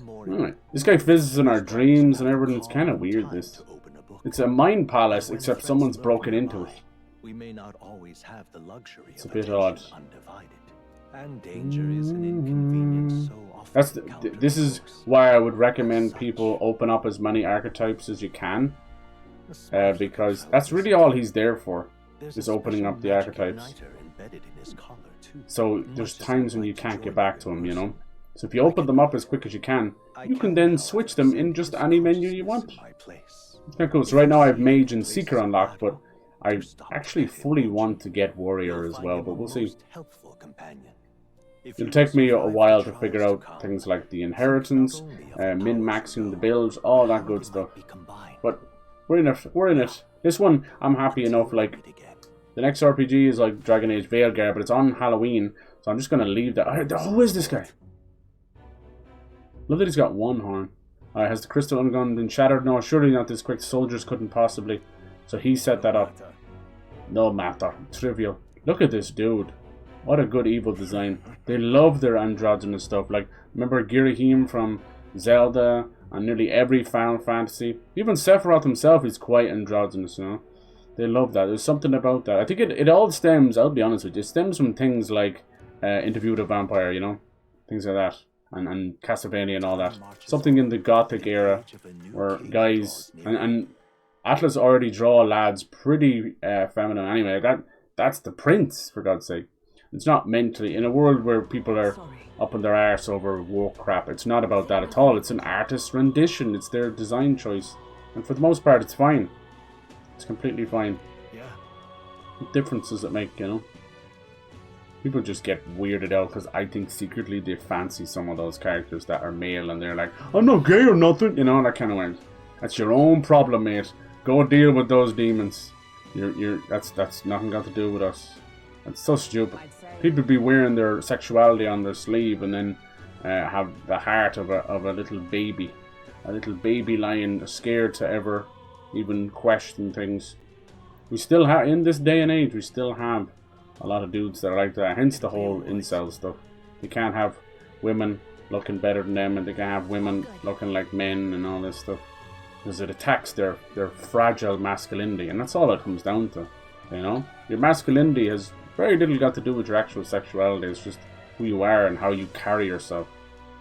Alright. This guy visits in our dreams and everything. It's kind of weird, this. It's a mind palace, except someone's broken into it. It's a bit odd. And danger is an inconvenience so often. This is why I would recommend people open up as many archetypes as you can, because that's really all he's there for, is opening up the archetypes. So there's times when you can't get back to him, you know. So if you open them up as quick as you can then switch them in just any menu you want. It's kind of cool. So right now I have Mage and Seeker unlocked, but I actually fully want to get Warrior as well, but we'll see. It'll take me a while to figure out things like the inheritance, min-maxing the builds, all that good stuff. But we're in it. We're in it. This one, I'm happy enough. Like, the next RPG is like Dragon Age Veilguard, but it's on Halloween, so I'm just going to leave that. Who is this guy? Love that he's got one horn. Has the crystal gun been shattered? No, surely not this quick. Soldiers couldn't possibly. So he set that up. No matter. Trivial. Look at this dude. What a good evil design. They love their androgynous stuff. Like, remember Girahim from Zelda and nearly every Final Fantasy? Even Sephiroth himself is quite androgynous, you know? They love that. There's something about that. I think it all stems, I'll be honest with you, it stems from things like Interview with a Vampire, you know? Things like that. And Castlevania and all that. Something in the Gothic era where guys... And Atlas already draw lads pretty feminine anyway. That's the prince, for God's sake. It's not mentally, in a world where people are up in their arse over woke crap, it's not about that at all. It's an artist's rendition. It's their design choice. And for the most part, it's fine. It's completely fine. Yeah. What difference does it make, you know? People just get weirded out because I think secretly they fancy some of those characters that are male and they're like, I'm not gay or nothing, you know, that kind of way. That's your own problem, mate. Go deal with those demons. That's nothing got to do with us. It's so stupid. People be wearing their sexuality on their sleeve and then have the heart of a little baby. A little baby lion scared to ever even question things. We still have, in this day and age, we still have a lot of dudes that are like that. Hence the whole incel stuff. They can't have women looking better than them, and they can't have women looking like men and all this stuff. Because it attacks their fragile masculinity, and that's all it comes down to. You know? Your masculinity has very little got to do with your actual sexuality. It's just who you are and how you carry yourself.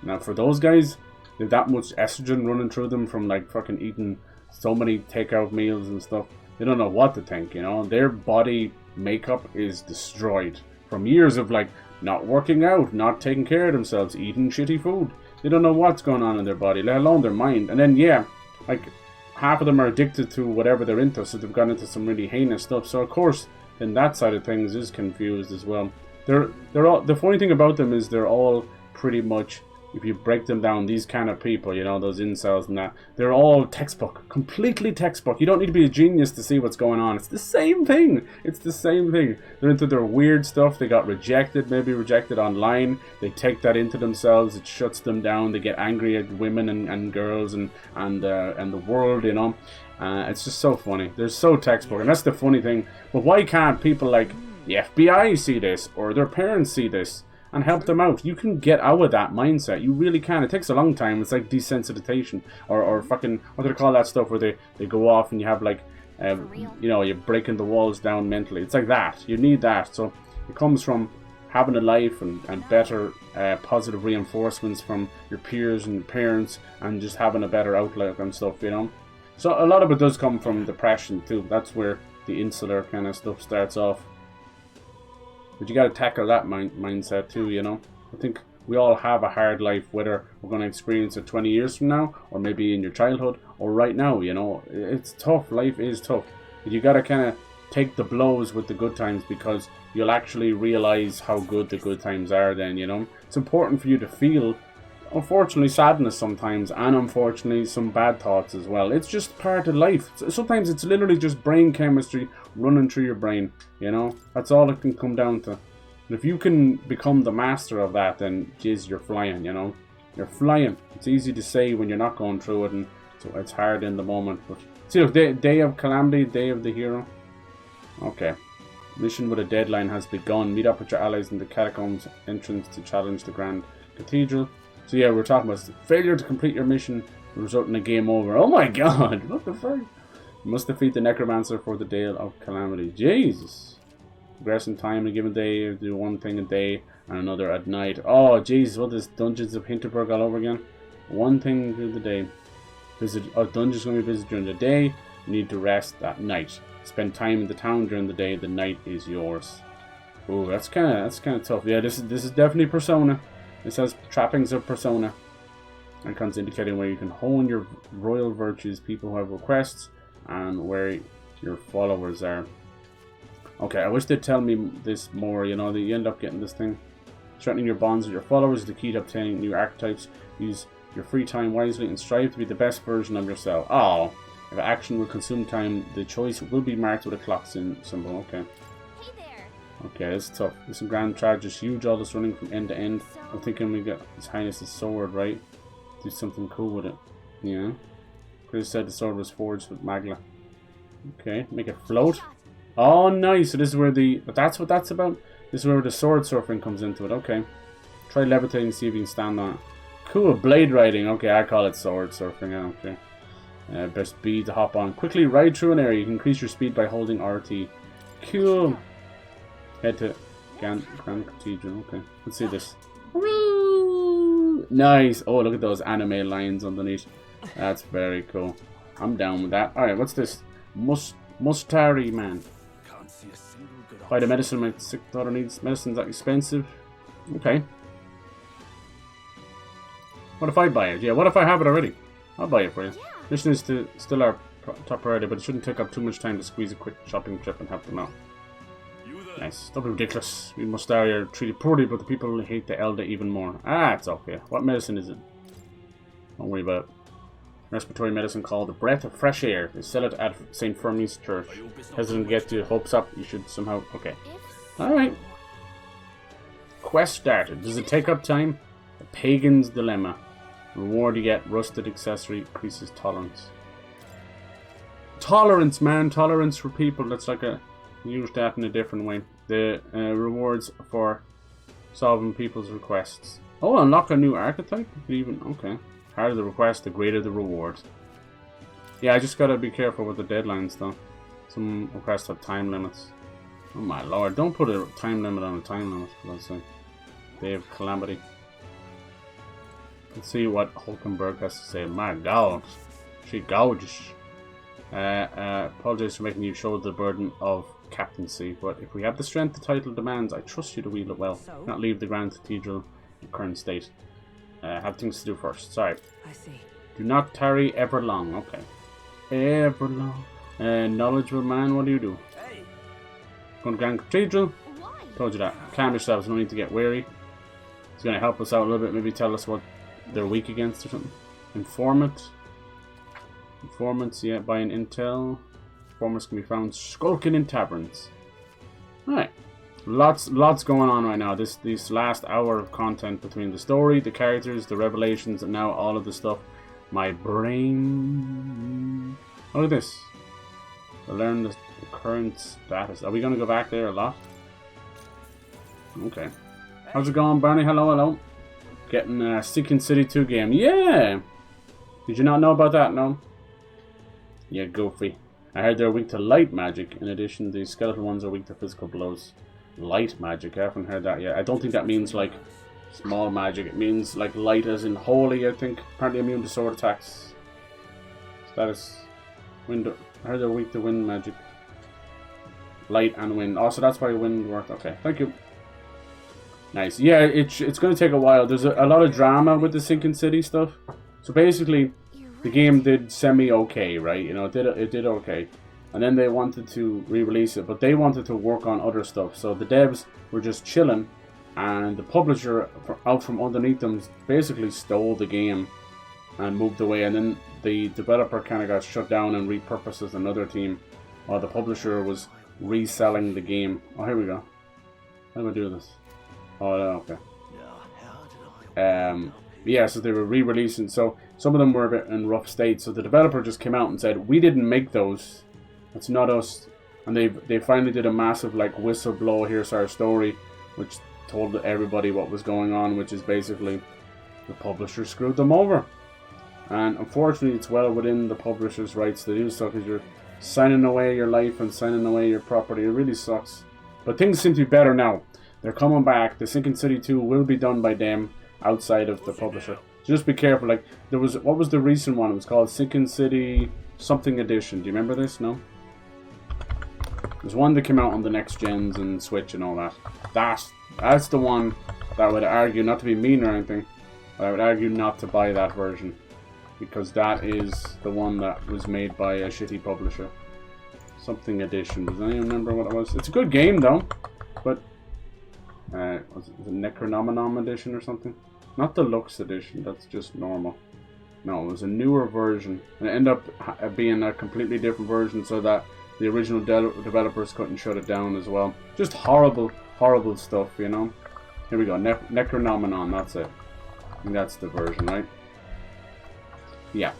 Now for those guys, they have that much estrogen running through them from like fucking eating so many takeout meals and stuff. They don't know what to think, you know. Their body makeup is destroyed from years of like not working out, not taking care of themselves, eating shitty food. They don't know what's going on in their body, let alone their mind. And then yeah, like half of them are addicted to whatever they're into, so they've gone into some really heinous stuff. So of course, then that side of things is confused as well. They're all, the funny thing about them is they're all pretty much, if you break them down, these kind of people, you know, those incels and that, they're all textbook, completely textbook. You don't need to be a genius to see what's going on. It's the same thing. It's the same thing. They're into their weird stuff. They got rejected, maybe rejected online. They take that into themselves. It shuts them down. They get angry at women and girls and the world, you know. It's just so funny. They're so textbook, and that's the funny thing. But why can't people like the FBI see this, or their parents see this, and help them out? You can get out of that mindset. You really can. It takes a long time. It's like desensitization, or fucking, what do they call that stuff where they go off and you have like, you know, you're breaking the walls down mentally. It's like that. You need that. So it comes from having a life and better positive reinforcements from your peers and your parents, and just having a better outlook and stuff, you know. So a lot of it does come from depression too. That's where the insular kind of stuff starts off. But you got to tackle that mindset too, you know. I think we all have a hard life, whether we're going to experience it 20 years from now, or maybe in your childhood, or right now, you know. It's tough. Life is tough. But you got to kind of take the blows with the good times, because you'll actually realize how good the good times are then, you know. It's important for you to feel, unfortunately, sadness sometimes, and unfortunately some bad thoughts as well. It's just part of life. Sometimes it's literally just brain chemistry running through your brain, you know. That's all it can come down to. And if you can become the master of that, then geez, you're flying, you know. You're flying. It's easy to say when you're not going through it, and so it's hard in the moment. But see, look, day of calamity, day of the hero. Okay. Mission with a deadline has begun. Meet up with your allies in the catacombs entrance to challenge the Grand Cathedral. So yeah, we're talking about failure to complete your mission will result in a game over. Oh my god, what the fuck? You must defeat the Necromancer for the Day of Calamity. Jesus. Progress in time in a given day, do one thing a day and another at night. Oh Jesus, what is Dungeons of Hinterberg all over again? One thing through the day. Dungeons going to be visited during the day. You need to rest at night. Spend time in the town during the day. The night is yours. Oh, that's kind of tough. Yeah, this is definitely Persona. It says trappings of Persona. Icons indicating where you can hone your royal virtues, people who have requests, and where your followers are. Okay, I wish they'd tell me this more, you know, that you end up getting this thing. Strengthening your bonds with your followers is the key to obtaining new archetypes. Use your free time wisely and strive to be the best version of yourself. Oh, if action will consume time, the choice will be marked with a clock symbol. Okay. Hey there. Okay, it's tough. This grand charge is huge, all this running from end to end. I'm thinking we got His Highness's sword, right? Do something cool with it. Yeah. Chris said the sword was forged with magla. Okay, make it float. Oh, nice. So this is where that's what that's about? This is where the sword surfing comes into it. Okay. Try levitating, see if you can stand on it. Cool, blade riding. Okay, I call it sword surfing. Okay. Best speed to hop on. Quickly ride through an area. You can increase your speed by holding RT. Cool. Head to Grand Cathedral. Okay, let's see this. Woo! Nice. Oh, look at those anime lines underneath. That's very cool. I'm down with that. Alright, what's this? Mustari man. Buy the medicine my sick daughter needs. Medicine's that expensive. Okay. What if I buy it? Yeah, what if I have it already? I'll buy it for you. Mission is still our top priority, but it shouldn't take up too much time to squeeze a quick shopping trip and help them out. Nice. Don't be ridiculous. We Mustari are treated poorly, but the people hate the Elder even more. Ah, it's okay. What medicine is it? Don't worry about it. Respiratory medicine called the Breath of Fresh Air. They sell it at St. Fermi's Church. Hesitant to get your hopes up. You should somehow... Okay. Alright. Quest started. Does it take up time? The Pagan's Dilemma. Reward you get. Rusted accessory. Increases tolerance. Tolerance, man. Tolerance for people. Let's like use that in a different way. The rewards for solving people's requests. Oh, unlock a new archetype? Even okay. Harder the request, the greater the reward. Yeah, I just gotta be careful with the deadlines though. Some requests have time limits. Oh my lord, don't put a time limit on a time limit, for God's sake. Day of Calamity. Let's see what HULKENBERG has to say. My god. She gorgeous. Apologize for making you shoulder the burden of captaincy, but if we have the strength the title demands, I trust you to wield it well. Not leave the Grand Cathedral in current state. Have things to do first. Sorry. I see. Do not tarry ever long. Okay. Ever long. Knowledgeable man, what do you do? Hey. Going to Grand Cathedral? Told you that. Calm yourselves, no need to get weary. He's going to help us out a little bit, maybe tell us what they're weak against or something. Informant. Informants, yeah, buying intel. Informants can be found skulking in taverns. Alright. Lots going on right now. This last hour of content between the story, the characters, the revelations, and now all of the stuff. My brain. Look at this. I learned the current status. Are we going to go back there a lot? Okay. How's it going, Barney? Hello, hello. Getting a Sinking City 2 game. Yeah! Did you not know about that? No? Yeah, goofy. I heard they're weak to light magic. In addition, the skeletal ones are weak to physical blows. Light magic? I haven't heard that yet. I don't think that means like small magic. It means like light as in holy, I think. Apparently immune to sword attacks. Status. Wind. I heard they're weak to wind magic. Light and wind. Oh, so that's why wind worked. Okay, thank you. Nice. Yeah, it's going to take a while. There's a lot of drama with the Sinking City stuff. So basically, the game did semi-okay, right? You know, it did okay. And then they wanted to re-release it, but they wanted to work on other stuff. So the devs were just chilling, and the publisher out from underneath them basically stole the game and moved away. And then the developer kind of got shut down and repurposed as another team, while the publisher was reselling the game. Oh, here we go. How do I do this? Oh, okay. Yeah, so they were re-releasing. So some of them were a bit in rough state. So the developer just came out and said, "We didn't make those. That's not us." And they finally did a massive like whistleblow. Here's our story, which told everybody what was going on, which is basically the publisher screwed them over. And unfortunately, it's well within the publisher's rights to do so, because you're signing away your life and signing away your property. It really sucks. But things seem to be better now. They're coming back. The Sinking City 2 will be done by them outside of the publisher. So just be careful. Like there was, what was the recent one? It was called Sinking City something edition. Do you remember this? No? There's one that came out on the next gens and Switch and all that. That's the one that I would argue, not to be mean or anything, but I would argue not to buy that version, because that is the one that was made by a shitty publisher. Something edition. Does anyone remember what it was? It's a good game though, but was it Necronomicon edition or something? Not the Deluxe edition, that's just normal. No, it was a newer version. And it ended up being a completely different version so that the original developers couldn't shut it down as well. Just horrible, horrible stuff, you know? Here we go, Necronomicon, that's it. I think that's the version, right? Yeah,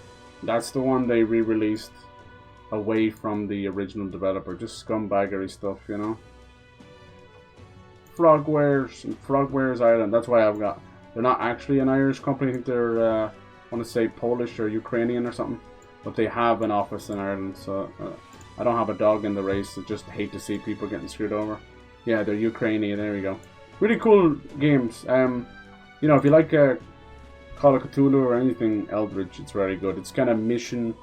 that's the one they re-released away from the original developer. Just scumbaggery stuff, you know? Frogwares and Frogwares Island. That's why I've got. They're not actually an Irish company. I think they're, I want to say Polish or Ukrainian or something. But they have an office in Ireland, so I don't have a dog in the race. I just hate to see people getting screwed over. Yeah, they're Ukrainian. There we go. Really cool games. You know, if you like Call of Cthulhu or anything Eldritch, it's very good. It's kind of mission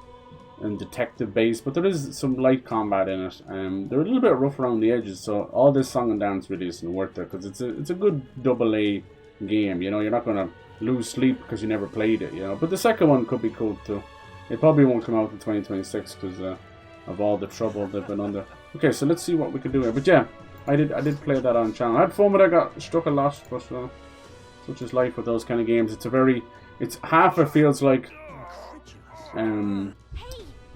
and detective based, but there is some light combat in it. They're a little bit rough around the edges, so all this song and dance really isn't worth it, because it's a good AA game. You know, you're not going to lose sleep because you never played it, you know. But the second one could be cool too. It probably won't come out in 2026 because of all the trouble they've been under. Okay, so let's see what we can do here. But yeah, I did play that on channel. I had fun, but I got struck a lot. But such is life with those kind of games. It's half it feels like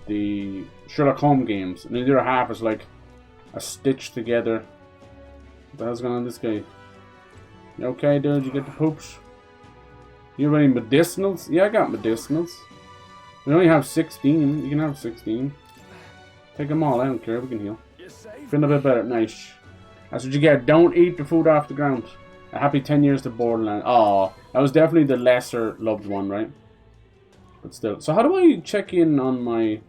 the Sherlock Holmes games, and the other half is like a stitched together. What the hell's going on with this guy? You okay, dude? You get the poops? You have any medicinals? Yeah, I got medicinals. We only have 16. You can have 16. Take them all, I don't care, we can heal. Feeling a bit better, nice. That's what you get, don't eat the food off the ground. A happy 10 years to Borderlands. Oh, that was definitely the lesser loved one, right? But still. So how do I check in on my...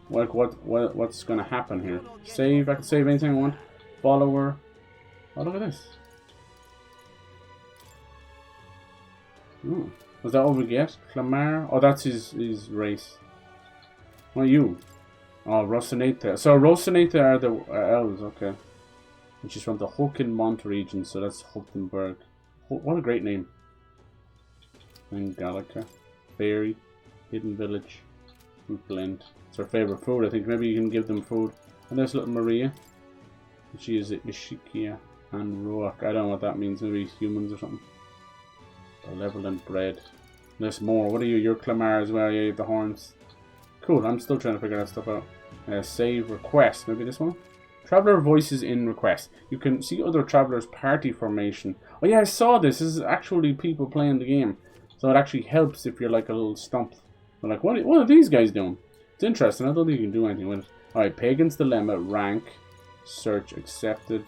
Like, what's gonna happen here? Save, I can save anything I want. Follower. Oh, look at this. Oh, was that what we get? Clamar? Oh, that's his race. What are you? Oh, Rocinata. So Rocinata are the elves, okay. Which is from the HULKENBERG region, so that's HULKENBERG. What a great name. And Gallica. Fairy. Hidden Village. Fruit Blend. It's our favourite food, I think. Maybe you can give them food. And there's little Maria. She is Ishikia and Roak. I don't know what that means. Maybe humans or something. Malevolent bread. There's more. What are you? You're Clamar as well. Yeah, you have the horns. Cool. I'm still trying to figure that stuff out. Save request. Maybe this one? Traveler voices in request. You can see other travelers' party formation. Oh yeah, I saw this. This is actually people playing the game. So it actually helps if you're like a little stump. But like, what are these guys doing? It's interesting. I don't think you can do anything with it. Alright, Pagan's Dilemma. Rank. Search. Accepted.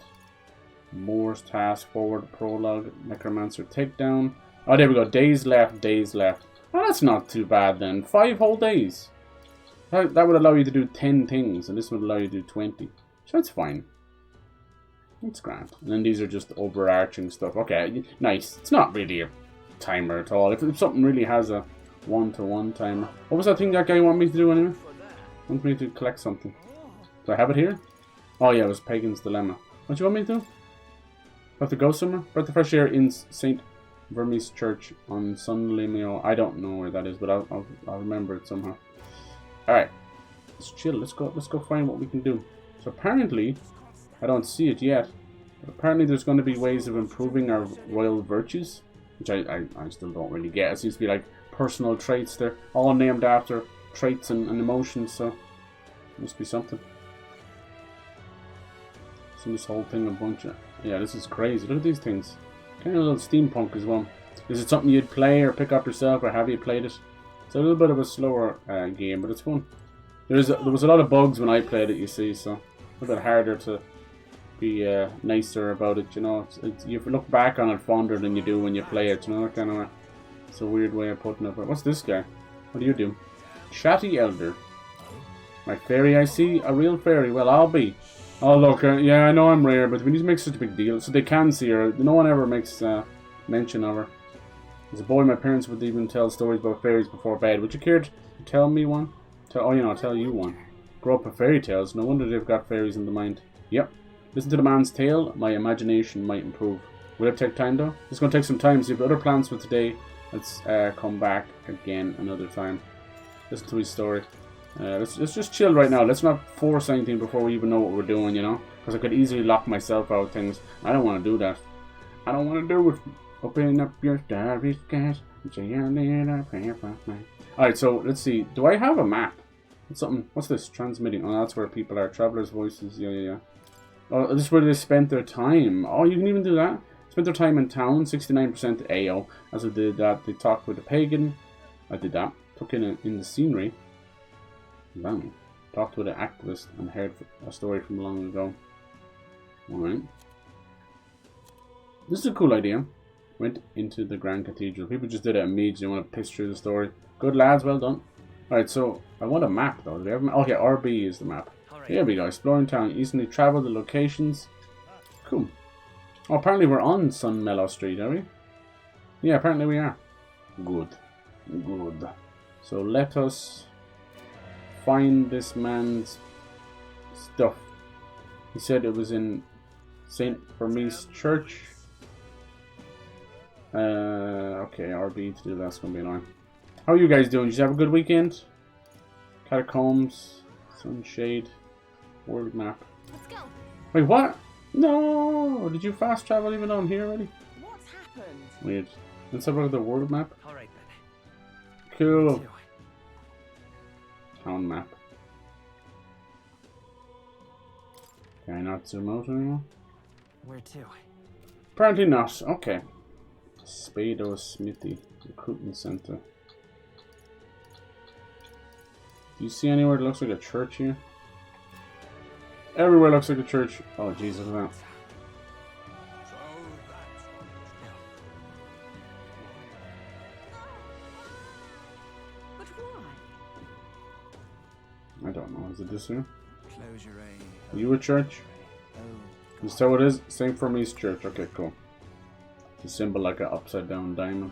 Moore's Task. Forward. Prologue. Necromancer. Takedown. Oh, there we go. Days left. Days left. Oh, that's not too bad then. 5 whole days. That would allow you to do 10 things. And this would allow you to do 20. So that's fine. That's grand. And then these are just overarching stuff. Okay, nice. It's not really a timer at all. If something really has a one-to-one timer. What was that thing that guy wanted me to do anyway? Wanted me to collect something. Do I have it here? Oh yeah, it was Pagan's Dilemma. What do you want me to do? Have to go somewhere? Breath of fresh air in St. Vermes Church on Sunlimeo. I don't know where that is, but I'll remember it somehow. Alright. Let's chill. Let's go find what we can do. So apparently, I don't see it yet, but apparently there's going to be ways of improving our royal virtues, which I still don't really get. It seems to be like personal traits. They're all named after traits and emotions, so must be something. So this whole thing a bunch of... Yeah, this is crazy. Look at these things. Kind of a little steampunk as well. Is it something you'd play or pick up yourself, or have you played it? It's a little bit of a slower game, but it's fun. There was a lot of bugs when I played it, you see, so a little bit harder to be nicer about it, you know. You look back on it fonder than you do when you play it, you know, kind of it's a weird way of putting it. But what's this guy? What do you do? Chatty Elder. My fairy, I see. A real fairy. Well, I'll be. Oh, look, yeah, I know I'm rare, but we need to make such a big deal. So they can see her. No one ever makes mention of her. As a boy, my parents would even tell stories about fairies before bed. Would you care to tell me one? I'll tell you one. Grow up with fairy tales. No wonder they've got fairies in the mind. Yep. Listen to the man's tale. My imagination might improve. Will it take time, though? It's going to take some time. So you have other plans for today. Let's come back again another time. Listen to his story. Let's just chill right now. Let's not force anything before we even know what we're doing, you know? Because I could easily lock myself out of things. I don't want to do that. I don't want to do it. Open up your starry skies and say a little prayer for me. Alright, so let's see. Do I have a map? What's this? Transmitting. Oh, that's where people are. Travelers' voices. Yeah. Oh, this is where they spent their time. Oh, you can even do that. Spent their time in town. 69% AO. As I did that, they talked with a pagan. I did that. Took in the scenery. Bam. Talked with an activist and heard a story from long ago. Alright. This is a cool idea. Went into the Grand Cathedral. People just did it immediately. Want to piss through the story. Good lads, well done. Alright, so I want a map though. Do they have a map? Okay, RB is the map. Here we go. Exploring town. Easily travel the locations. Cool. Oh, apparently we're on Sunmellow Street, are we? Yeah, apparently we are. Good. Good. So let us find this man's stuff. He said it was in St. Vermes Church. Okay, RB to do that's gonna be annoying. How are you guys doing? Did you have a good weekend? Catacombs, Sunshade, world map. Let's go. Wait, what? No! Did you fast travel even on here already? What's happened? Weird. Let's have a look at the world map. Alright then. Cool. Town map. Can I not zoom out anymore? Where to? Apparently not. Okay. Spado Smithy Recruitment Center. Do you see anywhere that looks like a church here? Everywhere looks like a church. Oh, Jesus, man. But why? I don't know. Is it this here? Close your eye. Are you a church? Oh. Is that what it is? St. Fermi's Church. Okay, cool. It's a symbol like an upside down diamond.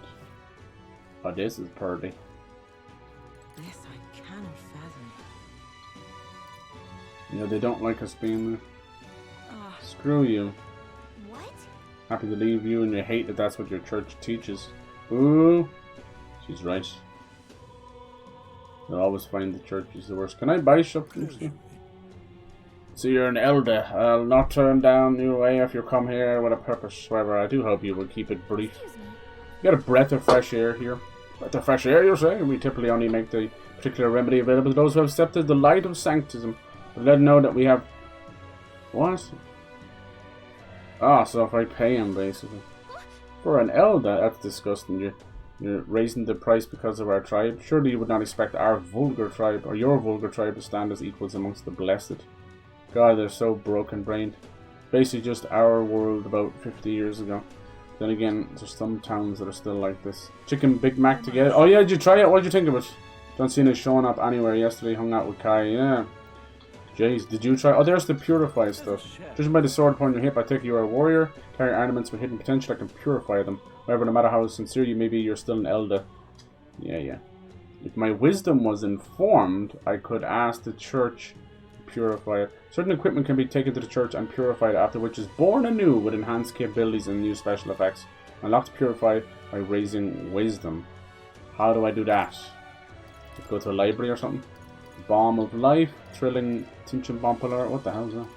Oh, this is pretty. This I cannot fathom. Yeah, they don't like us being there. Ah. Screw you. What? Happy to leave you, and you hate that that's what your church teaches. Ooh. She's right. You'll always find the church is the worst. Can I buy something? So you're an elder. I'll not turn down your way if you come here with a purpose. However, I do hope you will keep it brief. You got a breath of fresh air here. Breath of fresh air, you're saying? We typically only make the particular remedy available to those who have accepted the light of sanctism. But let them know that we have... What? Ah, so if I pay him, basically. For an elder, that's disgusting. You're raising the price because of our tribe. Surely you would not expect our vulgar tribe, or your vulgar tribe, to stand as equals amongst the blessed. God, they're so broken-brained. Basically just our world about 50 years ago. Then again, there's some towns that are still like this. Chicken Big Mac together. Oh yeah, did you try it? What did you think of it? John Cena's showing up anywhere yesterday, hung out with Kai. Yeah. Jeez, did you try? Oh, there's the purify stuff. Judging by the sword upon your hip, I take you are a warrior. Carry ornaments with hidden potential that can purify them. However, no matter how sincere you may be, you're still an elder. Yeah. If my wisdom was informed, I could ask the church to purify it. Certain equipment can be taken to the church and purified, after which is born anew with enhanced capabilities and new special effects. Unlocked to purify by raising wisdom. How do I do that? Let's go to a library or something. Balm of Life, Thrilling Tinchin Bompolar. What the hell is that?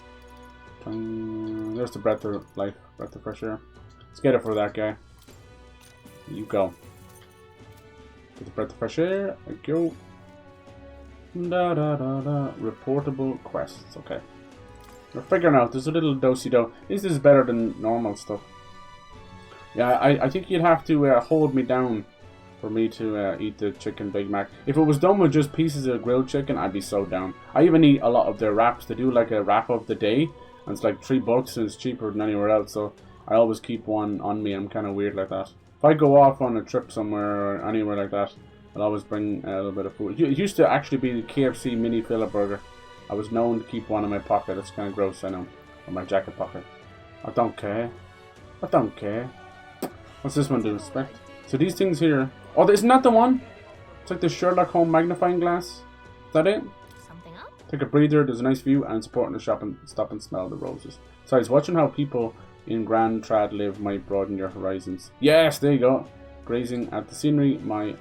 There's the Breath of Life, Breath of Fresh Air. Let's get it for that guy. You go. Get the Breath of Fresh Air. I go. Reportable quests. Okay. We're figuring out. There's a little do-si-do. This is better than normal stuff. Yeah, I think you'd have to hold me down for me to eat the chicken Big Mac. If it was done with just pieces of grilled chicken, I'd be so down. I even eat a lot of their wraps. They do like a wrap of the day, and it's like $3 and it's cheaper than anywhere else, so I always keep one on me. I'm kind of weird like that. If I go off on a trip somewhere or anywhere like that, I'll always bring a little bit of food. It used to actually be the KFC mini filler burger. I was known to keep one in my pocket. It's kind of gross, I know. Or my jacket pocket. I don't care. I don't care. What's this one do? Respect. So these things here... Oh, isn't that the one? It's like the Sherlock Holmes magnifying glass. Is that it? Something up? Take a breather, there's a nice view, and it's important to shop and stop and smell the roses. Besides, watching how people in Grand Trad live might broaden your horizons. Yes, there you go. Grazing at the scenery, my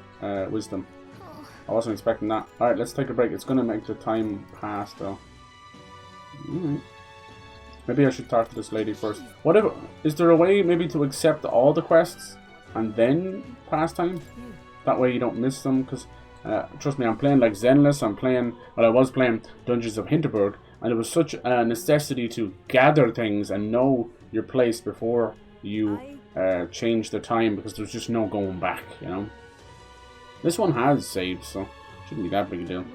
wisdom. I wasn't expecting that. Alright, let's take a break. It's going to make the time pass, though. Alright. Maybe I should talk to this lady first. Whatever. Is there a way maybe to accept all the quests and then pass time? That way you don't miss them, because trust me, I'm playing like Zenless. I was playing Dungeons of Hinterberg, and it was such a necessity to gather things and know your place before you change the time, because there's just no going back, you know. This one has saved, so shouldn't be that big a deal.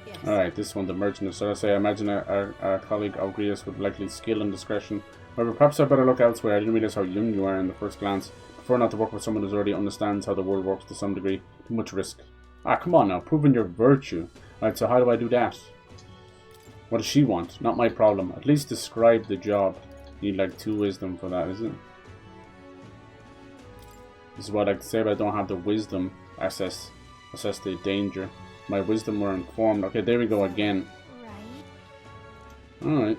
Yes. Alright, this one, the merchant. So I imagine our colleague GRIUS would likely skill and discretion. However, perhaps I better look elsewhere. I didn't realize how young you are in the first glance. Prefer not to work with someone who already understands how the world works to some degree. Too much risk. Ah, come on now, proving your virtue. Alright, so how do I do that? What does she want? Not my problem. At least describe the job. Need like 2 wisdom for that, isn't it? This is what I like to say, but I don't have the wisdom. Assess the danger. My wisdom were informed. Okay, there we go again. Alright.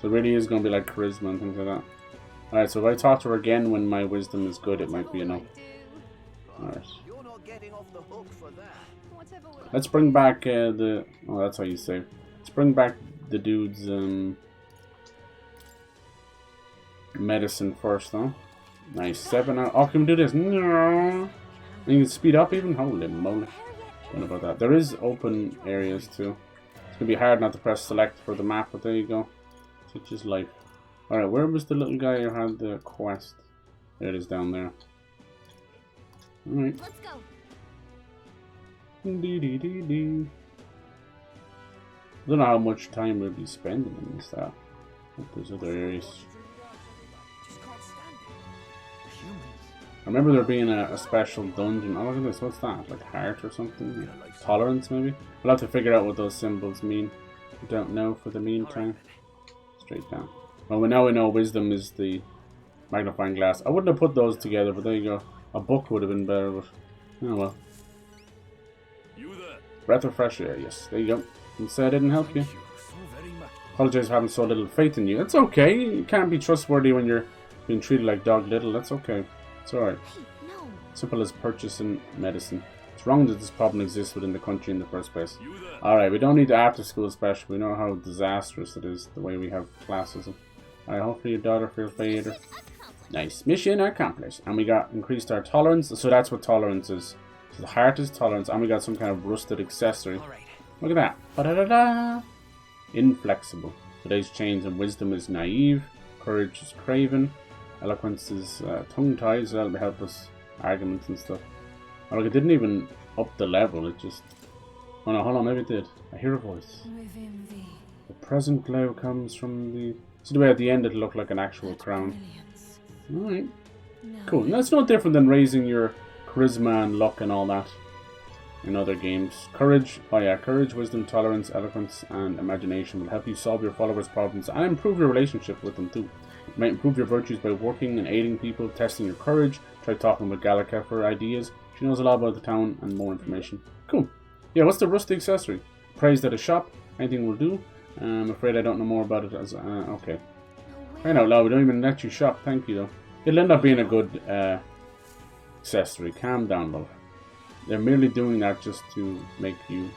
So it really is going to be like charisma and things like that. Alright, so if I talk to her again when my wisdom is good, it might be enough. Alright. Let's bring back the... Oh, that's how you save. Let's bring back the dude's medicine first, though. Nice. 7 out. Oh, can we do this? No. And you can speed up even? Holy moly. Don't know about that. There is open areas too. It's going to be hard not to press select for the map, but there you go. Such is life. Alright, where was the little guy who had the quest? There it is down there. Alright. Let's go. Dee dee dee dee. I don't know how much time we'll be spending in this stuff. There's other areas. I remember there being a special dungeon. Oh, look at this. What's that? Like heart or something? Tolerance, maybe? We'll have to figure out what those symbols mean. I don't know for the meantime. Straight down. Well, now we know wisdom is the magnifying glass. I wouldn't have put those together, but there you go. A book would have been better, but oh well. Breath of fresh air, yes. There you go. Didn't say I didn't help you. Apologize for having so little faith in you. That's okay. You can't be trustworthy when you're being treated like dog little. That's okay. It's alright. Simple as purchasing medicine. It's wrong that this problem exists within the country in the first place. Alright, we don't need the after school special. We know how disastrous it is, the way we have classes. Alright, hopefully your daughter feels better. Nice. Mission accomplished. And we got increased our tolerance. So that's what tolerance is. So the heart is tolerance. And we got some kind of rusted accessory. Look at that. Ba-da-da-da. Inflexible. Today's change in wisdom is naive. Courage is craven. Eloquence is tongue-tied. So that'll help us arguments and stuff. Oh, look, it didn't even up the level. It just... Oh no, hold on. Maybe it did. I hear a voice. The present glow comes from the... See the way at the end it looked like an actual crown. Alright. Cool. That's no different than raising your charisma and luck and all that in other games. Courage. Oh yeah, courage, wisdom, tolerance, eloquence, and imagination will help you solve your followers' problems and improve your relationship with them too. You might improve your virtues by working and aiding people, testing your courage. Try talking with Gallica for ideas. She knows a lot about the town and more information. Cool. Yeah, what's the rusty accessory? Praised at a shop. Anything will do. I'm afraid I don't know more about it as... okay. Right out loud, we don't even let you shop. Thank you, though. It'll end up being a good accessory. Calm down, love. They're merely doing that just to make you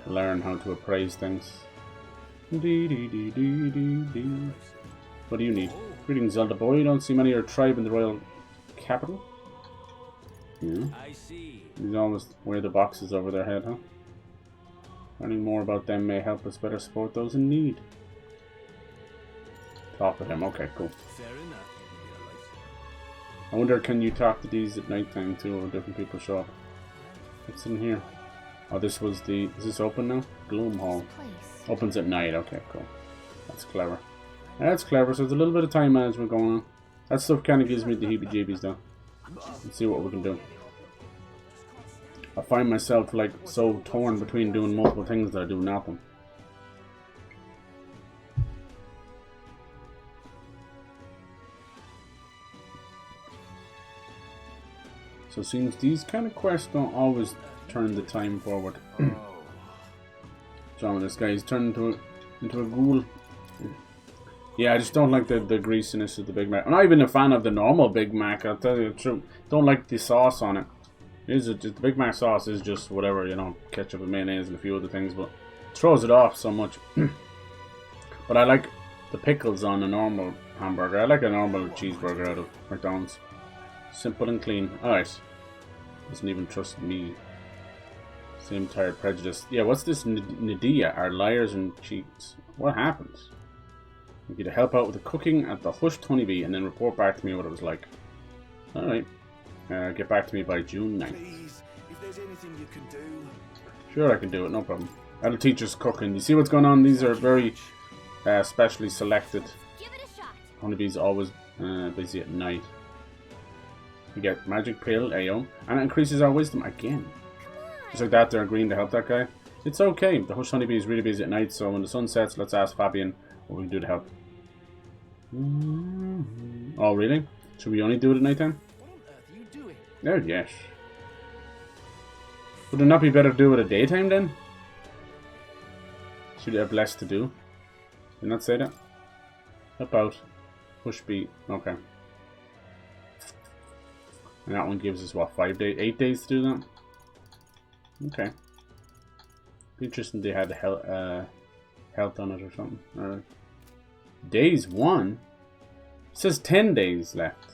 learn how to appraise things. What do you need? Greetings, Zelda boy. You don't see many of your tribe in the royal capital? Yeah. These always wear the boxes over their head, huh? Learning more about them may help us better support those in need. Talk with them. Okay, cool. I wonder, can you talk to these at night time too, or different people show up? What's in here? Oh, this was the... Is this open now? Gloom Hall. Opens at night. Okay, cool. That's clever. That's clever. So there's a little bit of time management going on. That stuff kind of gives me the heebie-jeebies though. Let's see what we can do. I find myself like so torn between doing multiple things that I do nothing. So it seems these kind of quests don't always turn the time forward. So this guy, he's turned into a ghoul. Yeah, I just don't like the greasiness of the Big Mac. I'm not even a fan of the normal Big Mac, I'll tell you the truth. Don't like the sauce on it. The Big Mac sauce is just whatever, you know, ketchup and mayonnaise and a few other things, but it throws it off so much. But I like the pickles on a normal hamburger. I like a normal cheeseburger out of McDonald's. Simple and clean. Alright. Doesn't even trust me. Same tired prejudice. Yeah, what's this Nadia? Our liars and cheats. What happened? I get to help out with the cooking at the Hushed Honeybee and then report back to me what it was like. Alright. Get back to me by June 9th. Please, if there's anything you can do. Sure, I can do it, no problem. That'll teach us cooking. You see what's going on? These are very specially selected. Honeybees always busy at night. We get magic pill, Ayo, and it increases our wisdom again. Just like that, they're agreeing to help that guy. It's okay. The Hushed Honeybee is really busy at night, so when the sun sets, let's ask Fabian what we can do to help. Oh, really? Should we only do it at night time? Oh, yes. Would it not be better to do it at daytime then? Should you have less to do? Did not say that? Help out. Push beat. Okay. And that one gives us what, 8 days to do that? Okay. Be interesting if they had health on it or something. Alright. Days 1? It says 10 days left.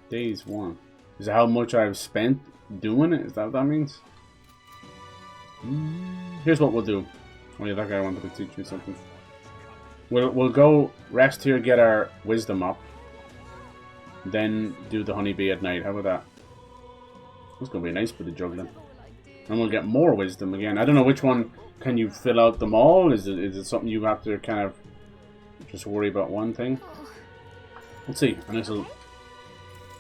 Days 1. Is that how much I've spent doing it? Is that what that means? Here's what we'll do. Oh yeah, that guy wanted to teach me something. We'll go rest here, get our wisdom up. Then do the honeybee at night. How about that? It's gonna be a nice bit of juggling. And we'll get more wisdom again. I don't know which one. Can you fill out them all? Is it something you have to kind of just worry about one thing? Let's see. And it'll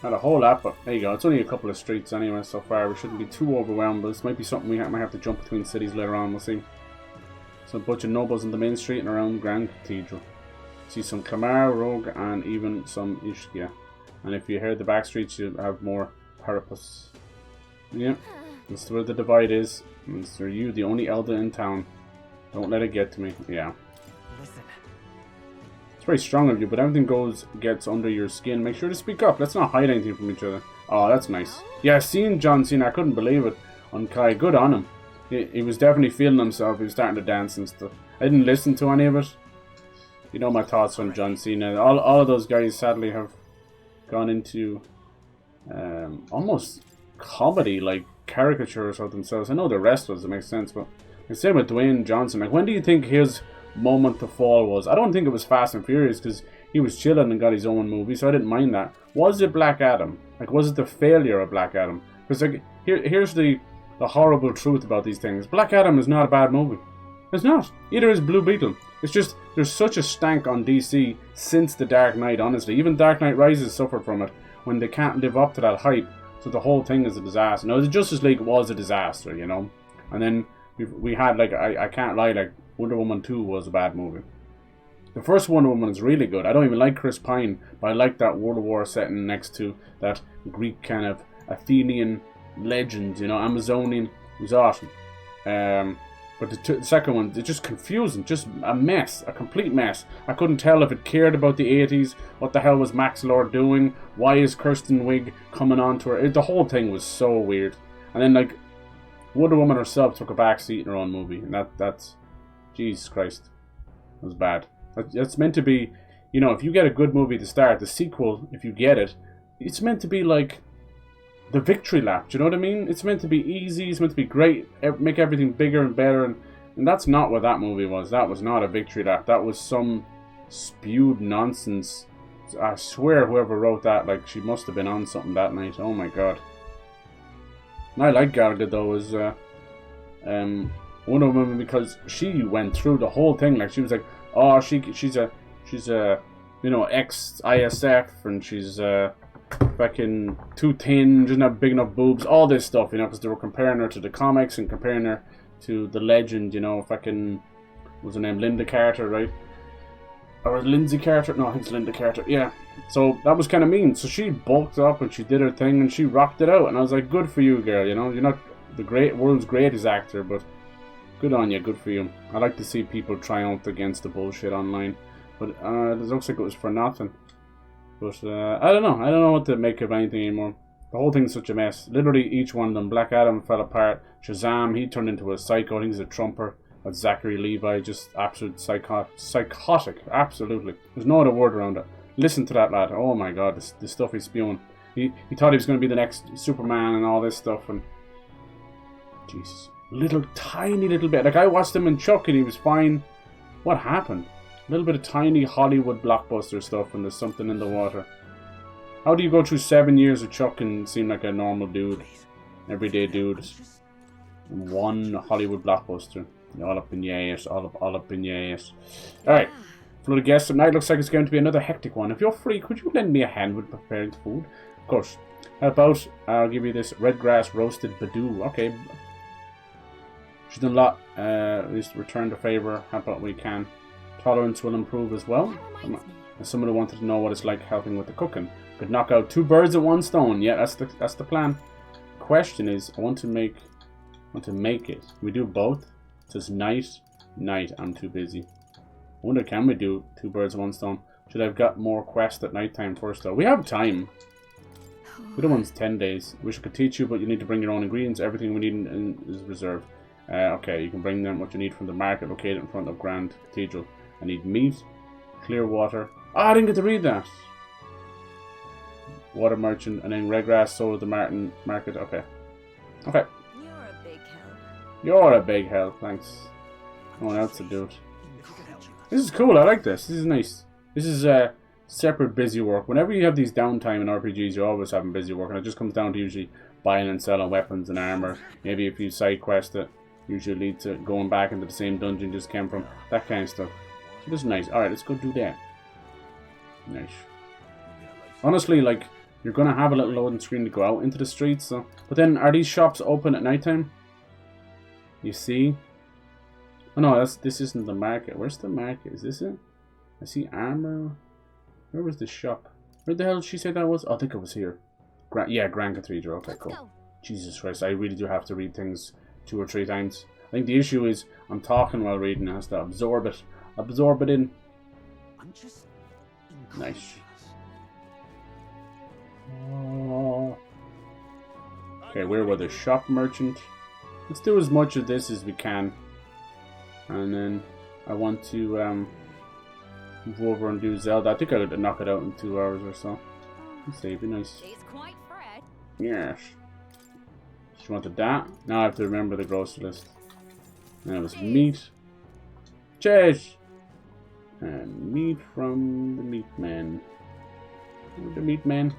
not a whole lot, but there you go. It's only a couple of streets anyway so far. We shouldn't be too overwhelmed, but this might be something we might have to jump between cities later on. We'll see. So a bunch of nobles in the main street and around Grand Cathedral. See some Clamar, Rogue, and even some Ishkia. And if you hear the back streets, you'll have more Parapus. Yeah, that's where the divide is. Mr. You, the only elder in town. Don't let it get to me. Yeah. Listen. It's very strong of you, but everything gets under your skin. Make sure to speak up. Let's not hide anything from each other. Oh, that's nice. Yeah, seeing John Cena, I couldn't believe it on Kai. Good on him. He was definitely feeling himself. He was starting to dance and stuff. I didn't listen to any of it. You know my thoughts on John Cena. All of those guys sadly have gone into almost comedy, like caricatures of themselves. I know they're wrestlers, it makes sense, but the same with Dwayne Johnson. Like, when do you think his moment to fall was? I don't think it was Fast and Furious, because he was chilling and got his own movie, so I didn't mind that. Was it Black Adam? Like, was it the failure of Black Adam? Because like, here's the horrible truth about these things. Black Adam is not a bad movie. It's not. Either is Blue Beetle. It's just, there's such a stank on DC since The Dark Knight, honestly. Even Dark Knight Rises suffered from it when they can't live up to that hype. So the whole thing is a disaster. Now, the Justice League was a disaster, you know. And then we had, like, I can't lie, like, Wonder Woman 2 was a bad movie. The first Wonder Woman is really good. I don't even like Chris Pine, but I like that World War setting next to that Greek kind of Athenian legend, you know, Amazonian. It was awesome. But the second one, it's just confusing, just a mess, a complete mess. I couldn't tell if it cared about the 80s, what the hell was Max Lord doing, why is Kirsten Wiig coming on to her. The whole thing was so weird. And then, like, Wonder Woman herself took a backseat in her own movie, and that's, Jesus Christ, it was bad. That's meant to be, you know, if you get a good movie to start, the sequel, if you get it, it's meant to be like the victory lap, do you know what I mean? It's meant to be easy, it's meant to be great, make everything bigger and better, and that's not what that movie was. That was not a victory lap. That was some spewed nonsense. I swear whoever wrote that, like, she must have been on something that night. Oh my god. And I like Gallica though as Wonder Woman, because she went through the whole thing. Like, she was like, oh, she's a you know, ex-ISF, and she's fucking too thin, doesn't have big enough boobs, all this stuff, you know, because they were comparing her to the comics and comparing her to the legend, you know, fucking, what was her name, Linda Carter, right? Or Lindsay Carter? No, I think it's Linda Carter, yeah. So that was kind of mean. So she bulked up and she did her thing and she rocked it out, and I was like, good for you, girl, you know, you're not the world's greatest actor, but good on you, good for you. I like to see people triumph against the bullshit online, but it looks like it was for nothing. But I don't know what to make of anything anymore. The whole thing's such a mess. Literally each one of them. Black Adam fell apart. Shazam, he turned into a psycho. I think he's a trumper. But Zachary Levi, just absolute psychotic. Absolutely. There's no other word around it. Listen to that lad. Oh my god, the stuff he's spewing. He thought he was going to be the next Superman and all this stuff, and Jesus. Tiny little bit. Like, I watched him in Chuck and he was fine. What happened? A little bit of tiny Hollywood blockbuster stuff, and there's something in the water. How do you go through 7 years of Chuck and seem like a normal dude? Everyday dude. One Hollywood blockbuster. All up in your ass. All up in your ass. Alright. For the guests tonight, looks like it's going to be another hectic one. If you're free, could you lend me a hand with preparing the food? Of course. How about I'll give you this red grass roasted badoo. Okay. She's done a lot. At least return the favour. How about we can? Tolerance will improve as well. As someone who wanted to know what it's like helping with the cooking. Could knock out 2 birds with 1 stone. Yeah, that's the plan. Question is, I want to make it. We do both. It says night. I'm too busy. I wonder, can we do 2 birds with 1 stone? Should I have got more quests at night time first though? We have time. The other one's 10 days. We could teach you, but you need to bring your own ingredients. Everything we need is reserved. Okay, you can bring them what you need from the market located in front of Grand Cathedral. I need meat, clear water. Oh, I didn't get to read that. Water merchant, and then Redgrass sold the market. Okay. Okay. You're a big help. You're a big help, thanks. No one else to do it. This is cool, I like this. This is nice. This is separate busy work. Whenever you have these downtime in RPGs, you're always having busy work, and it just comes down to usually buying and selling weapons and armor. Maybe if you side quest it, usually lead to going back into the same dungeon you just came from. That kind of stuff. So this is nice. Alright, let's go do that. Nice. Honestly, like, you're gonna have a little loading screen to go out into the streets, so. But then, are these shops open at nighttime? You see? Oh no, this isn't the market. Where's the market? Is this it? I see armor. Where was the shop? Where the hell did she say that was? Oh, I think it was here. Yeah, Grand Cathedral. Okay, cool. Jesus Christ, I really do have to read things 2 or 3 times. I think the issue is I'm talking while reading. It has to absorb it. Absorb it in. Nice. Oh. Okay, where were the shop merchant? Let's do as much of this as we can. And then I want to move over and do Zelda. I think I could knock it out in 2 hours or so. Let's see, it'd be nice. Yes. She wanted that. Now I have to remember the grocery list. And it was meat. Cheers! And meat from the meat man. The meat man.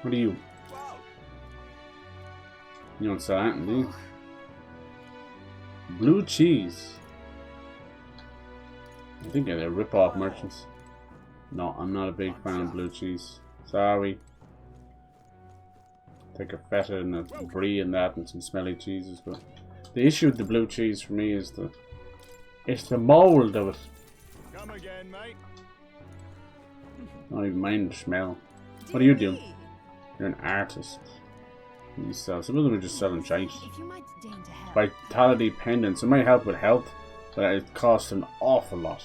What are you? You don't sell that, do you? Blue cheese. I think they're rip-off merchants. No, I'm not a big fan of blue cheese. Sorry. Take a feta and a brie and that and some smelly cheeses, but the issue with the blue cheese for me is it's the mold of it. Come again, mate. I don't even mind the smell. What are you doing? You're an artist. You sell. Some of them are just selling shite. Vitality pendants. It might help with health, but it costs an awful lot.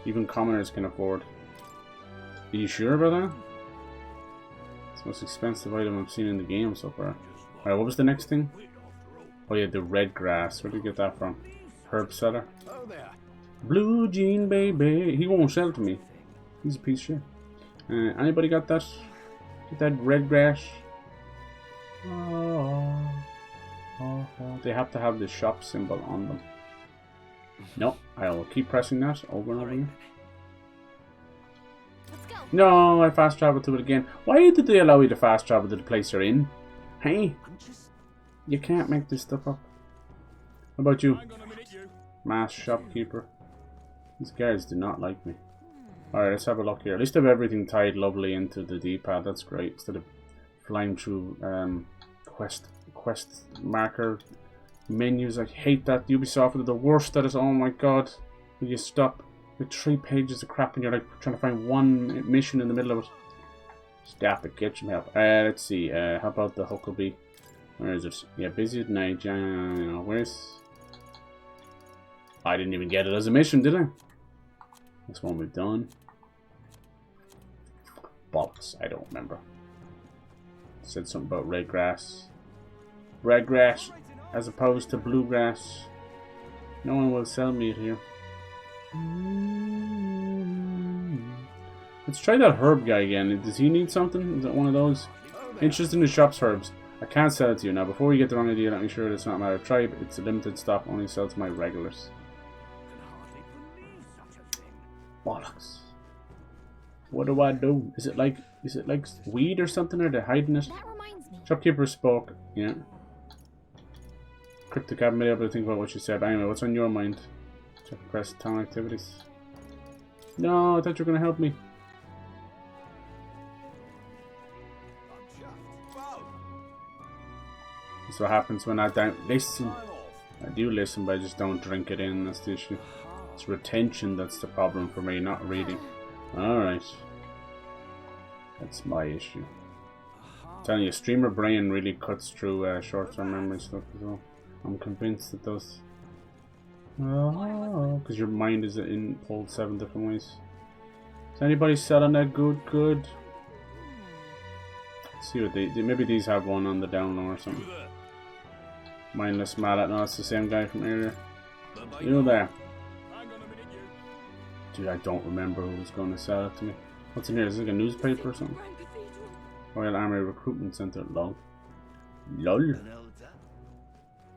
Even commoners can afford. Are you sure about that? It's the most expensive item I've seen in the game so far. Alright, what was the next thing? Oh yeah, the red grass. Where did you get that from? Herb seller? Blue jean baby. He won't sell to me. He's a piece of shit. Anybody got that? Get that red grass? They have to have the shop symbol on them. Nope. I'll keep pressing that over and over again. No, I fast traveled to it again. Why did they allow you to fast travel to the place you're in? Hey, you can't make this stuff up. How about you? Mass shopkeeper. These guys do not like me. Alright, let's have a look here. At least I have everything tied lovely into the D-pad. That's great. Instead of flying through quest marker menus. I hate that. Ubisoft are the worst at it. Oh my god. Will you stop with 3 pages of crap and you're like trying to find one mission in the middle of it? Stop it. Get some help. Let's see. How about the Huckleberry? Where is it? Yeah, busy at night. Where's... I didn't even get it as a mission, did I? This one we've done. Bollocks. I don't remember. It said something about red grass. Red grass as opposed to bluegrass. No one will sell me it here. Let's try that herb guy again. Does he need something? Is that one of those? Interested in the shop's herbs. I can't sell it to you now. Before you get the wrong idea, let me sure it's not my tribe. It's a limited stock. Only sell to my regulars. Bollocks. What do I do? Is it like weed or something, or they're hiding it? Shopkeeper spoke. Yeah. Cryptic, I haven't been able to think about what you said. Anyway, what's on your mind? Check press town activities. No, I thought you were gonna help me. That's what happens when I don't listen. I do listen, but I just don't drink it in. That's the issue. It's retention that's the problem for me, not reading. Alright. That's my issue. I'm telling you, streamer brain really cuts through short-term memory stuff as well. I'm convinced it does. Oh, because your mind is in pulled 7 different ways. Is anybody selling that good? Let's see what they maybe these have one on the down low or something. Mindless mallet. No, it's the same guy from earlier. You there. Dude, I don't remember who was going to sell it to me. What's in here? Is it like a newspaper or something? Royal Army Recruitment Center. Lol. Lol.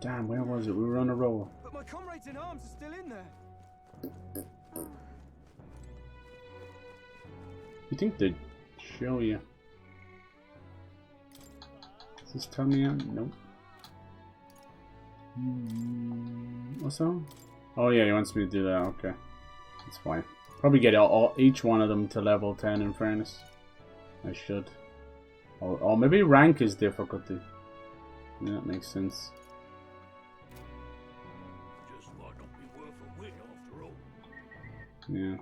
Damn, where was it? We were on a roll. But my comrades in arms are still in there. You think they'd show you? Does this tell me? Nope. What's that? Oh yeah, he wants me to do that. Okay, that's fine. Probably get each one of them to level 10. In fairness, I should. Oh, maybe rank is difficulty. Yeah, that makes sense. Just might not be worth a win after all. Yeah.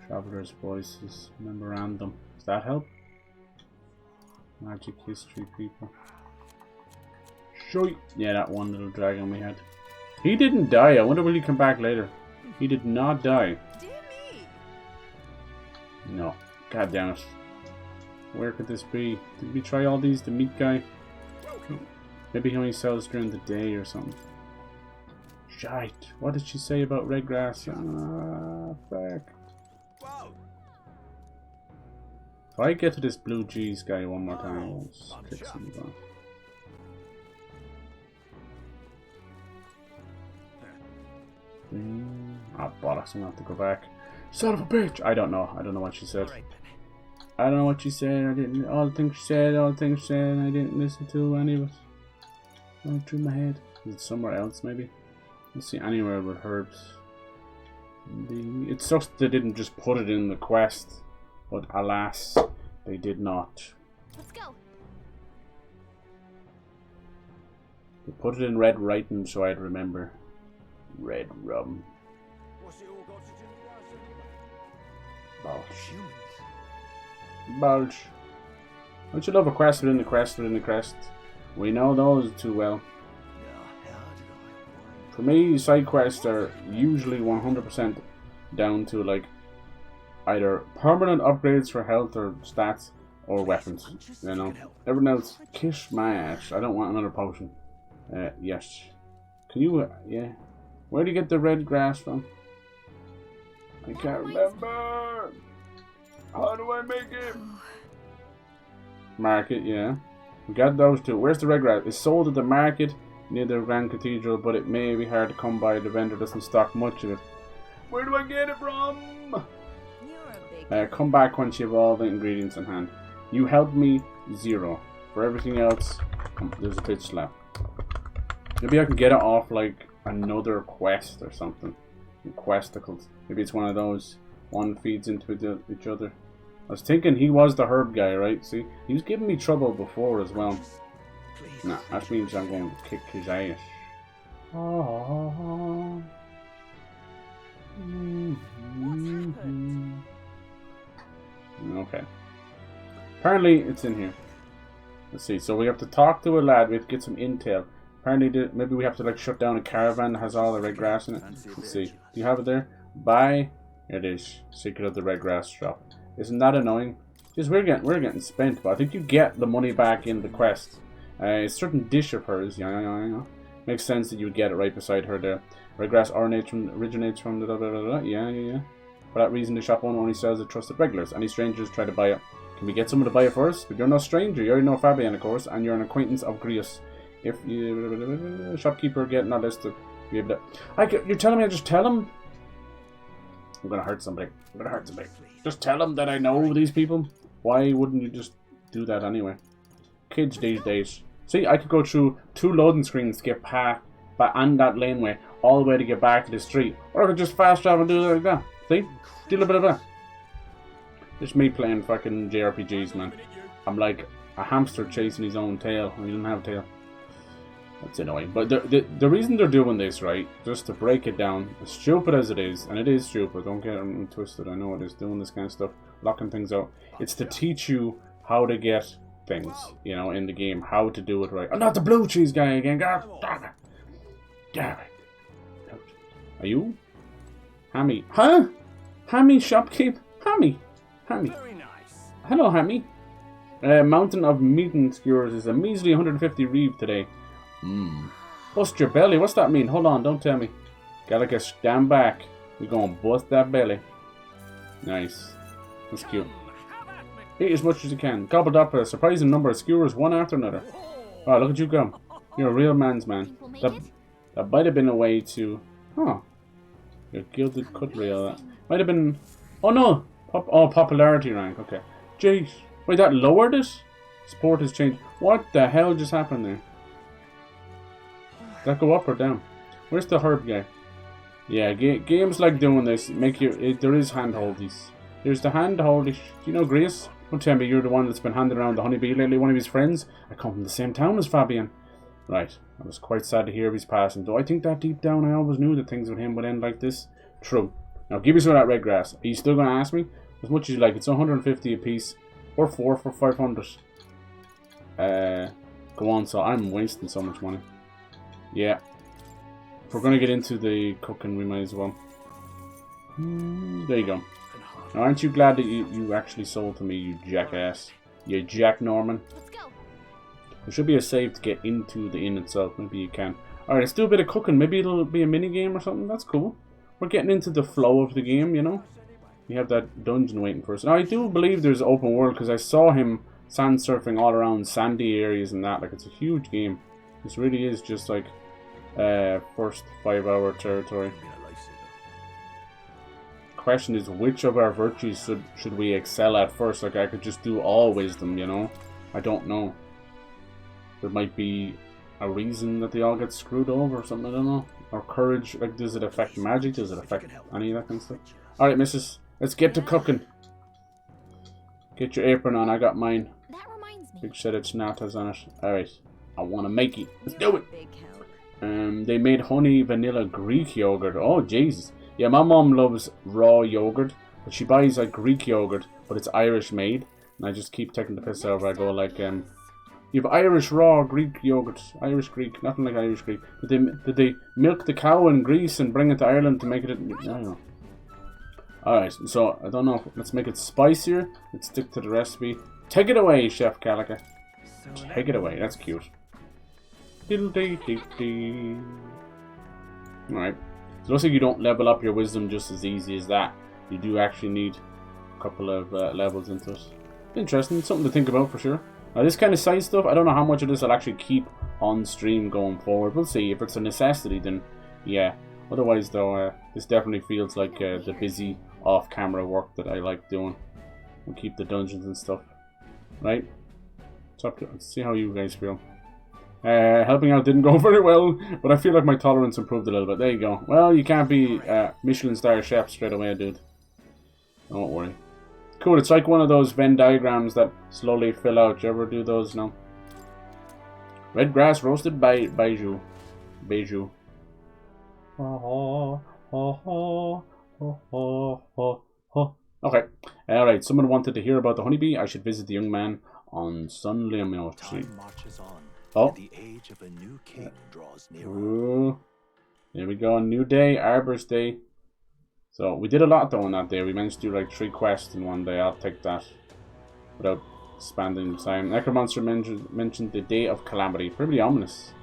Traveler's Voices, Memorandum. Does that help? Magic history people. Shoot! Yeah, that one little dragon we had. He didn't die. I wonder will he come back later. He did not die. No. God damn it. Where could this be? Did we try all these? The meat guy? Maybe he only sells during the day or something. Shite. What did she say about red grass? Ah, fuck. If I get to this blue G's guy one more time, I'll just kick some off. Ah, bollocks, I'm gonna have to go back. Son of a bitch! I don't know. I don't know what she said. I don't know what she said. I didn't. All the things she said, I didn't listen to any of it. Going through my head. Is it somewhere else, maybe? Let's see, anywhere with herbs. It sucks they didn't just put it in the quest, but alas, they did not. Let's go. They put it in red writing so I'd remember. Red rum. What's it all got to do with us anyway? Bulge. Don't you love a quest within the quest within the quest? We know those too well. For me, side quests are usually 100% down to like either permanent upgrades for health or stats or weapons. You know, everything else, kiss my ass. I don't want another potion. Yes. Can you? Yeah. Where do you get the red grass from? I can't remember. How do I make it? Market, yeah. We got those two. Where's the red grass? It's sold at the market near the Grand Cathedral, but it may be hard to come by. The vendor doesn't stock much of it. Where do I get it from? Come back once you have all the ingredients in hand. You helped me 0. For everything else, there's a bitch slap. Maybe I can get it off like another quest or something. Questicles. Maybe it's one of those. One feeds into each other. I was thinking he was the herb guy, right? See? He was giving me trouble before as well. Nah, that means I'm going to kick his ass. Oh. Okay. Apparently it's in here. Let's see. So we have to talk to a lad. We have to get some intel. Apparently maybe we have to like shut down a caravan that has all the red grass in it. Let's see. Do you have it there? Buy. Here it is. Secret of the red grass shop. Isn't that annoying? Just we're getting spent, but I think you get the money back in the quest. A certain dish of hers, yeah. Makes sense that you would get it right beside her there. Red grass originates from the yeah. For that reason, the shop owner only sells it to trusted regulars. Any strangers try to buy it. Can we get someone to buy it for us? But you're no stranger. You already know Fabian, of course, and you're an acquaintance of GRIUS. If you shopkeeper get not listed, you you're telling me I just tell him? I'm gonna hurt somebody. Just tell them that I know these people. Why wouldn't you just do that anyway? Kids these days. See, I could go through 2 loading screens to get past and that laneway all the way to get back to the street. Or I could just fast travel and do it like that. See? Do a little bit of that. Just me playing fucking JRPGs, man. I'm like a hamster chasing his own tail. He doesn't have a tail. That's annoying. But the reason they're doing this, right, just to break it down, as stupid as it is, and it is stupid, don't get it twisted, I know it is, doing this kind of stuff, locking things out, it's to teach you how to get things, you know, in the game, how to do it right. I'm not the blue cheese guy again, God damn it. Damn it. Are you? Hammy. Huh? Hammy shopkeep? Hammy. Very nice. Hello, Hammy. Mountain of meat skewers is a measly 150 reeve today. Bust your belly. What's that mean? Hold on, don't tell me. Gallica, stand back. We're gonna bust that belly. Nice. That's cute. Eat as much as you can. Gobbled up a surprising number of skewers, one after another. Wow, look at you go. You're a real man's man. That might have been a way to... Huh. Your gilded cutlery, all that. Might have been... Oh no! Popularity rank. Okay. Jeez. Wait, that lowered it? Sport has changed. What the hell just happened there? Did that go up or down? Where's the herb guy? Yeah, games like doing this make you... there is hand-holdies. There's the hand-holdies. Do you know GRIUS? Don't tell me you're the one that's been handing around the honeybee lately, one of his friends. I come from the same town as Fabian. Right. I was quite sad to hear of his passing, though I think that deep down I always knew that things with him would end like this. True. Now give me some of that red grass. Are you still going to ask me? As much as you like. It's 150 a piece. Or 4 for 500. Go on, so I'm wasting so much money. Yeah. If we're going to get into the cooking, we might as well. There you go. Now, aren't you glad that you actually sold to me, you jackass? You Jack Norman. Let's go. There should be a save to get into the inn itself. Maybe you can. Alright, let's do a bit of cooking. Maybe it'll be a mini game or something. That's cool. We're getting into the flow of the game, you know. We have that dungeon waiting for us. Now, I do believe there's open world because I saw him sand surfing all around sandy areas and that. Like, it's a huge game. This really is just like first 5-hour territory. Question is, which of our virtues should we excel at first? Like, I could just do all wisdom, you know. I don't know. There might be a reason that they all get screwed over or something, I don't know. Or courage, like, does it affect magic? Does it affect any of that kind of stuff? Alright, missus, let's get to cooking. Get your apron on, I got mine. That reminds me. Big set of chinatas on it. Alright, I want to make it. Let's do it! They made honey vanilla Greek yogurt. Oh, Jesus. Yeah, my mom loves raw yogurt, but she buys like Greek yogurt, but it's Irish made. And I just keep taking the piss out of her. I go like, you have Irish raw Greek yogurt. Irish Greek, nothing like Irish Greek. Did they milk the cow in Greece and bring it to Ireland to make it? I don't know. Alright, so I don't know. Let's make it spicier. Let's stick to the recipe. Take it away, Chef Gallica. Take it away. That's cute. Alright. So it looks like you don't level up your wisdom just as easy as that. You do actually need a couple of levels into it. Interesting. Something to think about for sure. Now, this kind of side stuff, I don't know how much of this I'll actually keep on stream going forward. We'll see. If it's a necessity, then yeah. Otherwise, though, this definitely feels like the busy off-camera work that I like doing. We'll keep the dungeons and stuff. Right? It's up to, let's see how you guys feel. Helping out didn't go very well, but I feel like my tolerance improved a little bit. There you go. Well, you can't be Michelin star chef straight away, dude. Don't worry. Cool, it's like one of those Venn diagrams that slowly fill out. You ever do those? No? Red grass roasted by Beiju. Beiju. Okay. Alright, someone wanted to hear about the honeybee. I should visit the young man on Sunliam Street. Oh. The age of a new king draws nearer. Ooh. There we go. New day, Arbor's Day. So we did a lot though on that day. We managed to do like 3 quests in one day. I'll take that without spending time. Necromancer mentioned the Day of Calamity. Pretty ominous.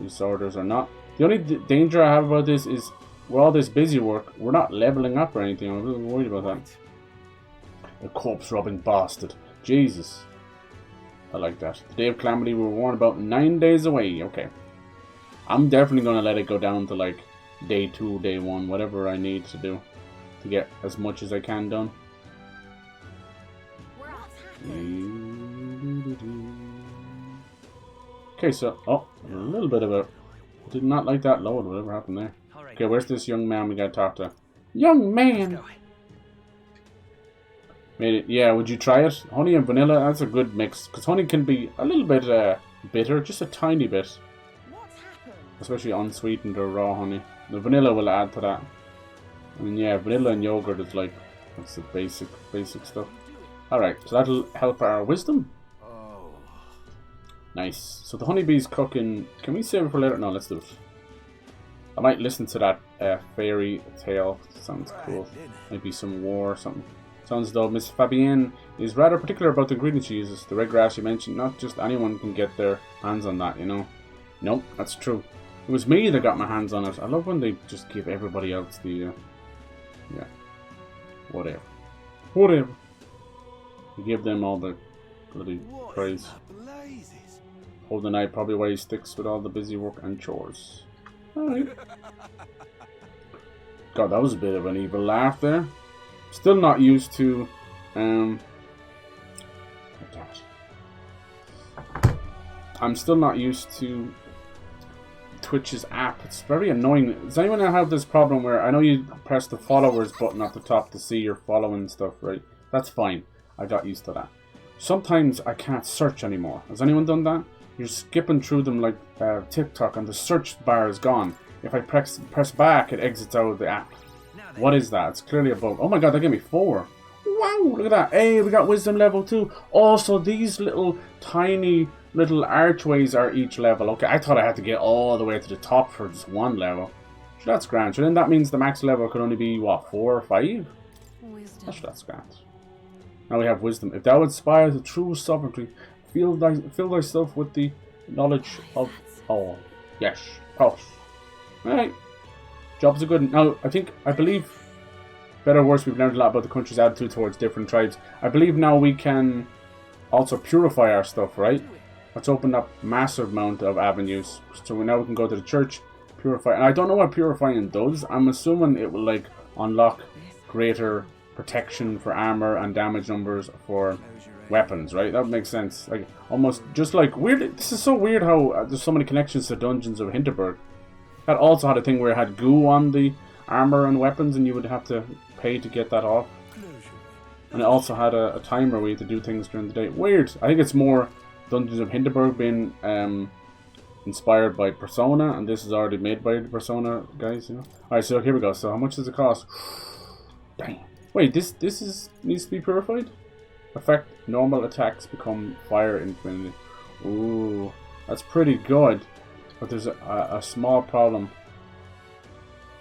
These orders are not. The only danger I have about this is with all this busy work, we're not leveling up or anything. I'm a little worried about that. A corpse robbing bastard. Jesus. I like that. The Day of Calamity, we were warned about 9 days away. Okay. I'm definitely going to let it go down to like day 2, day 1, whatever I need to do to get as much as I can done. Okay, so, oh, a little bit of a, did not like that load, whatever happened there. Okay, where's this young man we got to talk to? Young man! Made it. Yeah, would you try it? Honey and vanilla, that's a good mix. Because honey can be a little bit bitter, just a tiny bit. Especially unsweetened or raw honey. The vanilla will add to that. I mean, yeah, vanilla and yogurt is like, that's the basic stuff. Alright, so that'll help our wisdom. Nice. So the honeybee's cooking. Can we save it for later? No, let's do it. I might listen to that fairy tale. Sounds cool. Maybe some war or something. Sounds though Miss Fabienne is rather particular about the ingredients she uses. The red grass you mentioned, not just anyone can get their hands on that, you know. Nope, that's true. It was me that got my hands on it. I love when they just give everybody else the, yeah, whatever. Whatever. You give them all the bloody praise. Hold the night, probably why he sticks with all the busy work and chores. Alright. God, that was a bit of an evil laugh there. Still not used to I'm still not used to Twitch's app. It's very annoying. Does anyone have this problem where I know you press the followers button at the top to see your following stuff, right? That's fine. I got used to that. Sometimes I can't search anymore. Has anyone done that? You're skipping through them like TikTok and the search bar is gone. If I press back, it exits out of the app. What is that? It's clearly a bug. Oh my god, that gave me 4. Wow, look at that. Hey, we got wisdom level 2. Also, these little tiny little archways are each level. Okay, I thought I had to get all the way to the top for just one level. So that's grand. So then that means the max level could only be, what, 4 or 5? That's grand. Now we have wisdom. If thou inspire the true sovereignty, fill thyself with the knowledge of all. Yes, pulse. Alright. Jobs are good. Now, I believe, better or worse, we've learned a lot about the country's attitude towards different tribes. I believe now we can also purify our stuff, right? Let's open up massive amount of avenues. So now we can go to the church, purify. And I don't know what purifying does. I'm assuming it will like unlock greater protection for armor and damage numbers for weapons, right? That makes sense. Like almost just like weird. This is so weird how there's so many connections to Dungeons of Hinterberg. That also had a thing where it had goo on the armor and weapons, and you would have to pay to get that off. And it also had a timer where you had to do things during the day. Weird. I think it's more Dungeons of Hinterberg being inspired by Persona, and this is already made by the Persona guys, you know. Alright, so here we go. So how much does it cost? Dang. Wait, this needs to be purified? Effect normal attacks become fire infinity. Ooh, that's pretty good. But there's a small problem.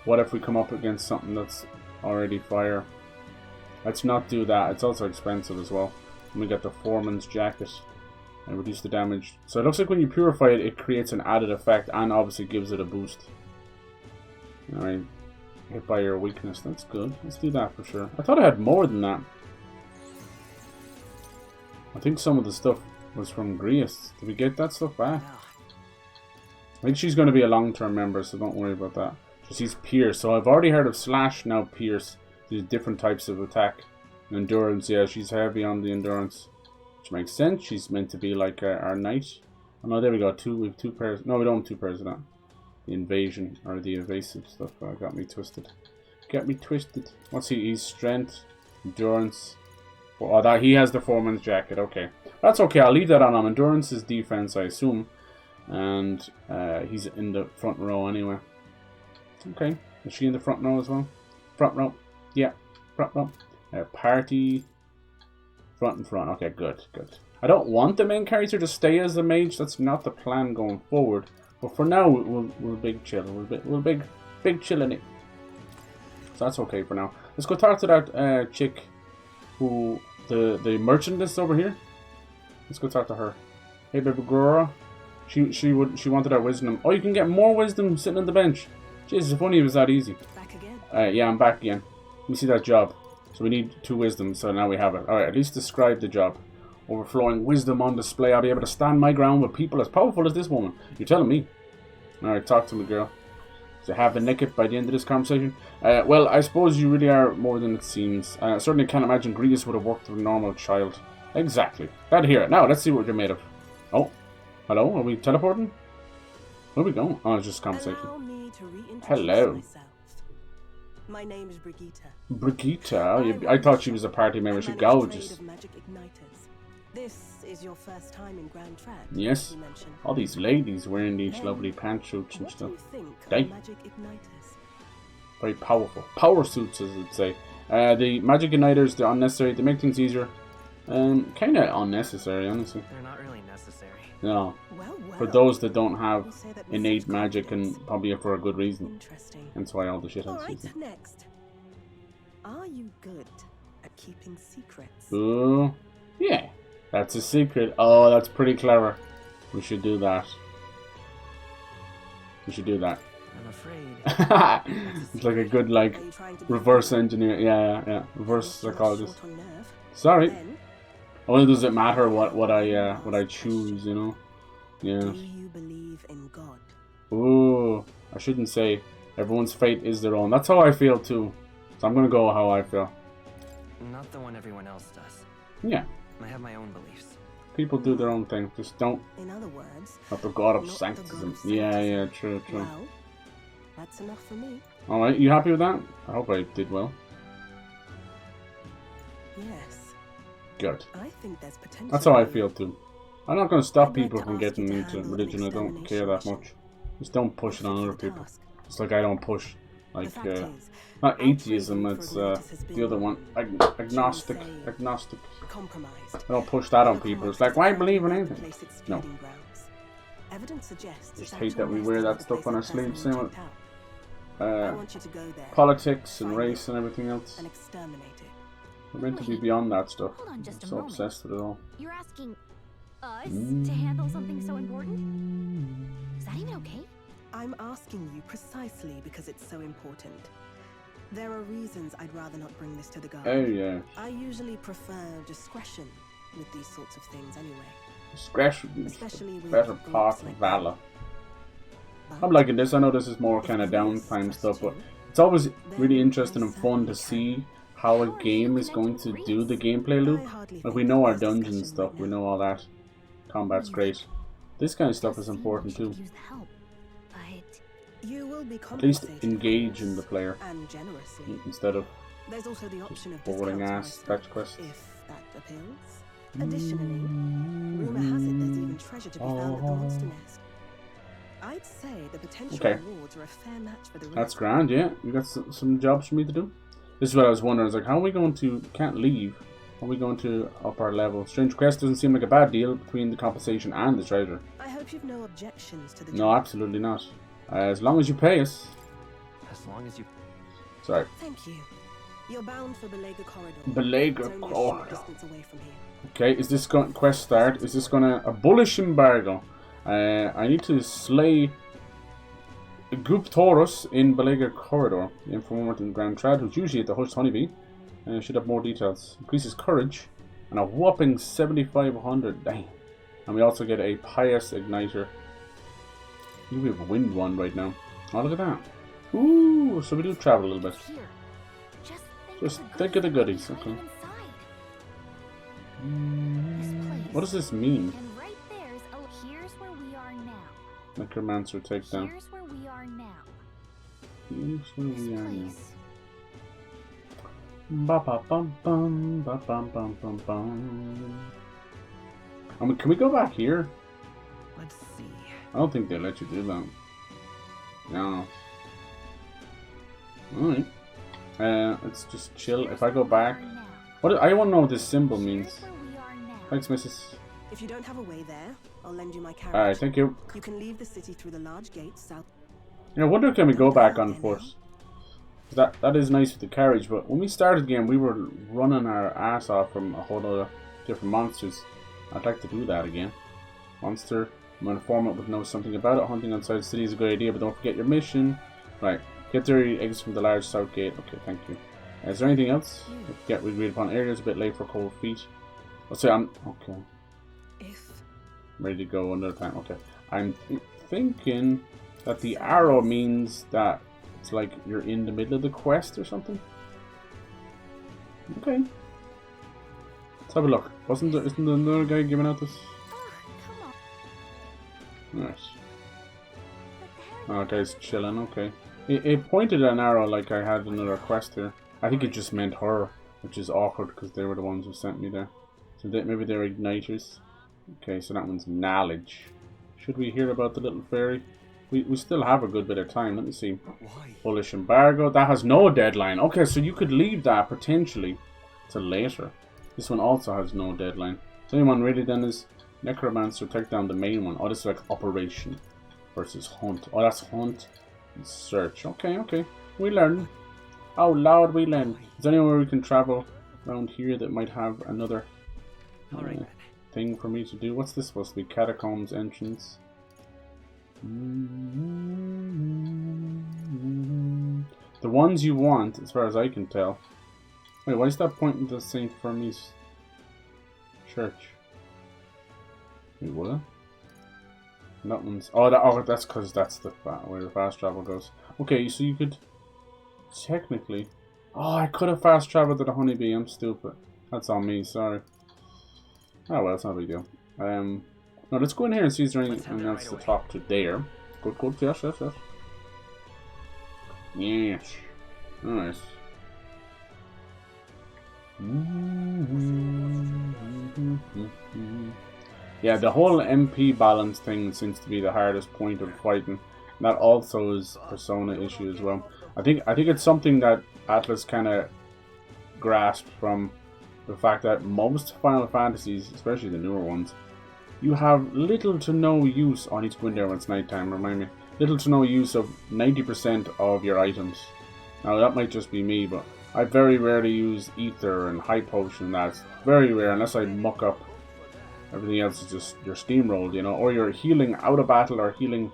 What if we come up against something that's already fire? Let's not do that. It's also expensive as well. And we get the foreman's jacket and reduce the damage. So it looks like when you purify it, it creates an added effect and obviously gives it a boost. Alright. Hit by your weakness. That's good. Let's do that for sure. I thought I had more than that. I think some of the stuff was from GRIUS. Did we get that stuff back? I think she's going to be a long-term member, so don't worry about that. She's Pierce. So I've already heard of Slash, now Pierce. These different types of attack. Endurance, yeah, she's heavy on the endurance. Which makes sense. She's meant to be like our knight. Oh no, there we go. We have 2 pairs. No, we don't have 2 pairs of that. The invasion, or the evasive stuff. Got me twisted. Got me twisted. What's he? He's strength, endurance. Oh, that he has the foreman's jacket. Okay. That's okay. I'll leave that on him. Endurance is defense, I assume. And he's in the front row anyway. Okay. Is she in the front row as well? Front row. Yeah. Front row. Party. Front and front. Okay, good. Good. I don't want the main character to stay as a mage. That's not the plan going forward. But for now, we'll big chill. We'll big chill in it. So that's okay for now. Let's go talk to that chick who the merchantess over here. Let's go talk to her. Hey, baby girl. She wanted our wisdom. Oh, you can get more wisdom sitting on the bench. Jesus, if only it was that easy. Back again? Yeah, I'm back again. Let me see that job. So we need 2 wisdom, so now we have it. Alright, at least describe the job. Overflowing wisdom on display. I'll be able to stand my ground with people as powerful as this woman. You're telling me. Alright, talk to me, girl. So have the naked by the end of this conversation. Well, I suppose you really are more than it seems. I certainly can't imagine GRIUS would have worked with a normal child. Exactly. Glad to hear it. Now, let's see what you're made of. Oh. Hello? Are we teleporting? Where are we going? Oh, it's just a conversation. Hello. Myself. My name is Brigitte. Brigitte? I thought she was a party member. She gorgeous. This is your first time in Grand Track. Yes. All these ladies wearing these lovely pantsuits and stuff. Very powerful. Power suits, as it'd say. The magic igniters, they're unnecessary. They make things easier. Kind of unnecessary, honestly. They're not really necessary. No. For those that don't have innate magic, and probably for a good reason. That's why all the shit has Alright, next. Are you good at keeping secrets? Ooh. Yeah. That's a secret. Oh, that's pretty clever. We should do that. We should do that. I'm afraid. It's like a good, like, reverse engineer. Yeah. Reverse psychologist. Sorry. Only does it matter what I choose, you know? Yeah. Do you believe in God? Ooh. I shouldn't say. Everyone's fate is their own. That's how I feel too. So I'm gonna go how I feel. Not the one everyone else does. Yeah. I have my own beliefs. People do their own thing. Just don't. In other words, not the god of sanctism. Yeah, true. Well, that's enough for me. Alright, you happy with that? I hope I did well. Yes. Good. I think there's potential. That's how I feel too. I'm not going to stop people from getting into religion. I don't care that much. Just don't push it on other people. It's like I don't push, like, not atheism, it's the other one, agnostic. I don't push that on people. It's like, why believe in anything? No. Just hate that we wear that stuff on our sleeves. Same with politics and race and everything else. We're meant to be beyond that stuff. I'm so obsessed with it all. You're asking us to handle something so important? Is that even okay? I'm asking you precisely because it's so important. There are reasons I'd rather not bring this to the guard. Oh yeah. I usually prefer discretion with these sorts of things anyway. Discretion is the better part of valor. I'm liking this. I know this is more kind of downtime stuff, but it's always really interesting and fun to see how a game is going to do the gameplay loop. Like, we know our dungeon stuff, we know all that. Combat's great. This kind of stuff is important too. You will be at least engage in the player instead of there's also the option of boring ass fetch quests. If that appeals. Additionally, rumor has it there's even treasure to be found at the monster nest. I'd say the potential rewards are a fair match for the That's grand, yeah. You got some jobs for me to do. This is what I was wondering. I was like, how are we going to... Can't leave. How are we going to up our level? Strange quest doesn't seem like a bad deal between the compensation and the treasure. I hope you've no objections to the No, absolutely not. As long as you pay us. As long as you... Sorry. Thank you. You're bound for Gallica corridor. Gallica corridor. Distance away from here. Okay, is this going quest start? Is this gonna a bullish embargo? I need to slay Group Taurus in Gallica corridor. The informant in Grand Trad, who's usually at the Hush Honeybee. Should have more details. Increases courage and a whopping 7,500. Dang. And we also get a pious igniter. We have a wind one right now. Oh, look at that. Ooh, so we do travel a little bit. Just think of the goodies. Okay. What does this mean? And right there's here's where we are now. Necromancer takedown. Here's where we are now. Here's where we are now. Ba ba bum bum ba bum bum bum bum. I mean, can we go back here? Let's see. I don't think they let you do that. No. Alright. Let's just chill. If I go back, I want to know what this symbol means. Thanks, Mrs. If you don't have a way there, I'll lend you my carriage. Alright, thank you. You can leave the city through the large gates south. Yeah, I wonder can we go back on foot? That is nice with the carriage, but when we started the game, we were running our ass off from a whole lot of different monsters. I'd like to do that again. Monster, I'm an informant would know something about it. Hunting outside the city is a good idea, but don't forget your mission. Right, get 30 eggs from the large south gate. Okay, thank you. Is there anything else? Get we agreed upon earlier. It's a bit late for cold feet. Let's say I'm okay. Ready to go another time. Okay, I'm thinking that the arrow means that it's like you're in the middle of the quest or something. Okay. Let's have a look. Isn't there another guy giving out this? Nice. Oh, guy's chilling. Okay. It pointed an arrow like I had another quest here. I think it just meant her, which is awkward because they were the ones who sent me there. So maybe they're igniters. Okay, so that one's knowledge. Should we hear about the little fairy? We still have a good bit of time. Let me see. Bullish embargo. That has no deadline. Okay, so you could leave that potentially to later. This one also has no deadline. So anyone ready then is Necromancer, take down the main one. Oh, this is like Operation versus Hunt. Oh, that's Hunt and Search. Okay, okay. We learn. Oh, Lord, we learn. Is there anywhere we can travel around here that might have another thing for me to do? What's this supposed to be? Catacombs entrance. The ones you want, as far as I can tell. Wait, why is that pointing to St. Fermi's church? Wait, what? That one's... Oh, that's because that's the where the fast travel goes. Okay, so you could technically... Oh, I could have fast traveled to the honeybee. I'm stupid. That's on me, sorry. Oh well, it's not a big deal. No, let's go in here and see if there's anything else to talk to there. Good, good, yes, yes, yes. Yes. Nice. Yeah, the whole MP balance thing seems to be the hardest point of fighting. That also is Persona issue as well. I think it's something that Atlas kind of grasped from the fact that most Final Fantasies, especially the newer ones, you have little to no use. Oh, I need to go in there when it's nighttime, remind me. Little to no use of 90% of your items. Now that might just be me, but I very rarely use ether and high potion. That's very rare unless I muck up. Everything else is just you're steamrolled, you know, or you're healing out of battle or healing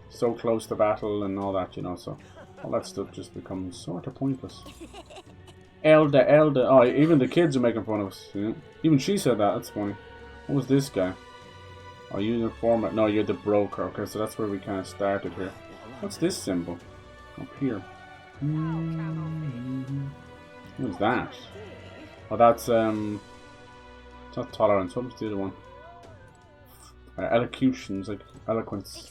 so close to battle and all that, you know. So all that stuff just becomes sort of pointless. Elda. Oh, even the kids are making fun of us. You know? Even she said that. That's funny. What was this guy? Oh, you're the format. No, you're the broker. Okay, so that's where we kind of started here. What's this symbol? Up here. What is that? Oh, that's it's not tolerance. What was the other one? Elocution. It's like eloquence.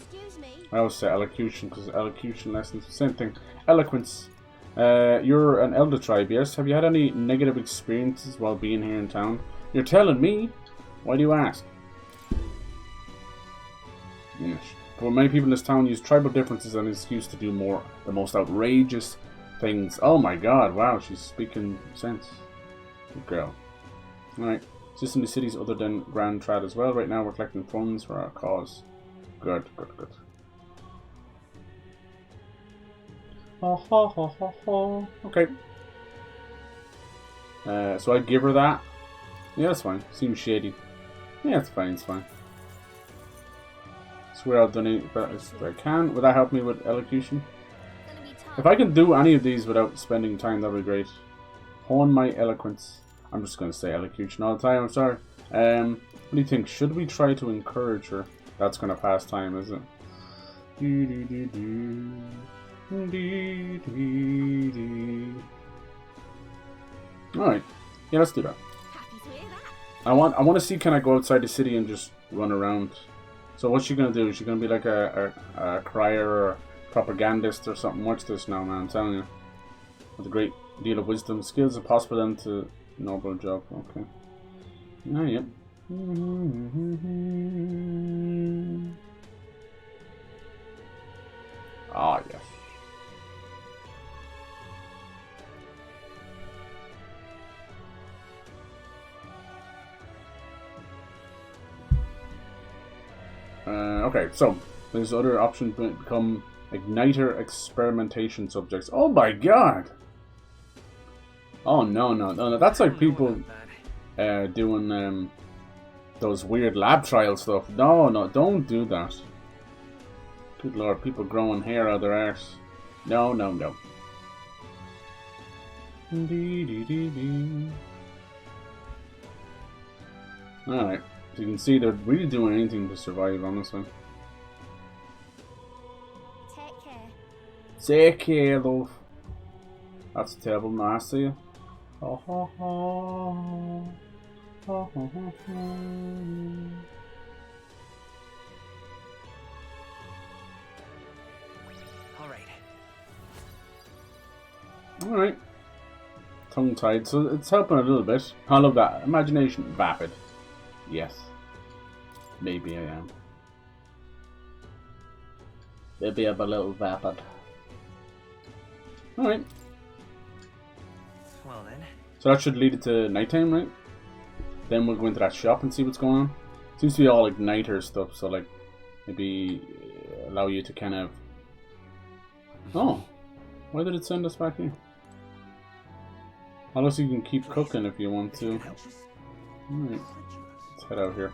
I always say elocution because elocution lessons. Same thing. Eloquence. You're an Elder tribe, yes? Have you had any negative experiences while being here in town? You're telling me? Why do you ask? Yes. But many people in this town use tribal differences as an excuse to do the most outrageous things. Oh my god, wow, she's speaking sense. Good girl. Alright. Just in the cities other than Grand Trad as well. Right now we're collecting funds for our cause. Good, good, good. Okay. So I give her that. Yeah, that's fine. Seems shady. Yeah, it's fine, it's fine. Swear I've done it best I can. Would that help me with elocution? If I can do any of these without spending time, that'd be great. Hone my eloquence. I'm just going to say elocution all the time, I'm sorry. What do you think? Should we try to encourage her? That's going to pass time, isn't it? Alright. Yeah, let's do that. I want to see, can I go outside the city and just run around? So what's she going to do? Is she going to be like a crier or a propagandist or something? Watch this now, man, I'm telling you. With a great deal of wisdom, skills, and possible them to noble job. Okay. Ah, yep. Ah, yes. Okay, so there's other options become igniter experimentation subjects. Oh my god! Oh no! That's like people doing those weird lab trial stuff. No, don't do that. Good lord, people growing hair out of their arse. No. Alright, so you can see they're really doing anything to survive, honestly. Take care, love. That's terrible, nasty. Alright. Alright. Tongue-tied, so it's helping a little bit. I love that. Imagination, vapid. Yes. Maybe I am. Maybe I'm a little vapid. Alright. Well then. So that should lead it to nighttime, right? Then we'll go into that shop and see what's going on. Seems to be all igniter stuff, so like maybe allow you to kind of... Oh! Why did it send us back here? Unless you can keep cooking if you want to. Alright. Let's head out here.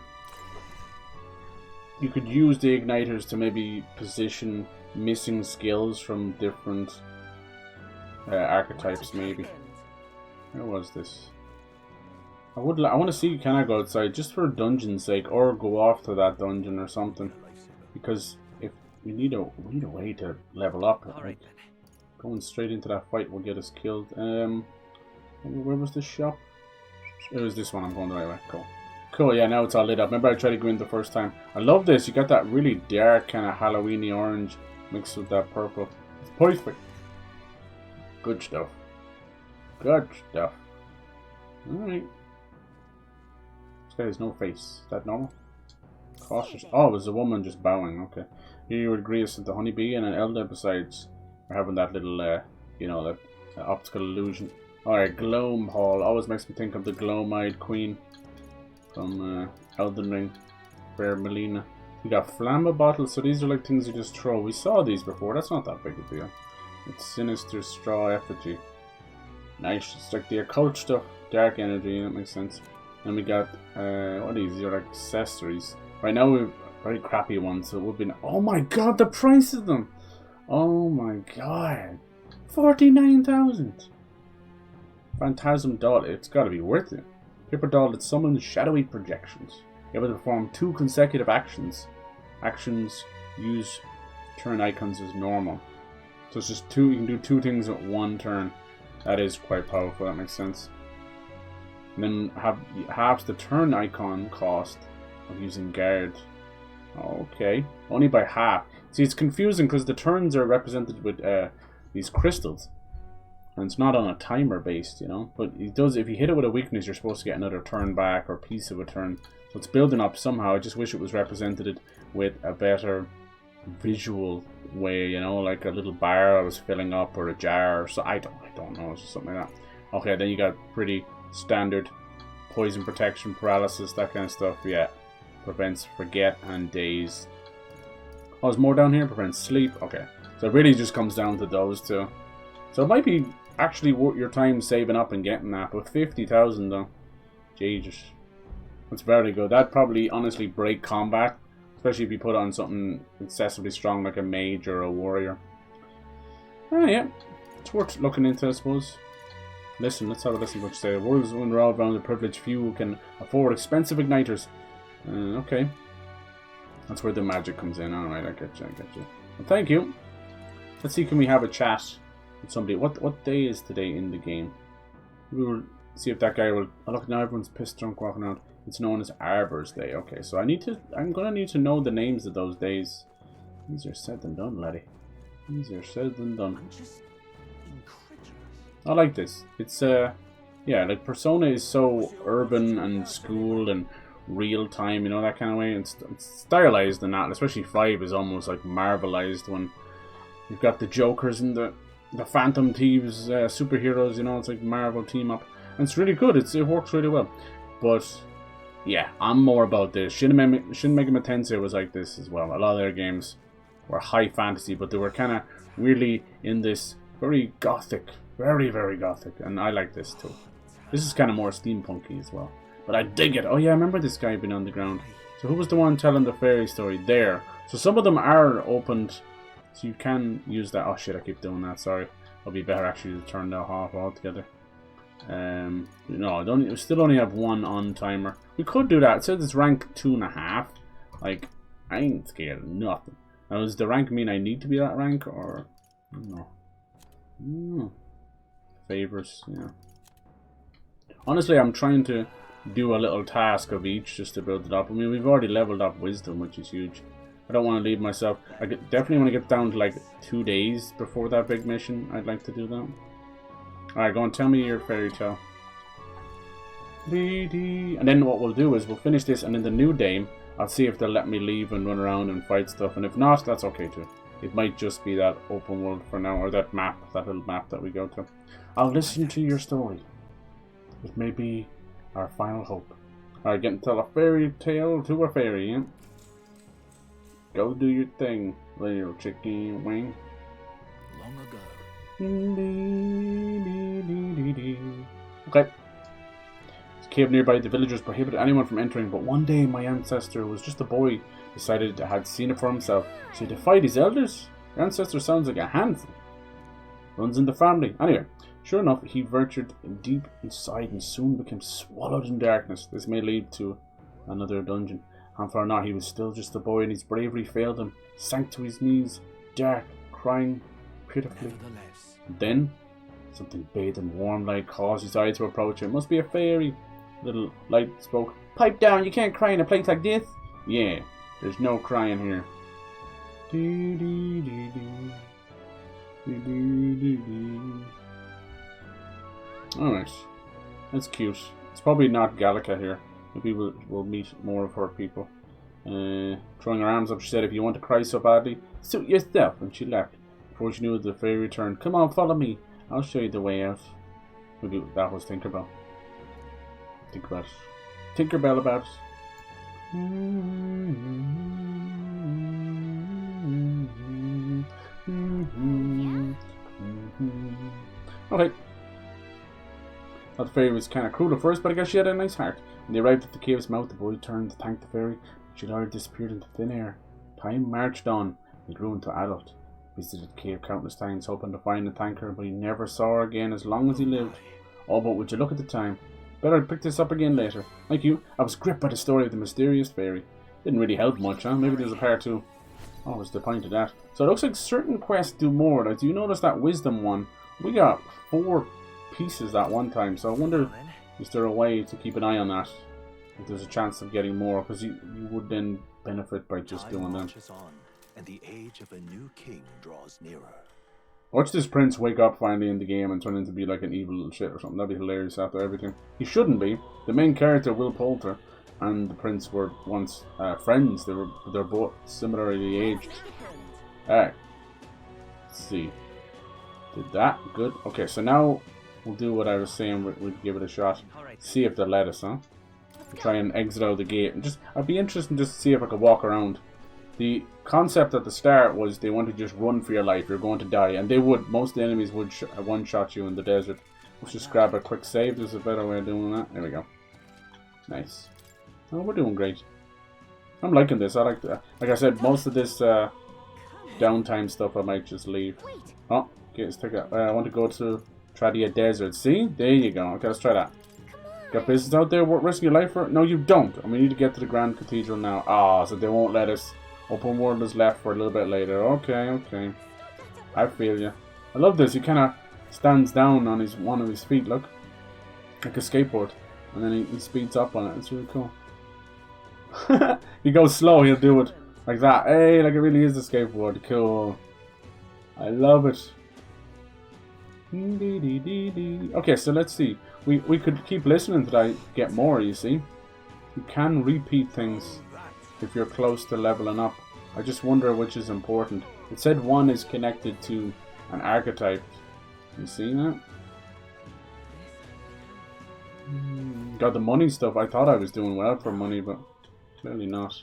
You could use the igniters to maybe position missing skills from different archetypes, maybe. Where was this? I want to see, can I go outside just for dungeon's sake, or go off to that dungeon or something? Because if we need a way to level up. Like, Going straight into that fight will get us killed. Where was the shop? It was this one. I'm going the right way. Cool. Cool, yeah, now it's all lit up. Remember I tried to go in the first time. I love this. You got that really dark kind of Halloween-y orange mixed with that purple. It's perfect. Good stuff. Good stuff. Alright. This guy has no face. Is that normal? Cautious. Oh, it was a woman just bowing. Okay. Here you would GRIUS at the honeybee and an elder besides. We're having that little, you know, that optical illusion. Alright, Gloam Hall. Always makes me think of the Gloam-eyed queen from Elden Ring. Fair Melina. We got Flamma bottles, so these are like things you just throw. We saw these before. That's not that big a deal. It's Sinister Straw Effigy. Nice. It's like the occult stuff. Dark energy, that makes sense. And we got, what are these? These are like accessories. Right now we have very crappy ones, so it would be... Oh my god, the price of them! Oh my god. 49,000! Phantasm doll, it's gotta be worth it. Paper doll that summons shadowy projections. You're able to perform 2 consecutive actions. Actions use turn icons as normal. So it's just 2, you can do 2 things at 1 turn. That is quite powerful, that makes sense. And then halves the turn icon cost of using guard. Okay, only by half. See, it's confusing because the turns are represented with these crystals. And it's not on a timer based, you know. But it does, if you hit it with a weakness, you're supposed to get another turn back or piece of a turn. So it's building up somehow. I just wish it was represented with a better visual way, you know, like a little bar I was filling up or a jar or so. I don't know, it's just something like that. Okay, then you got pretty standard poison protection, paralysis, that kind of stuff. Yeah, prevents forget and daze. Oh, there's more down here. Prevents sleep. Okay, so it really just comes down to those two. So it might be actually worth your time saving up and getting that, but 50,000 though, Jesus, that's very good. That'd probably honestly break combat, especially if you put on something excessively strong like a mage or a warrior. Oh yeah, it's worth looking into, I suppose. Listen, let's have a listen to what you say. The world is revolved around the privileged few who can afford expensive igniters. Okay. That's where the magic comes in. Alright, I get you, Well, thank you. Let's see, can we have a chat with somebody? What day is today in the game? We will see if that guy will... Oh, look, now everyone's pissed drunk walking around. It's known as Arbor's Day. Okay, so I'm gonna need to know the names of those days. Easier said than done, laddie. Easier said than done. I like this. It's yeah, like Persona is so urban and school and real time, you know, that kind of way. It's stylized and that, especially 5 is almost like marvelized when you've got the Jokers and the Phantom Thieves superheroes, you know, it's like Marvel team up. And it's really good, it works really well. But yeah, I'm more about this. Shin Megami Tensei was like this as well. A lot of their games were high fantasy, but they were kind of weirdly in this very gothic, very, very gothic. And I like this too. This is kind of more steampunky as well. But I dig it. Oh yeah, I remember this guy being on the ground. So who was the one telling the fairy story? There. So some of them are opened, so you can use that. Oh shit, I keep doing that, sorry. It'll be better actually to turn that off altogether. No, we still only have 1 on timer. We could do that. It says it's rank 2.5. Like, I ain't scared of nothing. Now, does the rank mean I need to be that rank, or... No. Favors, yeah. Honestly, I'm trying to do a little task of each just to build it up. I mean, we've already leveled up wisdom, which is huge. I don't want to leave myself. I definitely want to get down to like 2 days before that big mission. I'd like to do that. Alright, go on, tell me your fairy tale. And then what we'll do is we'll finish this, and in the new day, I'll see if they'll let me leave and run around and fight stuff. And if not, that's okay too. It might just be that open world for now, or that map, that little map that we go to. I'll listen to your story. It may be our final hope. Alright, get to tell a fairy tale to a fairy, yeah? Go do your thing, little chicken wing. Long ago. Okay. It's a cave nearby. The villagers prohibited anyone from entering, but one day my ancestor, who was just a boy, decided to had seen it for himself. So he defied his elders. Your ancestor sounds like a handful. Runs in the family. Anyway, sure enough, he ventured deep inside and soon became swallowed in darkness. This may lead to another dungeon. And for not, he was still just a boy, and his bravery failed him. Sank to his knees, dark, crying pitifully. Then, something bathed in warm light caused his eye to approach him. Must be a fairy. Little light spoke. Pipe down, you can't cry in a place like this. Yeah, there's no crying here. Alright, that's cute. It's probably not Gallica here. Maybe we'll meet more of her people. Throwing her arms up, she said, if you want to cry so badly, suit yourself. And she left. Before she knew it, the fairy returned. Come on, follow me. I'll show you the way out. Maybe that was Tinkerbell. Think about it. Tinkerbell about it. Okay. That fairy was kind of cruel at first, but I guess she had a nice heart. When they arrived at the cave's mouth, the boy turned to thank the fairy. She already disappeared into thin air. Time marched on. He grew into adult. Visited the cave countless times, hoping to find and thank her, but he never saw her again as long as he lived. Oh, but would you look at the time? Better pick this up again later. Like you, I was gripped by the story of the mysterious fairy. Didn't really help much, huh? Maybe there's a part 2. Oh, what's the point of that? So it looks like certain quests do more. Like, do you notice that wisdom one? We got 4 pieces that one time, so I wonder, is there a way to keep an eye on that? If there's a chance of getting more, because you would then benefit by just doing them. And the age of a new king draws nearer. Watch this prince wake up finally in the game and turn into be like an evil little shit or something. That'd be hilarious after everything. He shouldn't be. The main character, Will Poulter, and the prince were once friends. They're both similarly aged. Alright. Let's see. Did that. Good. Okay, so now we'll do what I was saying. We'll give it a shot. See if they'll let us, huh? We'll try and exit out of the gate. And I'd be interested just to see if I could walk around. The concept at the start was they want to just run for your life. You're going to die. And they would. Most of the enemies would one-shot you in the desert. Let's just grab a quick save. There's a better way of doing that. There we go. Nice. Oh, we're doing great. I'm liking this. I like that. Like I said, most of this downtime stuff I might just leave. Oh, okay, let's take a... I want to go to Tradia Desert. See? There you go. Okay, let's try that. Got business out there worth risking your life for? No, you don't. And we need to get to the Grand Cathedral now. Ah, so they won't let us. Open world is left for a little bit later. Okay, okay. I feel you. I love this. He kind of stands down on one of his feet, look. Like a skateboard. And then he speeds up on it. It's really cool. He goes slow, he'll do it like that. Hey, like it really is a skateboard. Cool. I love it. Okay, so let's see. We could keep listening till I get more, you see. You can repeat things if you're close to leveling up. I just wonder which is important. It said one is connected to an archetype. You see that? Got the money stuff. I thought I was doing well for money, but clearly not.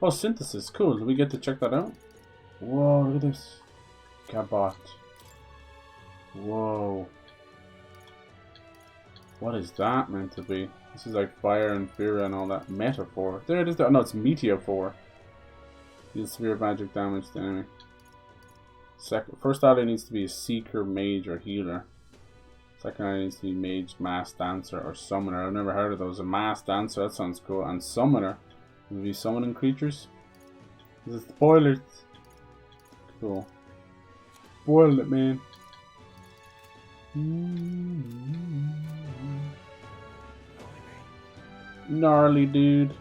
Oh, synthesis. Cool. Do we get to check that out? Whoa, look at this. Cabot. Whoa. What is that meant to be? This is like fire and fear and all that. Metaphor. There it is. No, it's Metaphor. Deal severe magic damage to enemy. First ally needs to be a seeker, mage, or healer. Second ally needs to be mage, mass dancer, or summoner. I've never heard of those. A mass dancer, that sounds cool. And summoner. Will be summoning creatures. This is spoilers. Cool. Spoiled it, man. Gnarly, dude.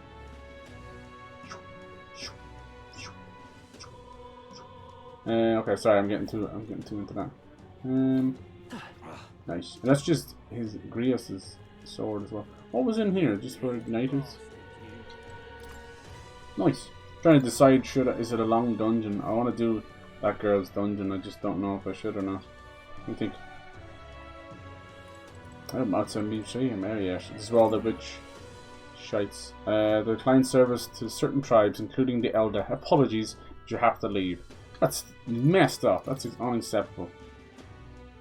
Okay, sorry, I'm getting too into that. Nice. And that's just his GRIUS' sword as well. What was in here? Just for igniters? Nice. Trying to decide is it a long dungeon? I want to do that girl's dungeon. I just don't know if I should or not. What do you think? I'm not saying museum area. This is where all the witch shites. The client service to certain tribes, including the Elder. Apologies, but you have to leave. That's messed up. That's unacceptable.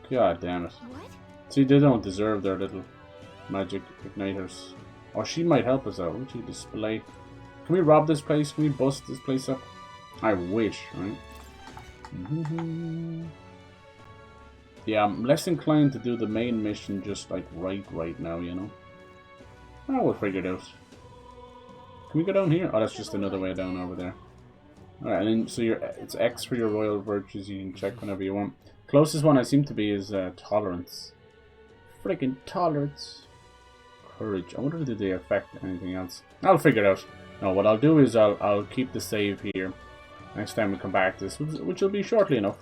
God damn it. What? See, they don't deserve their little magic igniters. Or she might help us out. Would you display? Can we rob this place? Can we bust this place up? I wish, right? Yeah, I'm less inclined to do the main mission just like right now, you know? Oh, we'll figure it out. Can we go down here? Oh, that's just another way down over there. Alright, and then so it's X for your royal virtues. You can check whenever you want. Closest one I seem to be is tolerance. Freaking tolerance. Courage. I wonder if they affect anything else. I'll figure it out. No, what I'll do is I'll keep the save here. Next time we come back to this, which will be shortly enough.